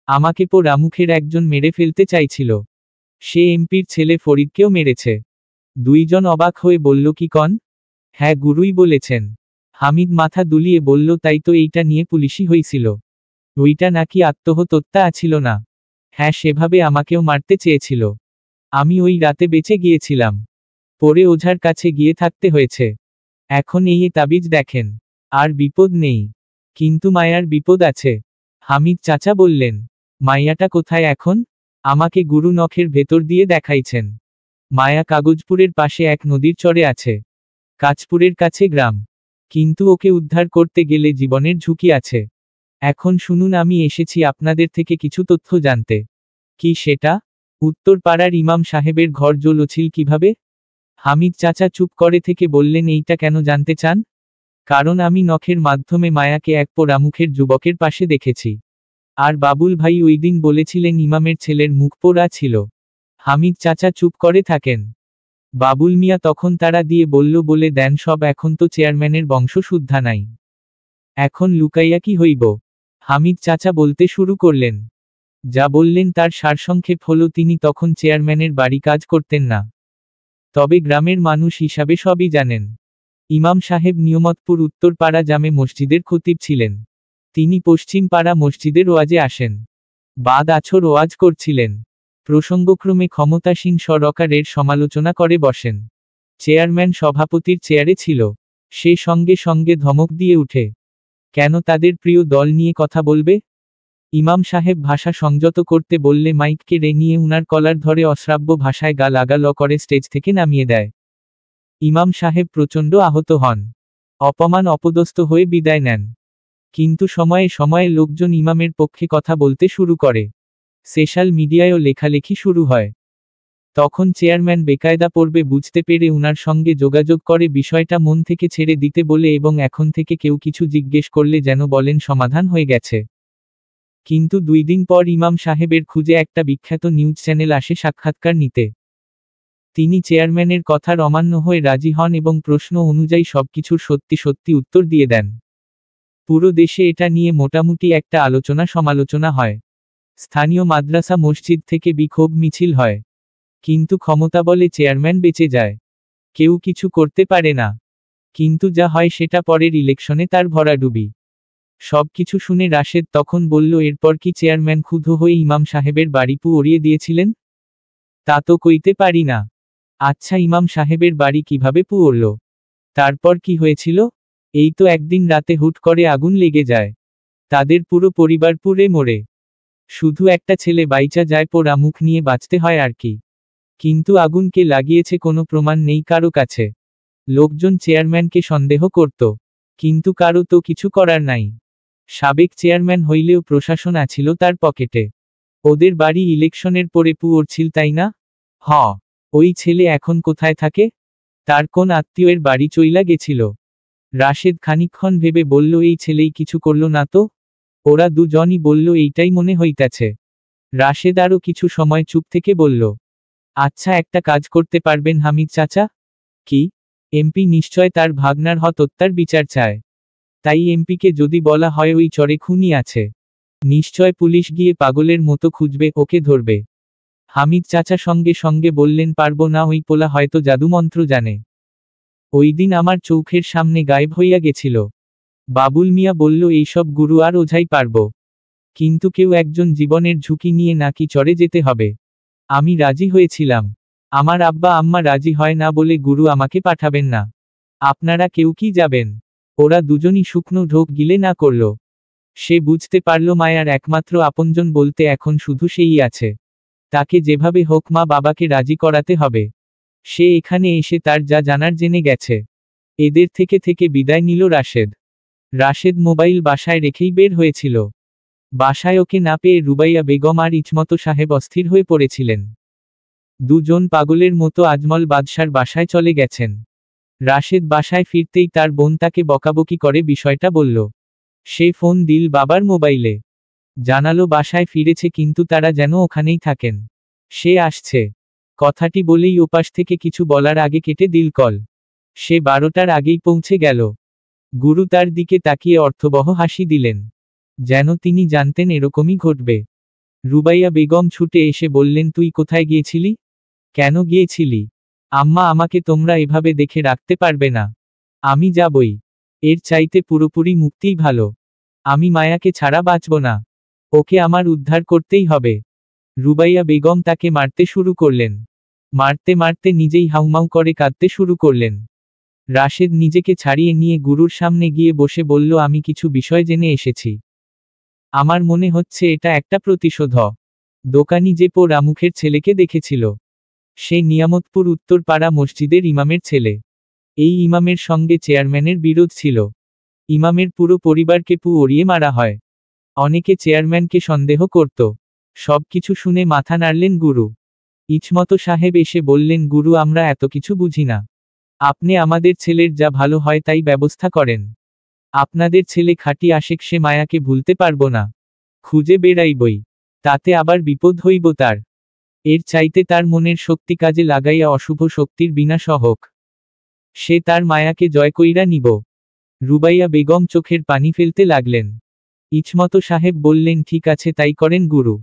আমাকে রামুখের একজন মেরে ফেলতে চাইছিল। সে এমপির ছেলে ফরিদকেও মেরেছে। দুইজন অবাক হয়ে বলল, কি কন? হ্যাঁ গুরুই বলেছেন। হামিদ মাথা দুলিয়ে বলল, তাই তো এইটা নিয়ে পুলিশই হইছিল। ওইটা নাকি আত্মহত্যা ছিল না? হ্যাঁ সেভাবে আমাকেও মারতে চেয়েছিল। আমি ওই রাতে বেঁচে গিয়েছিলাম। পরে ওঝার কাছে গিয়ে থাকতে হয়েছে। এখন এই তাবিজ দেখেন। আর বিপদ নেই। কিন্তু মায়ার বিপদ আছে। হামিদ চাচা বললেন, মায়াটা কোথায় এখন? আমাকে গুরু নখের ভেতর দিয়ে দেখাইছেন। মায়া কাগজপুরের পাশে এক নদীর চরে আছে। কাঁচপুরের কাছে গ্রাম। কিন্তু ওকে উদ্ধার করতে গেলে জীবনের ঝুঁকি আছে। এখন শুনুন, আমি এসেছি আপনাদের থেকে কিছু তথ্য জানতে। কি সেটা? উত্তর পাড়ার ইমাম সাহেবের ঘর জ্বলছিল কিভাবে? হামিদ চাচা চুপ করে থেকে বললেন, এইটা কেন জানতে চান? কারণ আমি নখের মাধ্যমে মায়াকে এক পোড়ামুখের যুবকের পাশে দেখেছি। আর বাবুল ভাই ওই দিন বলেছিলেন ইমামের ছেলের মুখ পোড়া ছিল। হামিদ চাচা চুপ করে থাকেন। বাবুল মিয়া তখন তাড়া দিয়ে বলল, বলে দেন সব, এখন তো চেয়ারম্যানের বংশ শুদ্ধা নাই। এখন লুকাইয়া কি হইব? হামিদ চাচা বলতে শুরু করলেন। যা বললেন তার সারসংক্ষেপ হলো, তিনি তখন চেয়ারম্যানের বাড়ি কাজ করতেন না। তবে গ্রামের মানুষ হিসাবে সবই জানেন। ইমাম সাহেব নিয়মতপুর উত্তরপাড়া জামে মসজিদের খতিব ছিলেন। তিনি পশ্চিম পাড়া মসজিদের ওয়াজে আসেন। বাদ আছর ওয়াজ করছিলেন। প্রসঙ্গক্রমে ক্ষমতাসীন সরকারের সমালোচনা করে বসেন। চেয়ারম্যান সভাপতির চেয়ারে ছিল। সে সঙ্গে সঙ্গে ধমক দিয়ে উঠে, কেন তাদের প্রিয় দল নিয়ে কথা বলবে? ইমাম সাহেব ভাষা সংযত করতে বললে মাইককে নিয়ে উনার কলার ধরে অশ্রাব্য ভাষায় গালাগাল করে স্টেজ থেকে নামিয়ে দেয়। ইমাম সাহেব প্রচণ্ড আহত হন। অপমান অপদস্থ হয়ে বিদায় নেন। কিন্তু সময়ে সময়ে লোকজন ইমামের পক্ষে কথা বলতে শুরু করে। সোশ্যাল মিডিয়ায়ও লেখালেখি শুরু হয়। তখন চেয়ারম্যান বেকায়দা পড়বে বুঝতে পেরে উনার সঙ্গে যোগাযোগ করে বিষয়টা মন থেকে ছেড়ে দিতে বলে এবং এখন থেকে কেউ কিছু জিজ্ঞেস করলে যেন বলেন সমাধান হয়ে গেছে। কিন্তু 2 দিন পর ইমাম সাহেবের খুঁজে একটা বিখ্যাত নিউজ চ্যানেল আসে সাক্ষাৎকার নিতে। তিনি চেয়ারম্যানের কথার অমান্য হয়ে রাজি হন এবং প্রশ্ন অনুযায়ী সবকিছুর সত্যি সত্যি উত্তর দিয়ে দেন। পুরো দেশে এটা নিয়ে মোটামুটি একটা আলোচনা সমালোচনা হয়। স্থানীয় মাদ্রাসা মসজিদ থেকে বিক্ষোভ মিছিল হয়। কিন্তু ক্ষমতা বলে চেয়ারম্যান বেঁচে যায়। কেউ কিছু করতে পারে না। কিন্তু যা হয় সেটা পরের ইলেকশনে তার ভরাডুবি। সবকিছু শুনে রাশেদ তখন বলল, এরপর কি চেয়ারম্যান ক্ষুব্ধ হয়ে ইমাম সাহেবের বাড়ি উড়িয়ে দিয়েছিলেন? তা তো কইতে পারি না। আচ্ছা ইমাম সাহেবের বাড়ি কিভাবে উড়ল? তারপর কি হয়েছিল? এই তো একদিন রাতে হুট করে আগুন লেগে যায়। তাদের পুরো পরিবার পুড়ে মরে। শুধু একটা ছেলে বাইচা যায়, পোড়া মুখ নিয়ে বাঁচতে হয় আর কি। কিন্তু আগুন কে লাগিয়েছে কোনো প্রমাণ নেই কারো কাছে। লোকজন চেয়ারম্যানকে সন্দেহ করত। কিন্তু কারো তো কিছু করার নাই। সাবেক চেয়ারম্যান হইলেও প্রশাসন আছিল তার পকেটে। ওদের বাড়ি ইলেকশনের পরে উড়ছিল তাই না? হ। ওই ছেলে এখন কোথায় থাকে? তার কোন আত্মীয়ের বাড়ি চইলা গেছিল। রাশেদ খানিকক্ষণ ভেবে বলল, এই ছেলেই কিছু করল না তো? ওরা দুজনই বলল, এইটাই মনে হইতাছে। রাশেদ আরও কিছু সময় চুপ থেকে বলল, আচ্ছা একটা কাজ করতে পারবেন হামিদ চাচা? কি? এমপি নিশ্চয় তার ভাগনার হত্যার বিচার চায়। তাই এমপিকে যদি বলা হয় ওই চরে খুনি আছে, নিশ্চয় পুলিশ গিয়ে পাগলের মতো খুঁজবে, ওকে ধরবে। হামিদ চাচা সঙ্গে সঙ্গে বললেন, পারবো না, ওই পোলা হয়তো জাদুমন্ত্র জানে। ওই দিন আমার চোখের সামনে গায়েব হইয়া গেছিল। বাবুল মিয়া বলল, এইসব গুরু আর ওঝাই পারব, কিন্তু কেউ একজন জীবনের ঝুঁকি নিয়ে নাকি চড়ে যেতে হবে। আমি রাজি হয়েছিলাম। আমার আব্বা আম্মা রাজি হয় না বলে গুরু আমাকে পাঠাবেন না। আপনারা কেউ কি যাবেন? ওরা দুজনই শুকনো ঢোক গিলে না করল। সে বুঝতে পারল মায়ার একমাত্র আপনজন বলতে এখন শুধু সেই আছে। তাকে যেভাবে হোক মা বাবাকে রাজি করাতে হবে। সে এখানে এসে তার যা জানার জেনে গেছে। এদের থেকে থেকে বিদায় নিল রাশেদ। রাশেদ মোবাইল বাসায় রেখেই বের হয়েছিল। বাসায় ওকে না পেয়ে রুবাইয়া বেগম আর ইচমত সাহেব অস্থির হয়ে পড়েছিলেন। দুজন পাগলের মতো আজমল বাদশার বাসায় চলে গেছেন। রাশেদ বাসায় ফিরতেই তার বোন তাকে বকাবকি করে বিষয়টা বলল। সে ফোন দিল বাবার মোবাইলে। জানালো বাসায় ফিরেছে, কিন্তু তারা যেন ওখানেই থাকেন। সে আসছে কথাটি বলেই ওপাশ থেকে কিছু বলার আগে কেটে দিল কল। সে 12টার আগেই পৌঁছে গেল। গুরু তার দিকে তাকিয়ে অর্থবহ হাসি দিলেন, যেন তিনি জানতেন এরকমই ঘটবে। রুবাইয়া বেগম ছুটে এসে বললেন, তুই কোথায় গিয়েছিলি? কেন গিয়েছিলি? আম্মা, আমাকে তোমরা এভাবে দেখে রাখতে পারবে না। আমি যাবই। এর চাইতে পুরোপুরি মুক্তিই ভালো। আমি মায়াকে ছাড়া বাঁচব না। ওকে আমার উদ্ধার করতেই হবে। রুবাইয়া বেগম তাকে মারতে শুরু করলেন। মারতে মারতে নিজেই হাউমাউ করে কাঁদতে শুরু করলেন। রাশেদ নিজেকে ছাড়িয়ে নিয়ে গুরুর সামনে গিয়ে বসে বলল, আমি কিছু বিষয় জেনে এসেছি। আমার মনে হচ্ছে এটা একটা প্রতিশোধ। দোকানি যে রামুখের ছেলেকে দেখেছিল, সে নিয়ামতপুর উত্তরপাড়া মসজিদের ইমামের ছেলে। এই ইমামের সঙ্গে চেয়ারম্যানের বিরোধ ছিল। ইমামের পুরো পরিবারকে উড়িয়ে মারা হয়। অনেকে চেয়ারম্যানকে সন্দেহ করত। সবকিছু শুনে মাথা নাড়লেন গুরু। ইচমত সাহেব এসে বললেন, গুরু, আমরা এত কিছু বুঝি না। আপনি আমাদের ছেলের যা ভালো হয় তাই ব্যবস্থা করেন। আপনাদের ছেলে খাঁটি আশেক, সে মায়াকে ভুলতে পারব না। খুঁজে বেড়াইবই, তাতে আবার বিপদ হইব তার। এর চাইতে তার মনের শক্তি কাজে লাগাইয়া অশুভ শক্তির বিনাশ হোক। সে তার মায়াকে জয় কইরা নিব। রুবাইয়া বেগম চোখের পানি ফেলতে লাগলেন। ইচমত সাহেব বললেন, ঠিক আছে, তাই করেন গুরু।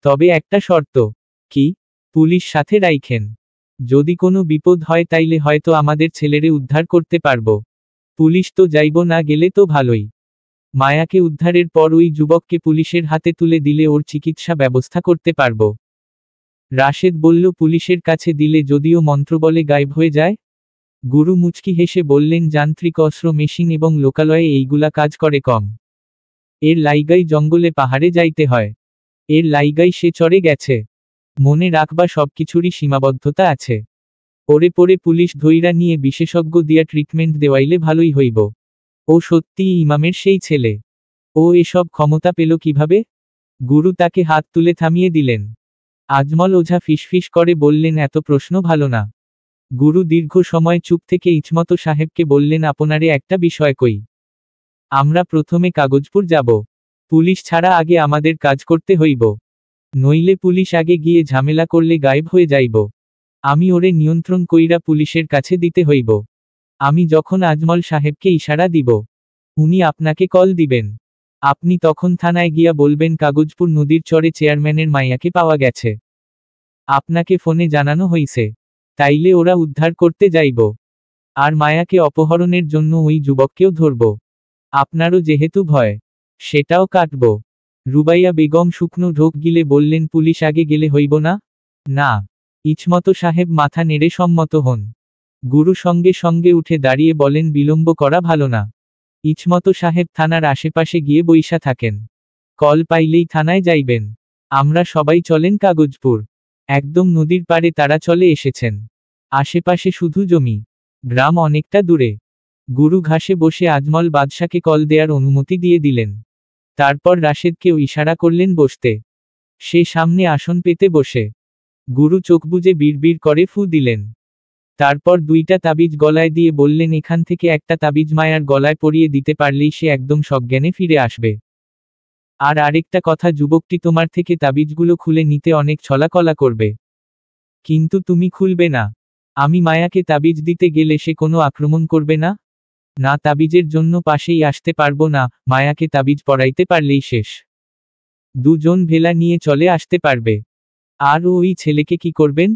তবে একটা শর্ত। কি? পুলিশ সাথে রাইখেন। যদি কোনো বিপদ হয় তাইলে হয়তো আমাদের ছেলেরে উদ্ধার করতে পারব। পুলিশ তো যাইব না গেলে তো ভালোই। মায়াকে উদ্ধারের পর ওই যুবককে পুলিশের হাতে তুলে দিলে ওর চিকিৎসা ব্যবস্থা করতে পারব। রাশেদ বলল, পুলিশের কাছে দিলে যদিও মন্ত্রবলে গায়েব হয়ে যায়? গুরু মুচকি হেসে বললেন, যান্ত্রিক অস্ত্র, মেশিন এবং লোকালয়ে এইগুলা কাজ করে কম। এর লাইগাই জঙ্গলে পাহাড়ে যাইতে হয়। এর লাইগাই সে চড়ে গেছে। মনে রাখবা, সবকিছুরই সীমাবদ্ধতা আছে। ওরে পরে পুলিশ ধইরা নিয়ে বিশেষজ্ঞ দিয়া ট্রিটমেন্ট দেওয়াইলে ভালোই হইব। ও সত্যিই ইমামের সেই ছেলে। ও এসব ক্ষমতা পেল কিভাবে? গুরু তাকে হাত তুলে থামিয়ে দিলেন। আজমল ওঝা ফিসফিস করে বললেন, এত প্রশ্ন ভালো না। গুরু দীর্ঘ সময় চুপ থেকে ইচমত সাহেবকে বললেন, আপনারে একটা বিষয় কই। আমরা প্রথমে কাগজপুর যাব। পুলিশ ছাড়া আগে আমাদের কাজ করতে হইব। নইলে পুলিশ আগে গিয়ে ঝামেলা করলে গায়েব হয়ে যাইব। আমি ওরে নিয়ন্ত্রণ কইরা পুলিশের কাছে দিতে হইব। আমি যখন আজমল সাহেবকে ইশারা দিব, উনি আপনাকে কল দিবেন। আপনি তখন থানায় গিয়া বলবেন কাগজপুর নদীর চরে চেয়ারম্যানের মাইয়াকে পাওয়া গেছে। আপনাকে ফোনে জানানো হইছে। তাইলে ওরা উদ্ধার করতে যাইব। আর মায়াকে অপহরণের জন্য ওই যুবককেও ধরব। আপনারও যেহেতু ভয়, সেটাও কাটব। রুবাইয়া বেগম শুকনো ঢোক গিলে বললেন, পুলিশ আগে গেলে হইব না? না। ইচমত সাহেব মাথা নেড়ে সম্মত হন। গুরু সঙ্গে সঙ্গে উঠে দাঁড়িয়ে বলেন, বিলম্ব করা ভালো না। ইচমত সাহেব থানার আশেপাশে গিয়ে বইসা থাকেন। কল পাইলেই থানায় যাইবেন। আমরা সবাই চলেন কাগজপুর। একদম নদীর পাড়ে তারা চলে এসেছেন। আশেপাশে শুধু জমি, গ্রাম অনেকটা দূরে। গুরু ঘাসে বসে আজমল বাদশাকে কল দেয়ার অনুমতি দিয়ে দিলেন। তারপর রাশেদকেও ইশারা করলেন বসতে। সে সামনে আসন পেতে বসে। গুরু চোখ বুজে বিড়বিড় করে ফু দিলেন। তারপর 2টা তাবিজ গলায় দিয়ে বললেন, এখান থেকে একটা তাবিজ মায়ার গলায় পরিয়ে দিতে পারলেই সে একদম সজ্ঞানে ফিরে আসবে। আর আরেকটা কথা, যুবকটি তোমার থেকে তাবিজগুলো খুলে নিতে অনেক ছলাকলা করবে। কিন্তু তুমি খুলবে না। আমি মায়াকে তাবিজ দিতে গেলে সে কোনো আক্রমণ করবে না? না, তাবিজের জন্য পাশেই আসতে পারবো না, মায়াকে তাবিজ পরাইতে পারলেই শেষ। দুজন ভেলা নিয়ে চলে আসতে পারবে। আর ওই ছেলেকে কি করবেন?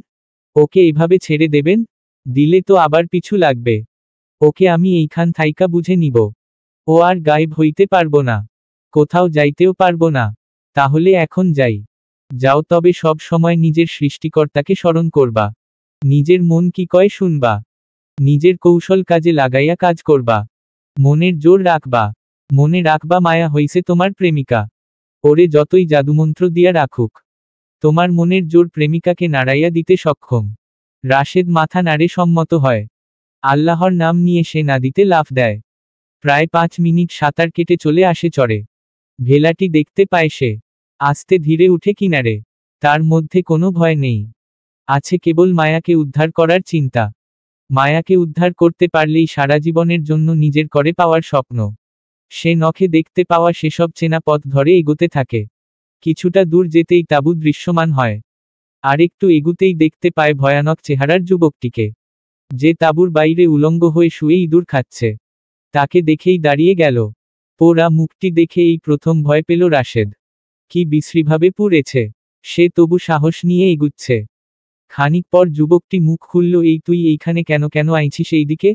ওকে এভাবে ছেড়ে দেবেন? দিলে তো আবার পিছু লাগবে। ওকে আমি এইখান থাইকা বুঝে নিব। ও আর গায়েব হইতে পারবো না। কোথাও যাইতেও পারবো না। তাহলে এখন যাই। যাও, তবে সব সময় নিজের সৃষ্টিকর্তাকে স্মরণ করবা। নিজের মন কি কয় শুনবা। নিজের কৌশল কাজে লাগাইয়া কাজ করবা। মনের জোর রাখবা। মনে রাখবা মায়া হইছে তোমার প্রেমিকা। ওরে যতই জাদুমন্ত্র দিয়া রাখুক, তোমার মনের জোর প্রেমিকাকে নাড়াইয়া দিতে সক্ষম। রাশেদ মাথা নাড়ে সম্মত হয়। আল্লাহর নাম নিয়ে সে নদীতে লাফ দেয়। প্রায় 5 মিনিট সাঁতার কেটে চলে আসে চরে। ভেলাটি দেখতে পায় সে। আস্তে ধীরে উঠে কিনারে। তার মধ্যে কোনো ভয় নেই। আছে কেবল মায়াকে উদ্ধার করার চিন্তা। মায়াকে উদ্ধার করতে পারলেই সারা জীবনের জন্য নিজের করে পাওয়ার স্বপ্ন। সে নখে দেখতে পাওয়া সেসব চেনা পথ ধরে এগোতে থাকে। কিছুটা দূর যেতেই তাঁবু দৃশ্যমান হয়। আর একটু এগুতেই দেখতে পায় ভয়ানক চেহারার যুবকটিকে, যে তাঁবুর বাইরে উলঙ্গ হয়ে শুয়ে ইঁদুর খাচ্ছে। তাকে দেখেই দাঁড়িয়ে গেল। পোড়া মুখটি দেখে এই প্রথম ভয় পেল রাশেদ। কি বিশ্রীভাবে পুড়েছে। সে তবু সাহস নিয়ে এগুচ্ছে। খানিক পর যুবকটি মুখ খুলল, এই তুই এইখানে কেন কেন আইছিস এইদিকে?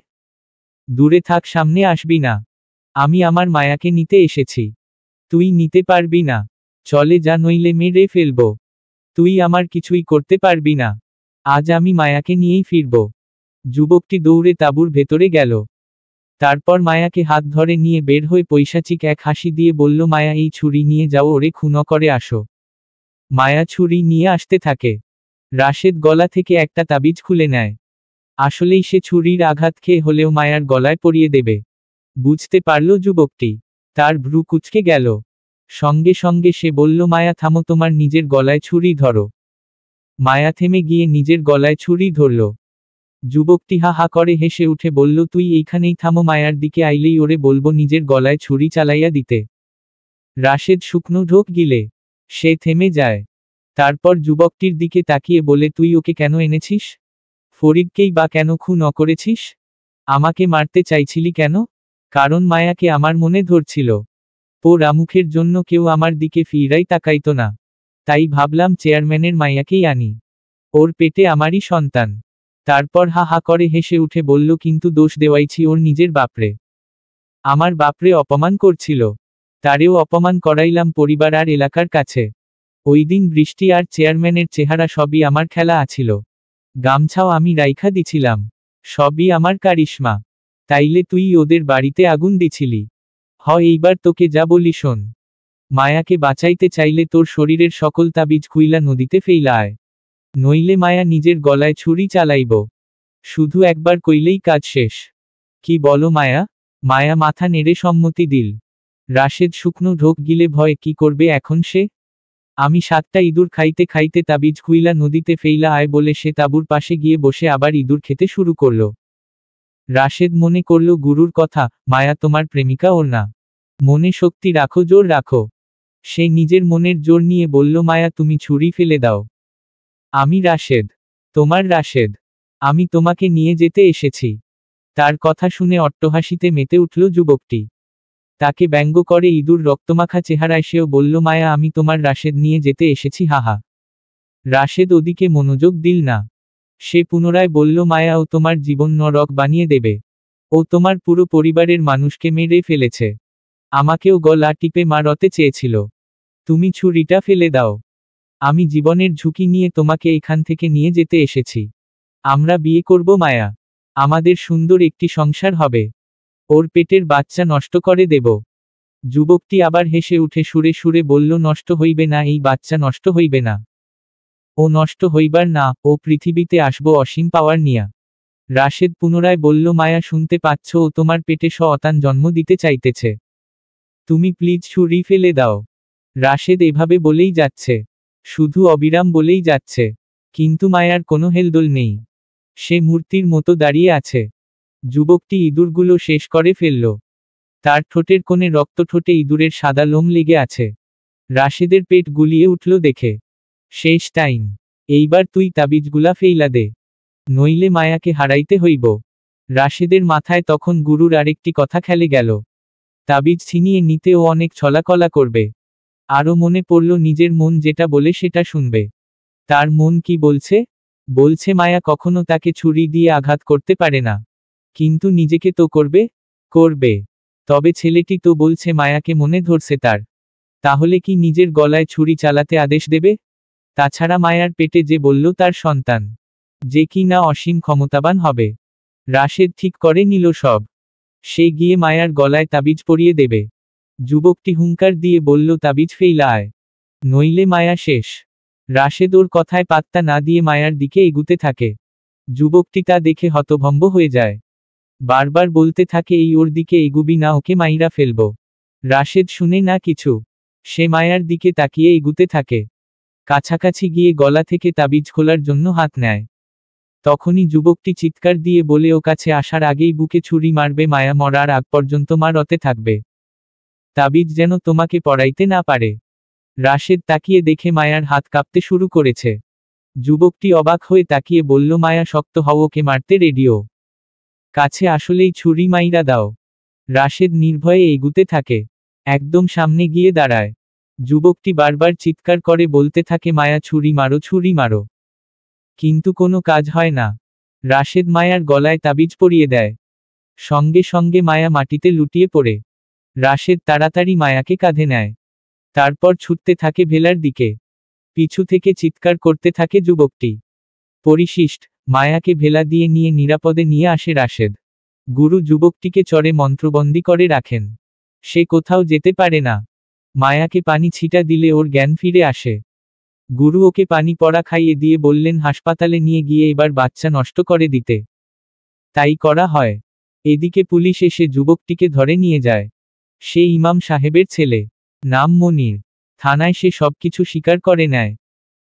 দূরে থাক, সামনে আসবি না। আমি আমার মায়াকে নিতে এসেছি। তুই নিতে পারবি না। চলে যা, নইলে মেরে ফেলব। তুই আমার কিছুই করতে পারবি না। আজ আমি মায়াকে নিয়েই ফিরব। যুবকটি দৌড়ে তাঁবুর ভেতরে গেল। তারপর মায়াকে হাত ধরে নিয়ে বের হয়ে পৈশাচিক এক হাসি দিয়ে বলল, মায়া এই ছুরি নিয়ে যাও, ওরে খুন করে আসো। মায়া ছুরি নিয়ে আসতে থাকে। রাশেদ গলা থেকে একটা তাবিজ খুলে নেয়। আসলেই সে ছুরির আঘাত খেয়ে হলেও মায়ার গলায় পরিয়ে দেবে। বুঝতে পারল যুবকটি। তার ভ্রু কুঁচকে গেল। সঙ্গে সঙ্গে সে বলল, মায়া থামো, তোমার নিজের গলায় ছুরি ধরো। মায়া থেমে গিয়ে নিজের গলায় ছুরি ধরল। যুবকটি হা হা করে হেসে উঠে বলল, তুই এইখানেই থামো, মায়ার দিকে আইলেই ওরে বলবো নিজের গলায় ছুরি চালাইয়া দিতে। রাশেদ শুকনো ঢোক গিলে। সে থেমে যায়। তারপর যুবকটির দিকে তাকিয়ে বলে, তুই ওকে কেন এনেছিস? ফরিদকেই বা কেন খুন করেছিস? আমাকে মারতে চাইছিলি কেন? কারণ মায়াকে আমার মনে ধরছিল। রামুখের জন্য কেউ আমার দিকে ফিরাই তাকাইত না। তাই ভাবলাম চেয়ারম্যানের মাইয়াকেই আনি। ওর পেটে আমারই সন্তান। তারপর হা হা করে হেসে উঠে বলল, কিন্তু দোষ দেওয়াইছি ওর নিজের বাপরে। আমার বাপরে অপমান করছিল। তারেও অপমান করাইলাম পরিবার আর এলাকার কাছে। ওই দিন বৃষ্টি আর চেয়ারম্যানের চেহারা সবই আমার খেলা আছিল। গামছাও আমি রাইখা দিছিলাম। সবই আমার কারিশমা। তাইলে তুই ওদের বাড়িতে আগুন দিছিলি। এইবার তোকে যা বলি শোন। মায়াকে বাঁচাইতে চাইলে তোর শরীরের সকল তাবিজ খুইলা নদীতে ফেইলা আয়। নইলে মায়া নিজের গলায় ছুরি চালাইব। শুধু একবার কইলেই কাজ শেষ। কি বলো মায়া? মায়া মাথা নেড়ে সম্মতি দিল। রাশেদ শুকনো ঢোক গিলে, ভয় কি করবে এখন সে? আমি 7টা ইঁদুর খাইতে খাইতে তাবিজ খুইলা নদীতে ফেইলা আয় বলে সে তাঁবুর পাশে গিয়ে বসে আবার ইঁদুর খেতে শুরু করল। রাশেদ মনে করল গুরুর কথা, মায়া তোমার প্রেমিকা ওর না। মনে শক্তি রাখো, জোর রাখো। সে নিজের মনের জোর নিয়ে বলল, মায়া তুমি ছুরি ফেলে দাও। আমি রাশেদ। তোমার রাশেদ। আমি তোমাকে নিয়ে যেতে এসেছি। তার কথা শুনে অট্টহাসিতে মেতে উঠল যুবকটি। তাকে ব্যঙ্গ করে ইঁদুর রক্তমাখা চেহারায় সেও বলল, মায়া আমি তোমার রাশেদ নিয়ে যেতে এসেছি, হাহা। রাশেদ ওদিকে মনোযোগ দিল না। সে পুনরায় বলল, মায়া ও তোমার জীবন নরক বানিয়ে দেবে। ও তোমার পুরো পরিবারের মানুষকে মেরে ফেলেছে। আমাকেও গলা টিপে মারতে চেয়েছিল। তুমি ছুরিটা ফেলে দাও। আমি জীবনের ঝুঁকি নিয়ে তোমাকে এখান থেকে নিয়ে যেতে এসেছি। আমরা বিয়ে করব মায়া। আমাদের সুন্দর একটি সংসার হবে। ওর পেটের বাচ্চা নষ্ট করে দেব। যুবকটি আবার হেসে উঠে সুরে সুরে বলল, নষ্ট হইবে না, এই বাচ্চা নষ্ট হইবে না। ও নষ্ট হইবার না, ও পৃথিবীতে আসবো অসীম পাওয়ার নিয়া। রাশেদ পুনরায় বলল, মায়া শুনতে পাচ্ছ, ও তোমার পেটে সন্তান জন্ম দিতে চাইতেছে। তুমি প্লিজ ছুরি ফেলে দাও। রাশেদ এভাবে বলেই যাচ্ছে। শুধু অবিরাম বলেই যাচ্ছে। কিন্তু মায়ার কোনো হেলদোল নেই। সে মূর্তির মতো দাঁড়িয়ে আছে। যুবকটি ইঁদুরগুলো শেষ করে ফেলল। তার ঠোঁটের কোণে রক্ত, ঠোঁটে ইঁদুরের সাদা লোম লেগে আছে। রাশেদের পেট গুলিয়ে উঠল দেখে। শেষ টাইম। এইবার তুই তাবিজগুলা ফেইলা দে। নইলে মায়াকে হারাইতে হইব। রাশেদের মাথায় তখন গুরুর আরেকটি কথা খেলে গেল। তাবিজ ছিনিয়ে নিতে ও অনেক ছলাকলা করবে। আরও মনে পড়ল নিজের মন যেটা বলে সেটা শুনবে। তার মন কি বলছে? বলছে মায়া কখনো তাকে ছুরি দিয়ে আঘাত করতে পারে না। কিন্তু নিজেকে তো করবে। করবে। তবে ছেলেটি তো বলছে মায়াকে মনে ধরছে তার। তাহলে কি নিজের গলায় ছুরি চালাতে আদেশ দেবে? তাছাড়া মায়ার পেটে যে বলল তার সন্তান, যে কি না অসীম ক্ষমতাবান হবে। রাশেদ ঠিক করে নিল সব। সে গিয়ে মায়ার গলায় তাবিজ পরিয়ে দেবে। যুবকটি হুঙ্কার দিয়ে বলল তাবিজ ফেইলা আয়, নইলে মায়া শেষ। রাশেদ ওর কথায় পাত্তা না দিয়ে মায়ার দিকে এগুতে থাকে। যুবকটি তা দেখে হতভম্ব হয়ে যায়। বারবার বলতে থাকে এই ওর দিকে এগুবি না, ওকে মাইরা ফেলব। রাশেদ শুনে না কিছু। সে মায়ার দিকে তাকিয়ে এগুতে থাকে। কাছাকাছি গিয়ে গলা থেকে তাবিজ খোলার জন্য হাত নেয়। তখনই যুবকটি চিৎকার দিয়ে বলে ও কাছে আসার আগেই বুকে ছুরি মারবে, মায়া মরার আগ পর্যন্ত মা রতে থাকবে। তাবিজ যেন তোমাকে পড়াইতে না পারে। রাশেদ তাকিয়ে দেখে মায়ার হাত কাঁপতে শুরু করেছে। যুবকটি অবাক হয়ে তাকিয়ে বলল মায়া শক্ত হও, ওকে মারতে রেডিও। কাছে আসলেই ছুরি মাইরা দাও। রাশেদ নির্ভয়ে এগুতে থাকে। একদম সামনে গিয়ে দাঁড়ায়। যুবকটি বারবার চিৎকার করে বলতে থাকে মায়া ছুরি মারো, ছুরি মারো। কিন্তু কোনো কাজ হয় না। রাশেদ মায়ার গলায় তাবিজ পরিয়ে দেয়। সঙ্গে সঙ্গে মায়া মাটিতে লুটিয়ে পড়ে। রাশেদ তাড়াতাড়ি মায়াকে কাঁধে নেয়। তারপর ছুটতে থাকে ভেলার দিকে। পিছু থেকে চিৎকার করতে থাকে যুবকটি। পরিশিষ্ট মায়াকে ভেলা দিয়ে নিয়ে নিরাপদে নিয়ে আসে রাশেদ। গুরু যুবকটিকে চরে মন্ত্রবন্দী করে রাখেন। সে কোথাও যেতে পারে না। মায়াকে পানি ছিটা দিলে ওর জ্ঞান ফিরে আসে। গুরু ওকে পানি পড়া খাইয়ে দিয়ে বললেন হাসপাতালে নিয়ে গিয়ে এবার বাচ্চা নষ্ট করে দিতে। তাই করা হয়। এদিকে পুলিশ এসে যুবকটিকে ধরে নিয়ে যায়। সে ইমাম সাহেবের ছেলে, নাম মনির। থানায় সে সবকিছু স্বীকার করে নেয়।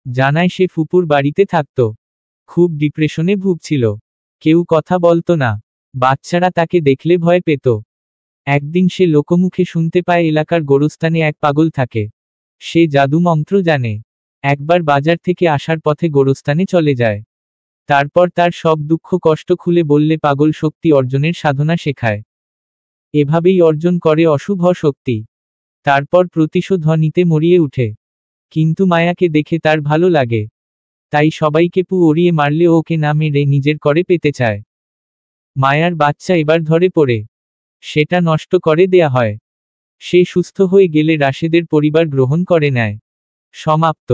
জানায় সে ফুপুর বাড়িতে থাকত। খুব ডিপ্রেশনে ভুগছিল। কেউ কথা বলতো না। বাচ্চারা তাকে দেখলে ভয় পেত। একদিন সে লোকমুখে শুনতে পায় এলাকার গোরস্থানে এক পাগল থাকে। সে জাদু মন্ত্র জানে। একবার বাজার থেকে আসার পথে গোরস্থানে চলে যায়। তারপর তার সব দুঃখ কষ্ট খুলে বললে পাগল শক্তি অর্জনের সাধনা শেখায়। এভাবেই অর্জন করে অশুভ শক্তি। তারপর প্রতিশোধ নিতে মরিয়ে উঠে। কিন্তু মায়াকে দেখে তার ভালো লাগে। তাই সবাইকে পু ওড়িয়ে মারলে ওকে না মেরে নিজের করে পেতে চায়। মায়ার বাচ্চা এবার ধরে পড়ে। সেটা নষ্ট করে দেয়া হয়। সে সুস্থ হয়ে গেলে রাশেদের পরিবার গ্রহণ করে নেয়। সমাপ্ত।